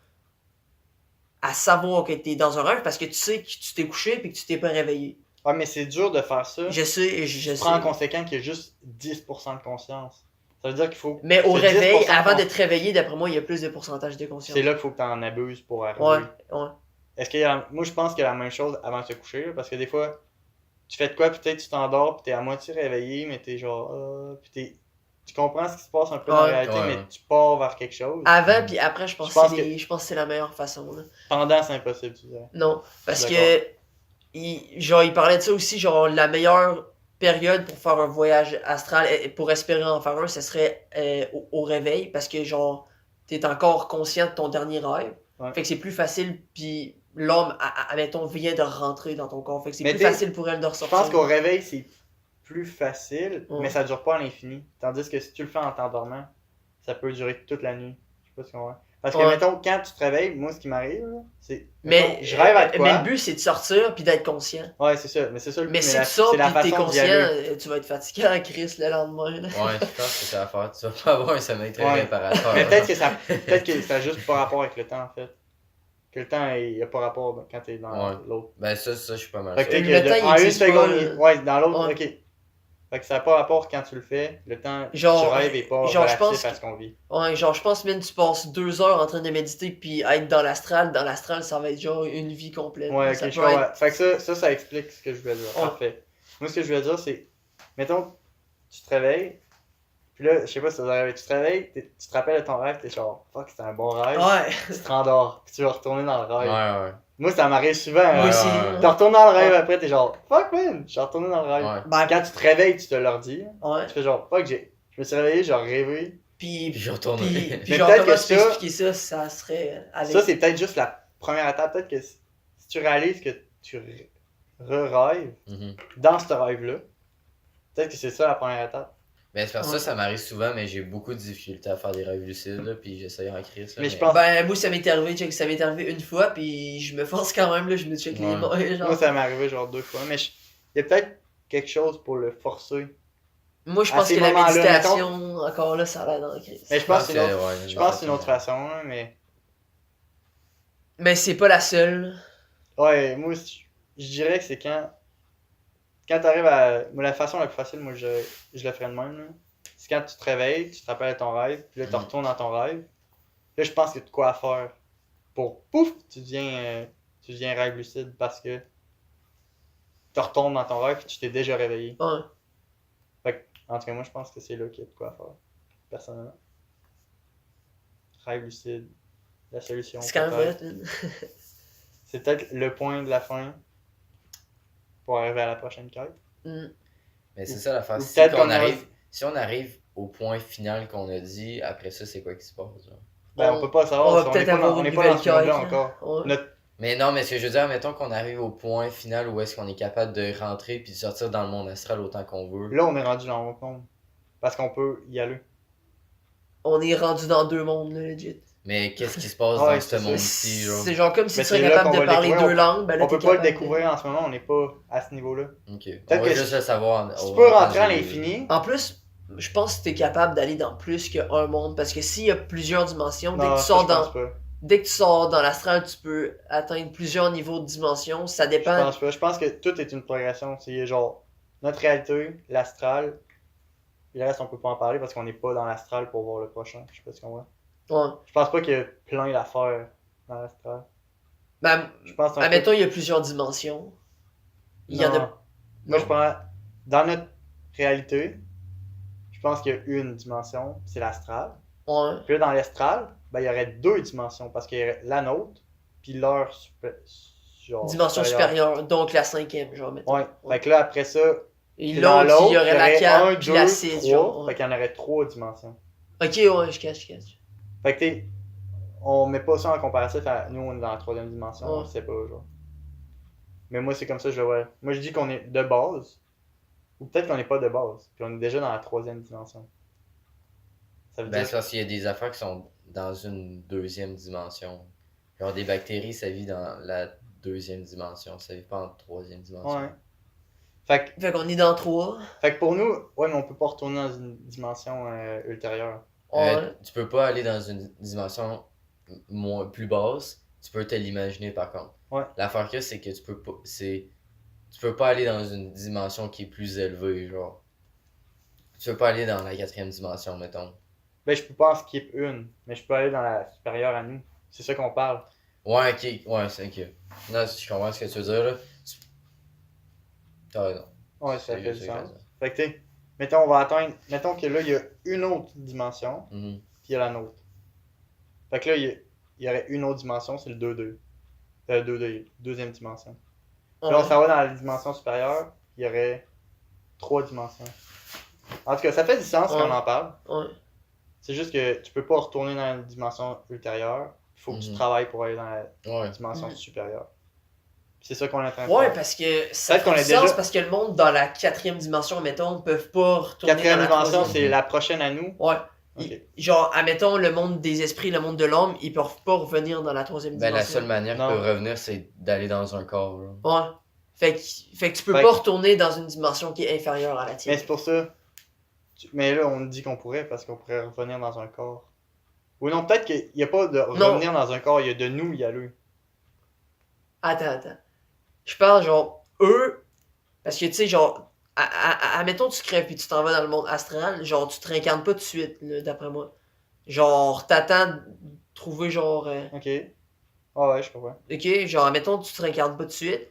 À savoir que t'es dans un rêve parce que tu sais que tu t'es couché et que tu t'es pas réveillé. Ouais, mais c'est dur de faire ça. Je sais. Tu prends en conséquent qu'il y a juste 10% de conscience. Ça veut dire qu'il faut. Mais au réveil, avant d'être réveillé, d'après moi, il y a plus de pourcentage de conscience. C'est là qu'il faut que t'en abuses pour arriver. Ouais. Est-ce qu'il y a... Moi, je pense qu'il y a la même chose avant de se coucher, là, parce que des fois, tu fais de quoi, peut-être tu t'endors, puis t'es à moitié réveillé, mais t'es genre... puis tu comprends ce qui se passe un peu dans la réalité, mais tu pars vers quelque chose. Avant, puis après, je pense que c'est la meilleure façon. Là. Pendant, c'est impossible, tu dirais. Non, parce que... il parlait de ça aussi, genre, la meilleure période pour faire un voyage astral, pour espérer en faire un, ce serait au réveil, parce que, genre, t'es encore conscient de ton dernier rêve. Ouais. Fait que c'est plus facile, puis l'homme, admettons, vient de rentrer dans ton corps. Fait que c'est plus facile pour elle de ressortir. Je pense qu'au réveil, c'est plus facile, mais ça dure pas à l'infini. Tandis que si tu le fais en t'endormant, ça peut durer toute la nuit. Je sais pas si on voit. Parce que, Ouais. mettons, quand tu te réveilles, moi, ce qui m'arrive, là, c'est. Mais, mettons, je rêve à de mais quoi. le but, c'est de sortir puis d'être conscient. Ouais, c'est ça. Mais c'est ça le but. Mais si la- tu sors c'est la puis t'es façon d'y conscient, aller. tu vas être fatiguant, Chris, le lendemain. Là. Ouais, je pense que c'est à faire. Tu vas pas avoir un sommeil très Ouais. réparateur. Mais peut-être que ça a juste pas rapport avec le temps, en fait. Que le temps, il y a pas rapport quand t'es dans Ouais. l'autre. Ben ça, je suis pas mal Fait que, sûr. tu Le sais que temps, il en une existe pas, seconde, ouais, dans l'autre, Ouais. ok. Fait que ça n'a pas rapport quand tu le fais, le temps Genre- tu rêves et pas genre, je relatif pense à ce qu'on vit. Ouais, genre, je pense, même tu passes 2 heures en train de méditer puis être dans l'astral. Dans l'astral, ça va être genre une vie complète. Ouais, Ça ok, je peut comprends. être- Fait que ça explique ce que je voulais dire. Ouais. Parfait. Moi, ce que je voulais dire, c'est, mettons, tu te réveilles, puis là, je sais pas si ça vous arrive, tu te réveilles, tu te rappelles de ton rêve, t'es genre, fuck, c'était un bon rêve, Ouais, tu te rendors, puis tu vas retourner dans le Ouais, rêve. ouais. Moi, ça m'arrive souvent. moi Ouais, aussi. ouais, Tu retournes dans le rêve Ouais. après, t'es genre, fuck man, je suis retourné dans le rêve. Ouais. Ben, Quand tu te réveilles, tu te leur dis, ouais. tu fais genre, fuck, je me suis réveillé, j'ai rêvé. Puis, Puis je retourne. puis Mais genre, peut-être comment que tu peux ça- expliquer ça, ça serait avec... Ça, c'est peut-être juste la première étape. Peut-être que si tu réalises que tu re-rêves Mhm. dans ce rêve-là, peut-être que c'est ça la première étape. Ben c'est parce que Ouais. ça m'arrive souvent, mais j'ai beaucoup de difficultés à faire des rêves lucides, là, puis j'essaye en crise. Là, Mais je pense- Ben, moi, ça m'est arrivé, check, ça m'est arrivé une fois, puis je me force quand même, là, je me check les Ouais. mains, genre. Moi, ça m'est arrivé genre 2 fois. Mais il y a peut-être quelque chose pour le forcer. Moi, je à pense ces que la moments-là, méditation, encore là, ça a l'air dans la crise. Mais je pense que c'est une autre, ouais, je pense que c'est une autre façon. Hein, mais Mais c'est pas la seule. ouais, moi, je dirais que c'est quand t'arrives à. Moi, la façon la plus facile, moi, je le ferais de même. Là. C'est quand tu te réveilles, tu te rappelles de ton rêve, puis là, tu Mhm. retournes dans ton rêve. Là, je pense qu'il y a de quoi à faire pour pouf, tu deviens rêve lucide parce que tu retournes dans ton rêve et tu t'es déjà réveillé. Ouais. En tout cas, moi, je pense que c'est là qu'il y a de quoi à faire, personnellement. Rêve lucide, la solution. C'est quand même peut-être. vrai, man. C'est peut-être le point de la fin pour arriver à la prochaine quête. Mm. Mais c'est ça l'affaire. Ou Si peut-être on qu'on arrive, si on arrive au point final qu'on a dit, après ça, c'est quoi qui se passe? Genre? Ben, on peut pas savoir, on va si peut-être n'est pas avoir dans- on une n'est pas dans nouvelle ce monde-là quête, là. encore. Ouais. Notre- Mais non, mais ce que je veux dire, mettons qu'on arrive au point final où est-ce qu'on est capable de rentrer puis de sortir dans le monde astral autant qu'on veut. Là, on est rendu dans l'autre monde. Parce qu'on peut y aller. On est rendu dans 2 mondes, là, legit. Mais qu'est-ce qui se passe Ouais, dans c'est ce ça. monde-ci, genre? C'est genre comme si Mais tu serais c'est là capable qu'on de va le parler découvrir. 2 langues, ben là, On peut t'es pas le capable de- découvrir en ce moment, on n'est pas à ce niveau-là. Ok. Peut-être On va que juste le savoir. Tu au- peux quand rentrer à j'ai- l'infini. En plus, je pense que t'es capable d'aller dans plus qu'un monde, parce que s'il y a plusieurs dimensions, Non, ça, je pense pas. dès que tu sors dans l'astral, tu peux atteindre plusieurs niveaux de dimension, ça Je dépend. pense pas. Je pense que tout est une progression. C'est genre notre réalité, l'astral. Le reste, on peut pas en parler parce qu'on n'est pas dans l'astral pour voir le prochain. Je sais pas si tu comprends. Ouais. Je pense pas qu'il y a plein d'affaires dans l'astral. Ben, Je pense que c'est un admettons, il y a plusieurs dimensions. Il y en Non. a. Moi, je pense. Dans notre réalité, je pense qu'il y a une dimension, c'est l'astral. Ouais. Puis là, dans l'astral, ben, il y aurait 2 dimensions parce qu'il y aurait la nôtre, puis leur genre, Dimension supérieure, donc la 5e, genre, mettons. Ouais. Fait que là, après ça, Et puis dans l'autre, il y l'autre, aurait la 4 1, puis 2, la 6, 3. genre. Fait Ouais. qu'il y en aurait 3 dimensions. Ok, ouais, je cache. Fait que on met pas ça en comparatif à nous, on est dans la 3e dimension, Ouais. on sait pas, genre. Mais moi, c'est comme ça que je le vois. Moi, je dis qu'on est de base, ou peut-être qu'on n'est pas de base, puis on est déjà dans la 3e dimension. Ça veut Ben, dire. c'est parce qu'il y a des affaires qui sont dans une 2e dimension. Genre des bactéries, ça vit dans la 2e dimension. Ça vit pas en 3e dimension. Ouais. Fait Fait qu'on est dans 3. que pour nous, ouais, mais on peut pas retourner dans une dimension ultérieure. Ouais. Tu peux pas aller dans une dimension plus basse. Tu peux te l'imaginer par contre. Ouais. L'affaire que c'est que tu peux pas aller dans une dimension qui est plus élevée, genre. Tu peux pas aller dans la 4e dimension, mettons. Ben, je peux pas en skip une, mais je peux aller dans la supérieure à nous. C'est ça qu'on parle. Ouais, ok. Ouais, c'est ok. Non, je comprends ce que tu veux dire, là. T'as raison. Ouais, ça C'est fait du c'est sens. raison. Fait que, tu sais, mettons, on va atteindre. Mettons que là, il y a une autre dimension, Mhm. puis il y a la nôtre. Fait que là, il y aurait une autre dimension, c'est le 2-2. 2-2, deuxième dimension. Là, on s'en va dans la dimension supérieure, il y aurait 3 dimensions. En tout cas, ça fait du sens Ouais. quand on en parle. Ouais. C'est juste que tu peux pas retourner dans une dimension ultérieure. Il faut que tu Mhm. travailles pour aller dans la Ouais. dimension Mhm. supérieure. C'est ça qu'on est en train de Ouais, faire. parce que ça Peut-être qu'on fait est du sens déjà- parce que le monde dans la 4e dimension, mettons, peuvent pas retourner Quatrième dans la dimension, 3e. c'est la prochaine à nous. Ouais. Ok. Genre, admettons, le monde des esprits, le monde de l'ombre, ils peuvent pas revenir dans la troisième Ben, la dimension. seule manière qu'ils Non. peuvent revenir, c'est d'aller dans un corps. Là. Ouais. Fait que tu peux Fait pas que- retourner dans une dimension qui est inférieure à la Mais tienne. c'est pour ça. Mais là, on dit qu'on pourrait parce qu'on pourrait revenir dans un corps. Ou non, peut-être qu'il n'y a pas de revenir dans un corps, il y a de nous y aller. Attends. Je parle, genre, eux, parce que, tu sais, genre, admettons, tu crèves puis tu t'en vas dans le monde astral, genre, tu te réincarnes pas tout de suite, là, d'après moi. Genre, t'attends de trouver, genre, Ok. Ah ouais, je comprends. ok, genre, admettons, tu te réincarnes pas tout de suite,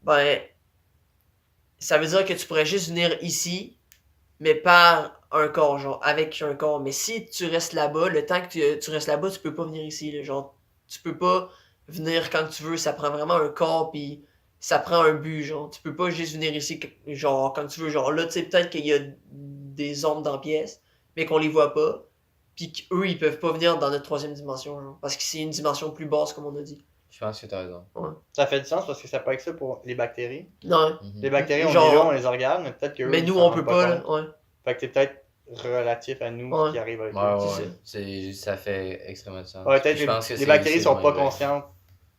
ben, ça veut dire que tu pourrais juste venir ici, mais par un corps, genre, avec un corps. Mais si tu restes là-bas, le temps que tu restes là-bas, tu peux pas venir ici, là, genre, tu peux pas venir quand tu veux, ça prend vraiment un corps, puis ça prend un but, genre, tu peux pas juste venir ici, genre, quand tu veux, genre, là, tu sais, peut-être qu'il y a des ombres dans la pièce, mais qu'on les voit pas, puis qu'eux, ils peuvent pas venir dans notre troisième dimension, genre, parce que c'est une dimension plus basse, comme on a dit. Je pense que t'as raison. Ça fait du sens parce que ça peut être ça pour les bactéries. Non, Mhm. Les bactéries, on Genre- est là, on les regarde, mais peut-être que mais nous, on peut pas, là, ouais. Fait que c'est peut-être relatif à nous Ouais. qui arrive avec eux. Ouais, c'est ouais. Ça fait extrêmement de sens. Ouais, peut-être Puis je pense que les c'est- bactéries c'est sont moins pas vrai. conscientes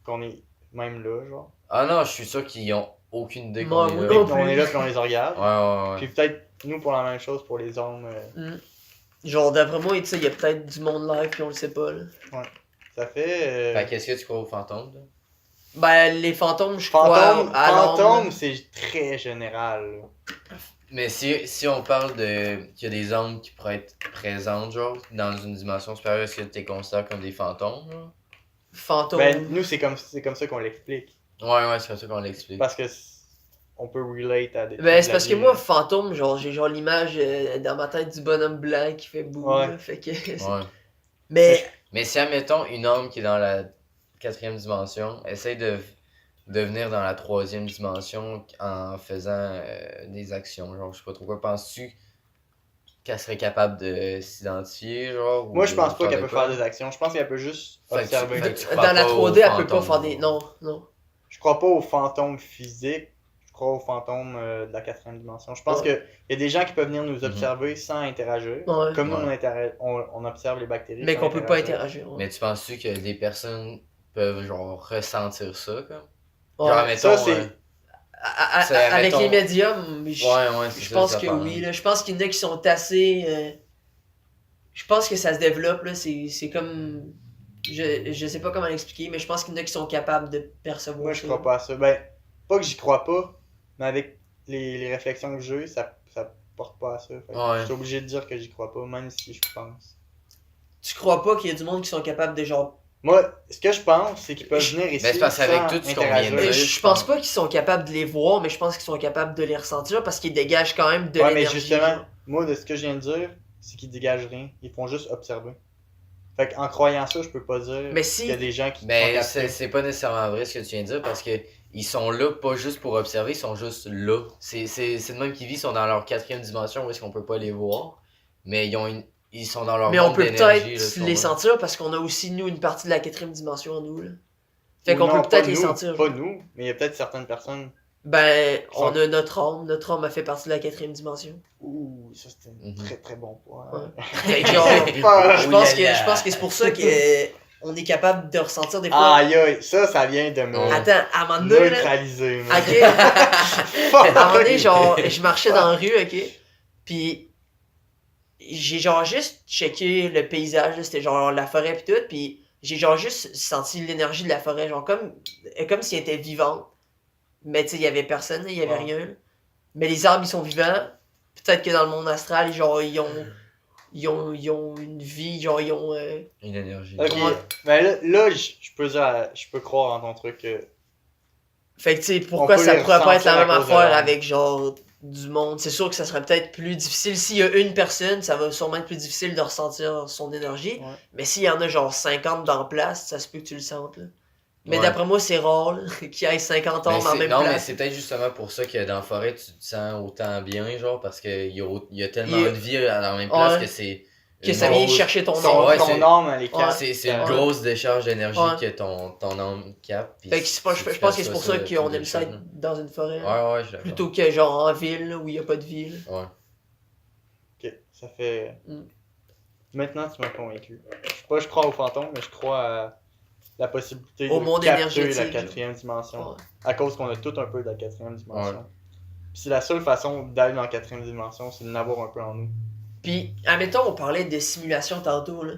qu'on est même là, genre. Ah non, je suis sûr qu'ils ont aucune idée Moi, qu'on oui, est non là. plus. On est là puis on les regarde. Ouais. Puis peut-être nous pour la même chose pour les hommes. Genre, d'après moi, tu sais, il y a peut-être du monde live, puis on le sait pas, là. Ça fait. Fait qu'est-ce que tu crois aux fantômes, là? Ben, les fantômes, je crois à l'ombre. Fantôme, c'est très général. là. Mais si on parle de qu'il y a des âmes qui pourraient être présentes, genre, dans une dimension supérieure, est-ce que tu les considères comme des fantômes, là? Fantômes. Ben, nous, c'est comme ça qu'on l'explique. Ouais, c'est comme ça qu'on l'explique. Parce que on peut relate à des. Ben, c'est parce que la vie, moi, là. fantôme, genre, j'ai genre l'image dans ma tête du bonhomme blanc qui fait boum, Ouais. là, fait que... Ouais. Mais, Mais si, admettons, une âme qui est dans la 4e dimension essaye de venir dans la 3e dimension en faisant des actions, genre, je sais pas trop quoi, penses-tu qu'elle serait capable de s'identifier, genre? Moi, ou je pense de pas qu'elle de peut quoi? faire des actions. Je pense qu'elle peut juste Fait que observer. fait que tu crois dans la pas 3D, aux elle peut pas fantômes, faire des... genre. Non. Je crois pas aux fantômes physiques. Je crois aux fantômes de la 4e dimension. Je pense Ouais. qu'il y a des gens qui peuvent venir nous observer sans interagir. Ouais. Comme nous, Ouais. on observe les bactéries. Mais sans qu'on peut pas interagir. Ouais. Mais tu penses-tu que des personnes peuvent, genre, ressentir ça, comme? Ouais. Genre, mettons... Ça, c'est- c'est, Avec mettons- les médiums, Ouais, c'est je ça, pense ça que parle. oui, là. Je pense qu'il y en a qui sont assez... Je pense que ça se développe, là. C'est comme... Je sais pas comment l'expliquer, mais je pense qu'il y en a qui sont capables de percevoir Moi, je ça. crois pas à ça. Ben, pas que j'y crois pas, mais avec les réflexions que j'ai, ça porte pas à ça. Fait que Ouais. Je suis obligé de dire que j'y crois pas, même si je pense. Tu crois pas qu'il y a du monde qui sont capables de genre... Moi, ce que je pense, c'est qu'ils peuvent venir ici. Ben, c'est parce qu'avec sans tout ce qu'on interagir. vient de Mais dire, je pense pas qu'ils sont capables de les voir, mais je pense qu'ils sont capables de les ressentir parce qu'ils dégagent quand même de Ouais, mais l'énergie. justement, genre. moi, de ce que je viens de dire, c'est qu'ils dégagent rien. Ils font juste observer. Fait qu'en croyant ça, je peux pas dire Mais si- qu'il y a des gens qui Ben, sont c'est captés. c'est pas nécessairement vrai ce que tu viens de dire parce que ils sont là pas juste pour observer, ils sont juste là. C'est de même qu'ils vivent, ils sont dans leur 4e dimension où est-ce qu'on peut pas les voir, mais ils sont dans leur Mais on monde peut d'énergie, là, peut-être tu les comprends? sentir parce qu'on a aussi, nous, une partie de la 4e dimension en nous. Là. Fait Ou qu'on non, peut peut-être pas les nous, sentir. Pas genre. nous, mais il y a peut-être certaines personnes. Ben, Sont- on a notre âme. Notre âme a fait partie de la 4e dimension. Ouh, ça c'était un Mhm. très très bon point. Ouais. Fait que genre, Ah, je Oh pense là là. que c'est pour ça que on est capable de ressentir des fois. Aïe aïe, ça vient de me Attends, à un moment donné, là, neutraliser. man. ok, à un moment donné, genre, je marchais dans la rue, ok, puis j'ai genre juste checké le paysage, là, c'était genre la forêt pis tout, puis j'ai genre juste senti l'énergie de la forêt, genre comme si elle était vivante, mais tu sais, il y avait personne, il y avait Ouais. rien, là. Mais les arbres, ils sont vivants, peut-être que dans le monde astral, genre, ils ont une vie, genre, ils ont... Une énergie. Ok, Ouais. ben là, je peux croire en ton truc. Fait que tu sais, pourquoi On peut ça les pourrait pas être la ressentir même à cause de affaire l'âme. avec genre du monde? C'est sûr que ça serait peut-être plus difficile. S'il y a une personne, ça va sûrement être plus difficile de ressentir son énergie. Ouais. Mais s'il y en a genre 50 dans la place, ça se peut que tu le sentes. Là. Mais Ouais. d'après moi, c'est rare là, qu'il y ait 50 Mais hommes en c'est- même non, mais place. c'est peut-être justement pour ça que dans la forêt, tu te sens autant bien, genre, parce qu'il y a tellement Il y a- de vie à la même place Ouais. que c'est. Que une ça vient grosse- chercher ton Son- âme. ouais, ton c'est- âme, elle est Ouais. capte. C'est une Ouais. grosse décharge d'énergie Ouais. que ton âme capte. puis Fait que si je tu pense que fais c'est pour ça tu qu'on le aime ça fais, être dans une forêt. là. Ouais, je suis d'accord. Plutôt que genre en ville là, où il n'y a pas de ville. Ouais. Ok, ça fait. Mm. Maintenant, tu m'as convaincu. Je crois aux fantômes, mais je crois à la possibilité Au de monde capter énergétique, la quatrième dimension. Ouais. À cause qu'on a tout un peu de la quatrième dimension. Ouais. Puis c'est la seule façon d'aller dans la quatrième dimension, c'est de l'avoir un peu en nous. Puis, admettons, on parlait de simulation tantôt, là.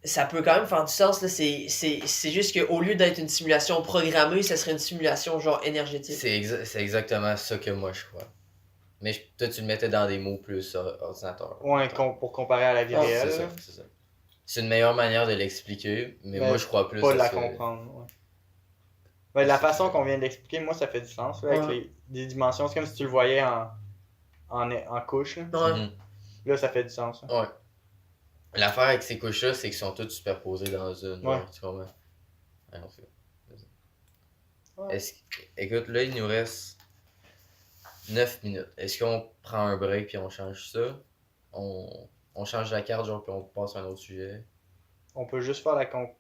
Ça peut quand même faire du sens, là. C'est juste qu'au lieu d'être une simulation programmée, ça serait une simulation genre énergétique. C'est exactement ça que moi je crois. Mais toi, tu le mettais dans des mots plus ordinateur. Ouais, pour comparer à la vie réelle. C'est ça, là. c'est ça. C'est une meilleure manière de l'expliquer, mais moi je crois plus Pas à de la ça. comprendre. Ouais. Ben, la façon qu'on vient de l'expliquer, moi ça fait du sens. Là, avec les dimensions, c'est comme si tu le voyais en couches. Là. Ouais. Mhm. Là, ça fait du sens. Hein. Ouais. L'affaire avec ces couches-là, c'est qu'ils sont toutes superposées dans une. Ouais. Genre, tu comprends? Ouais, on fait. Ouais. Écoute, là, il nous reste 9 minutes. Est-ce qu'on prend un break puis on change ça? On change la carte, genre, puis on passe à un autre sujet? On peut juste faire la conclusion.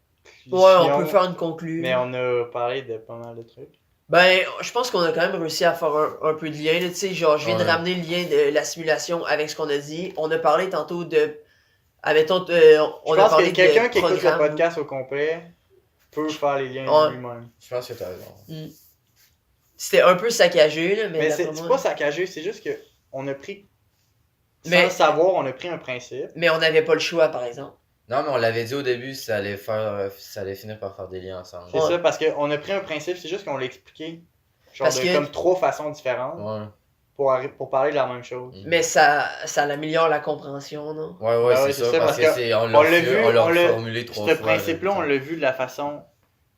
Ouais, on peut faire une conclusion. Mais on a parlé de pas mal de trucs. Ben, je pense qu'on a quand même réussi à faire un peu de lien, là, tu sais, genre, je viens de Ouais. ramener le lien de la simulation avec ce qu'on a dit. On a parlé tantôt de... Admettons, on Je a pense parlé que quelqu'un de qui écoute le programme. podcast au complet peut faire les liens Ouais. lui-même. Je pense que t'as raison. C'était un peu saccagé, là, mais Mais d'après c'est moi- pas saccagé, c'est juste que on a pris. Mais- Sans le savoir, on a pris un principe. Mais on n'avait pas le choix, par exemple. Non, mais on l'avait dit au début, ça allait finir par faire des liens ensemble. C'est Ouais. ça, parce qu'on a pris un principe, c'est juste qu'on l'a expliqué. Genre Parce de que- comme 3 façons différentes Ouais. pour parler de la même chose. Mais ça améliore la compréhension, non? Ouais, Ouais, c'est ça, parce que c'est. On l'a formulé 3 Ce fois. principe-là, on l'a vu de la façon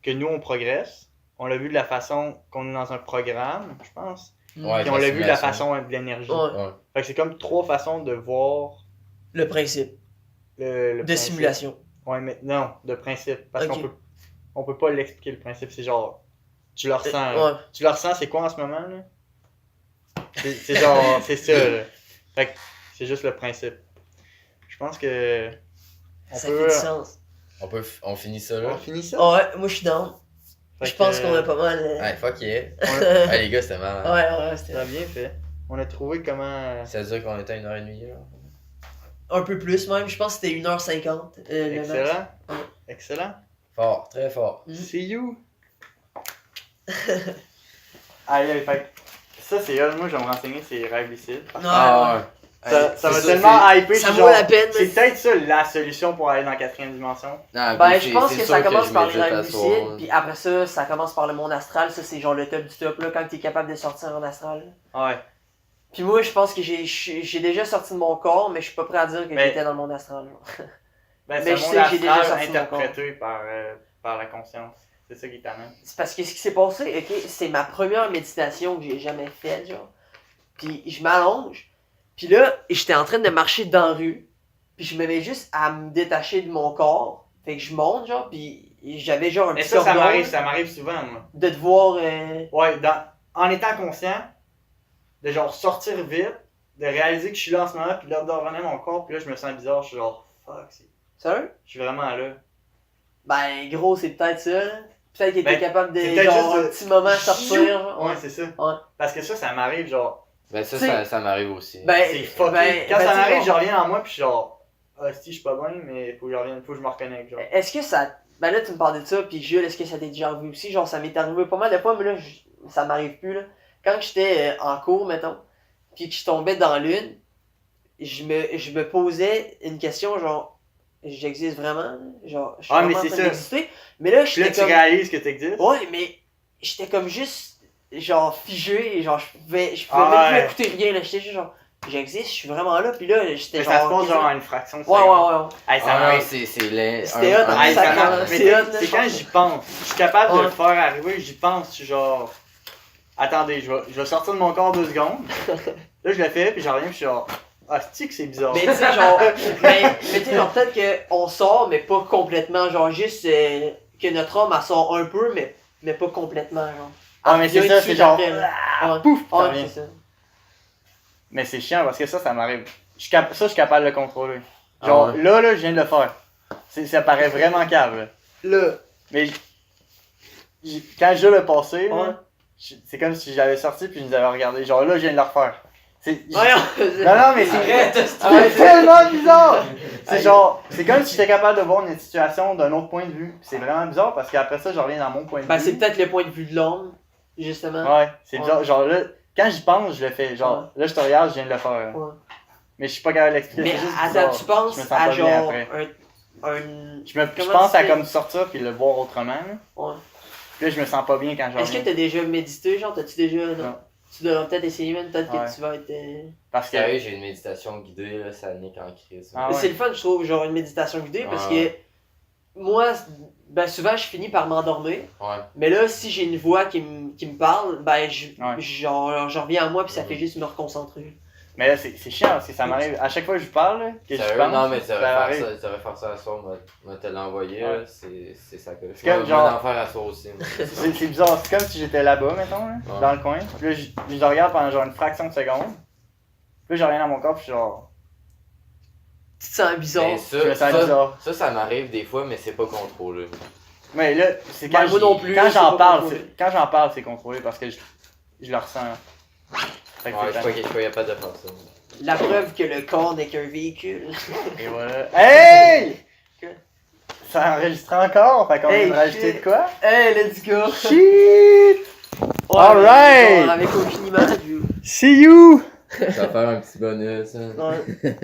que nous on progresse. On l'a vu de la façon qu'on est dans un programme, je pense. Ouais. Puis on l'a vu de la simulation. façon de l'énergie. Ouais. Ouais. Fait que c'est comme 3 façons de voir Le principe le de principe. simulation. Ouais, mais non, de principe. Parce Ok. on peut pas l'expliquer le principe. C'est genre, tu le ressens. Ouais. Tu le ressens, c'est quoi en ce moment là? C'est genre, c'est ça. Là. Fait que c'est juste le principe. Je pense que. Ça fait du sens. On finit ça On là. finit ça? Ouais, moi je suis down. Fait Je que, pense qu'on a pas mal. Ouais, fuck yeah. on Hey, les gars, c'était mal. Hein? Ouais, Ça c'était a bien fait. On a trouvé comment. Ça veut dire qu'on était à 1h30 là. un peu plus même. Je pense que c'était 1h50. Le max. Excellent. Ouais. Excellent. Fort, très fort. See you. Allez, fait que ça c'est elle. Moi je vais me renseigner ces rêves lucides. Ouais, Ah, ouais. ouais. Ça m'a c'est tellement hypé. Ça je suis vaut genre, la peine. C'est peut-être ça la solution pour aller dans la quatrième dimension. Non, Ben, puis je c'est- pense c'est que sûr ça commence je par les médite rêves à soir. lucides, puis après ça commence par le monde astral. Ça, c'est genre le top du top, là, quand t'es capable de sortir en astral. Ouais. Puis moi, je pense que j'ai déjà sorti de mon corps, mais je suis pas prêt à dire que Mais- j'étais dans le monde astral. genre. Ben, Mais c'est je un sais monde que j'ai déjà astral sorti mon corps. interprété par la conscience. C'est ça qui t'amène. C'est parce que ce qui s'est passé, ok, c'est ma première méditation que j'ai jamais faite, genre. Puis je m'allonge, puis là, j'étais en train de marcher dans la rue, puis je me mets juste à me détacher de mon corps. Fait que je monte, genre, puis j'avais genre un Mais petit ça orgueil ça m'arrive souvent, moi. de te voir... Ouais, en étant conscient, de genre sortir vite, de réaliser que je suis là en ce moment, puis là, de revenir mon corps, puis là, je me sens bizarre, je suis genre, fuck, Sérieux? je suis vraiment là. Ben, gros, c'est peut-être ça, là. Peut-être qu'il était Ben, capable de, c'est peut-être genre, juste un petit moment sortir, genre. Ouais, c'est ça. Ouais. Parce que ça m'arrive, genre, Ben ça, Tu sais- ça m'arrive aussi. Ben, c'est fucké. Quand ben, ça tu sais, m'arrive, genre- je reviens en moi, puis je suis genre, ah, si, je suis pas bien, mais faut que je revienne, faut que je me reconnecte, genre. Est-ce que ça... Ben là, tu me parlais de ça, puis Jules, est-ce que ça t'est déjà arrivé aussi? Genre, ça m'est arrivé pas mal de fois, mais là, ça m'arrive plus, là. Quand j'étais en cours, mettons, puis que je tombais dans l'une, je me posais une question, genre, j'existe vraiment? Là? Genre, je suis Ah, mais vraiment en c'est train ça. d'exister? Mais là, Puis là, j'étais tu comme... réalises que t'existes. Ouais, mais j'étais comme juste, genre, figé, et genre, je pouvais Ah, même ouais. plus écouter rien, là. J'étais juste genre, j'existe, je suis vraiment là, puis là, j'étais Mais genre... ça se passe genre en une fraction de Ouais, seconde. ouais, ouais. Hey, ça Ah non, m'arrive. c'est laid. C'était hot, un- hein, Hey, ça ça commence- m'arrive. c'est Mais hot, là, c'est je quand pense. j'y pense. Je suis capable de Ouais. le faire arriver, j'y pense, je suis genre. Attendez, je vais sortir de mon corps 2 secondes. Là, je le fais, puis j'en reviens, puis je suis genre. Ah, c'est-tu que c'est bizarre? Mais tu sais, genre, mais tu sais, genre, peut-être qu'on sort, mais pas complètement, genre, juste que notre âme, elle sort un peu, mais pas complètement, genre. Ah, mais c'est Bien ça, de c'est suite genre. après, là. Ouais. Pouf! Ça Ouais, revient. c'est ça. Mais c'est chiant parce que ça m'arrive. Ça, je suis capable de le contrôler. Genre, Ah ouais. là, je viens de le faire. Ça paraît vraiment cave, là. Là, Mais quand je le passé, là, ouais. c'est comme si j'avais sorti puis je nous avais regardé. Genre, là, je viens de le refaire. Non, mais c'est Arrête, c'est tellement bizarre! C'est genre, c'est comme si j'étais capable de voir une situation d'un autre point de vue. C'est vraiment bizarre parce qu'après ça, je reviens dans mon point de vue. Ben, c'est peut-être le point de vue de l'homme, justement. Ouais, c'est bizarre. Genre là, quand j'y pense, je le fais. Genre, là, je te regarde, je viens de le faire. Ouais. Mais je suis pas capable de l'expliquer. Mais c'est juste attends, bizarre. tu penses Je me sens à pas bien genre après. un. Je Comment pense tu à fais? comme sortir puis le voir autrement. Là. Ouais. Puis là, je me sens pas bien quand je Est-ce que reviens. t'as déjà médité, genre, t'as-tu déjà. Non. Tu devrais peut-être essayer, même, peut-être Ouais. que tu vas être. Parce que. Sérieux, j'ai une méditation guidée, là, ça nique en crise. Ah Mais ouais. c'est le fun, je trouve, genre une méditation guidée, parce Ouais. que moi, ben souvent, je finis par m'endormir. Ouais. Mais là, si j'ai une voix qui me parle, ben Ouais. genre, je reviens à moi, puis ça Mhm. fait juste me reconcentrer. Mais là, c'est chiant parce que ça m'arrive. À chaque fois que je parle, là, que je Sérieux, pense. non, mais tu ça devrais arrive. faire ça à soir, moi te l'envoyer, Ouais. là, c'est ça que je C'est comme vais genre- en faire à soir aussi. moi. C'est bizarre. C'est comme si j'étais là-bas, mettons, là, Ouais. dans le coin. Puis là, je le regarde pendant genre une fraction de seconde. Puis là, je reviens dans mon corps, puis genre. Tu te sens bizarre. Mais Je me sens bizarre. ça m'arrive des fois, mais c'est pas contrôlé. Mais là, c'est quand Ben, moi non plus, quand c'est j'en pas parle, contrôlé. quand j'en parle, c'est contrôlé parce que je le ressens. Fait que Ouais, c'est je suis pas capable de faire ça. La preuve que le corps n'est qu'un véhicule. Et voilà. Hey! Ça enregistre encore, fait qu'on Hey, vient de rajouter shit. de quoi? Hey, let's go! Shit! Ouais, Alright. genre, avec aucune image. See you! Ça va faire un petit bonus. Hein. Ouais.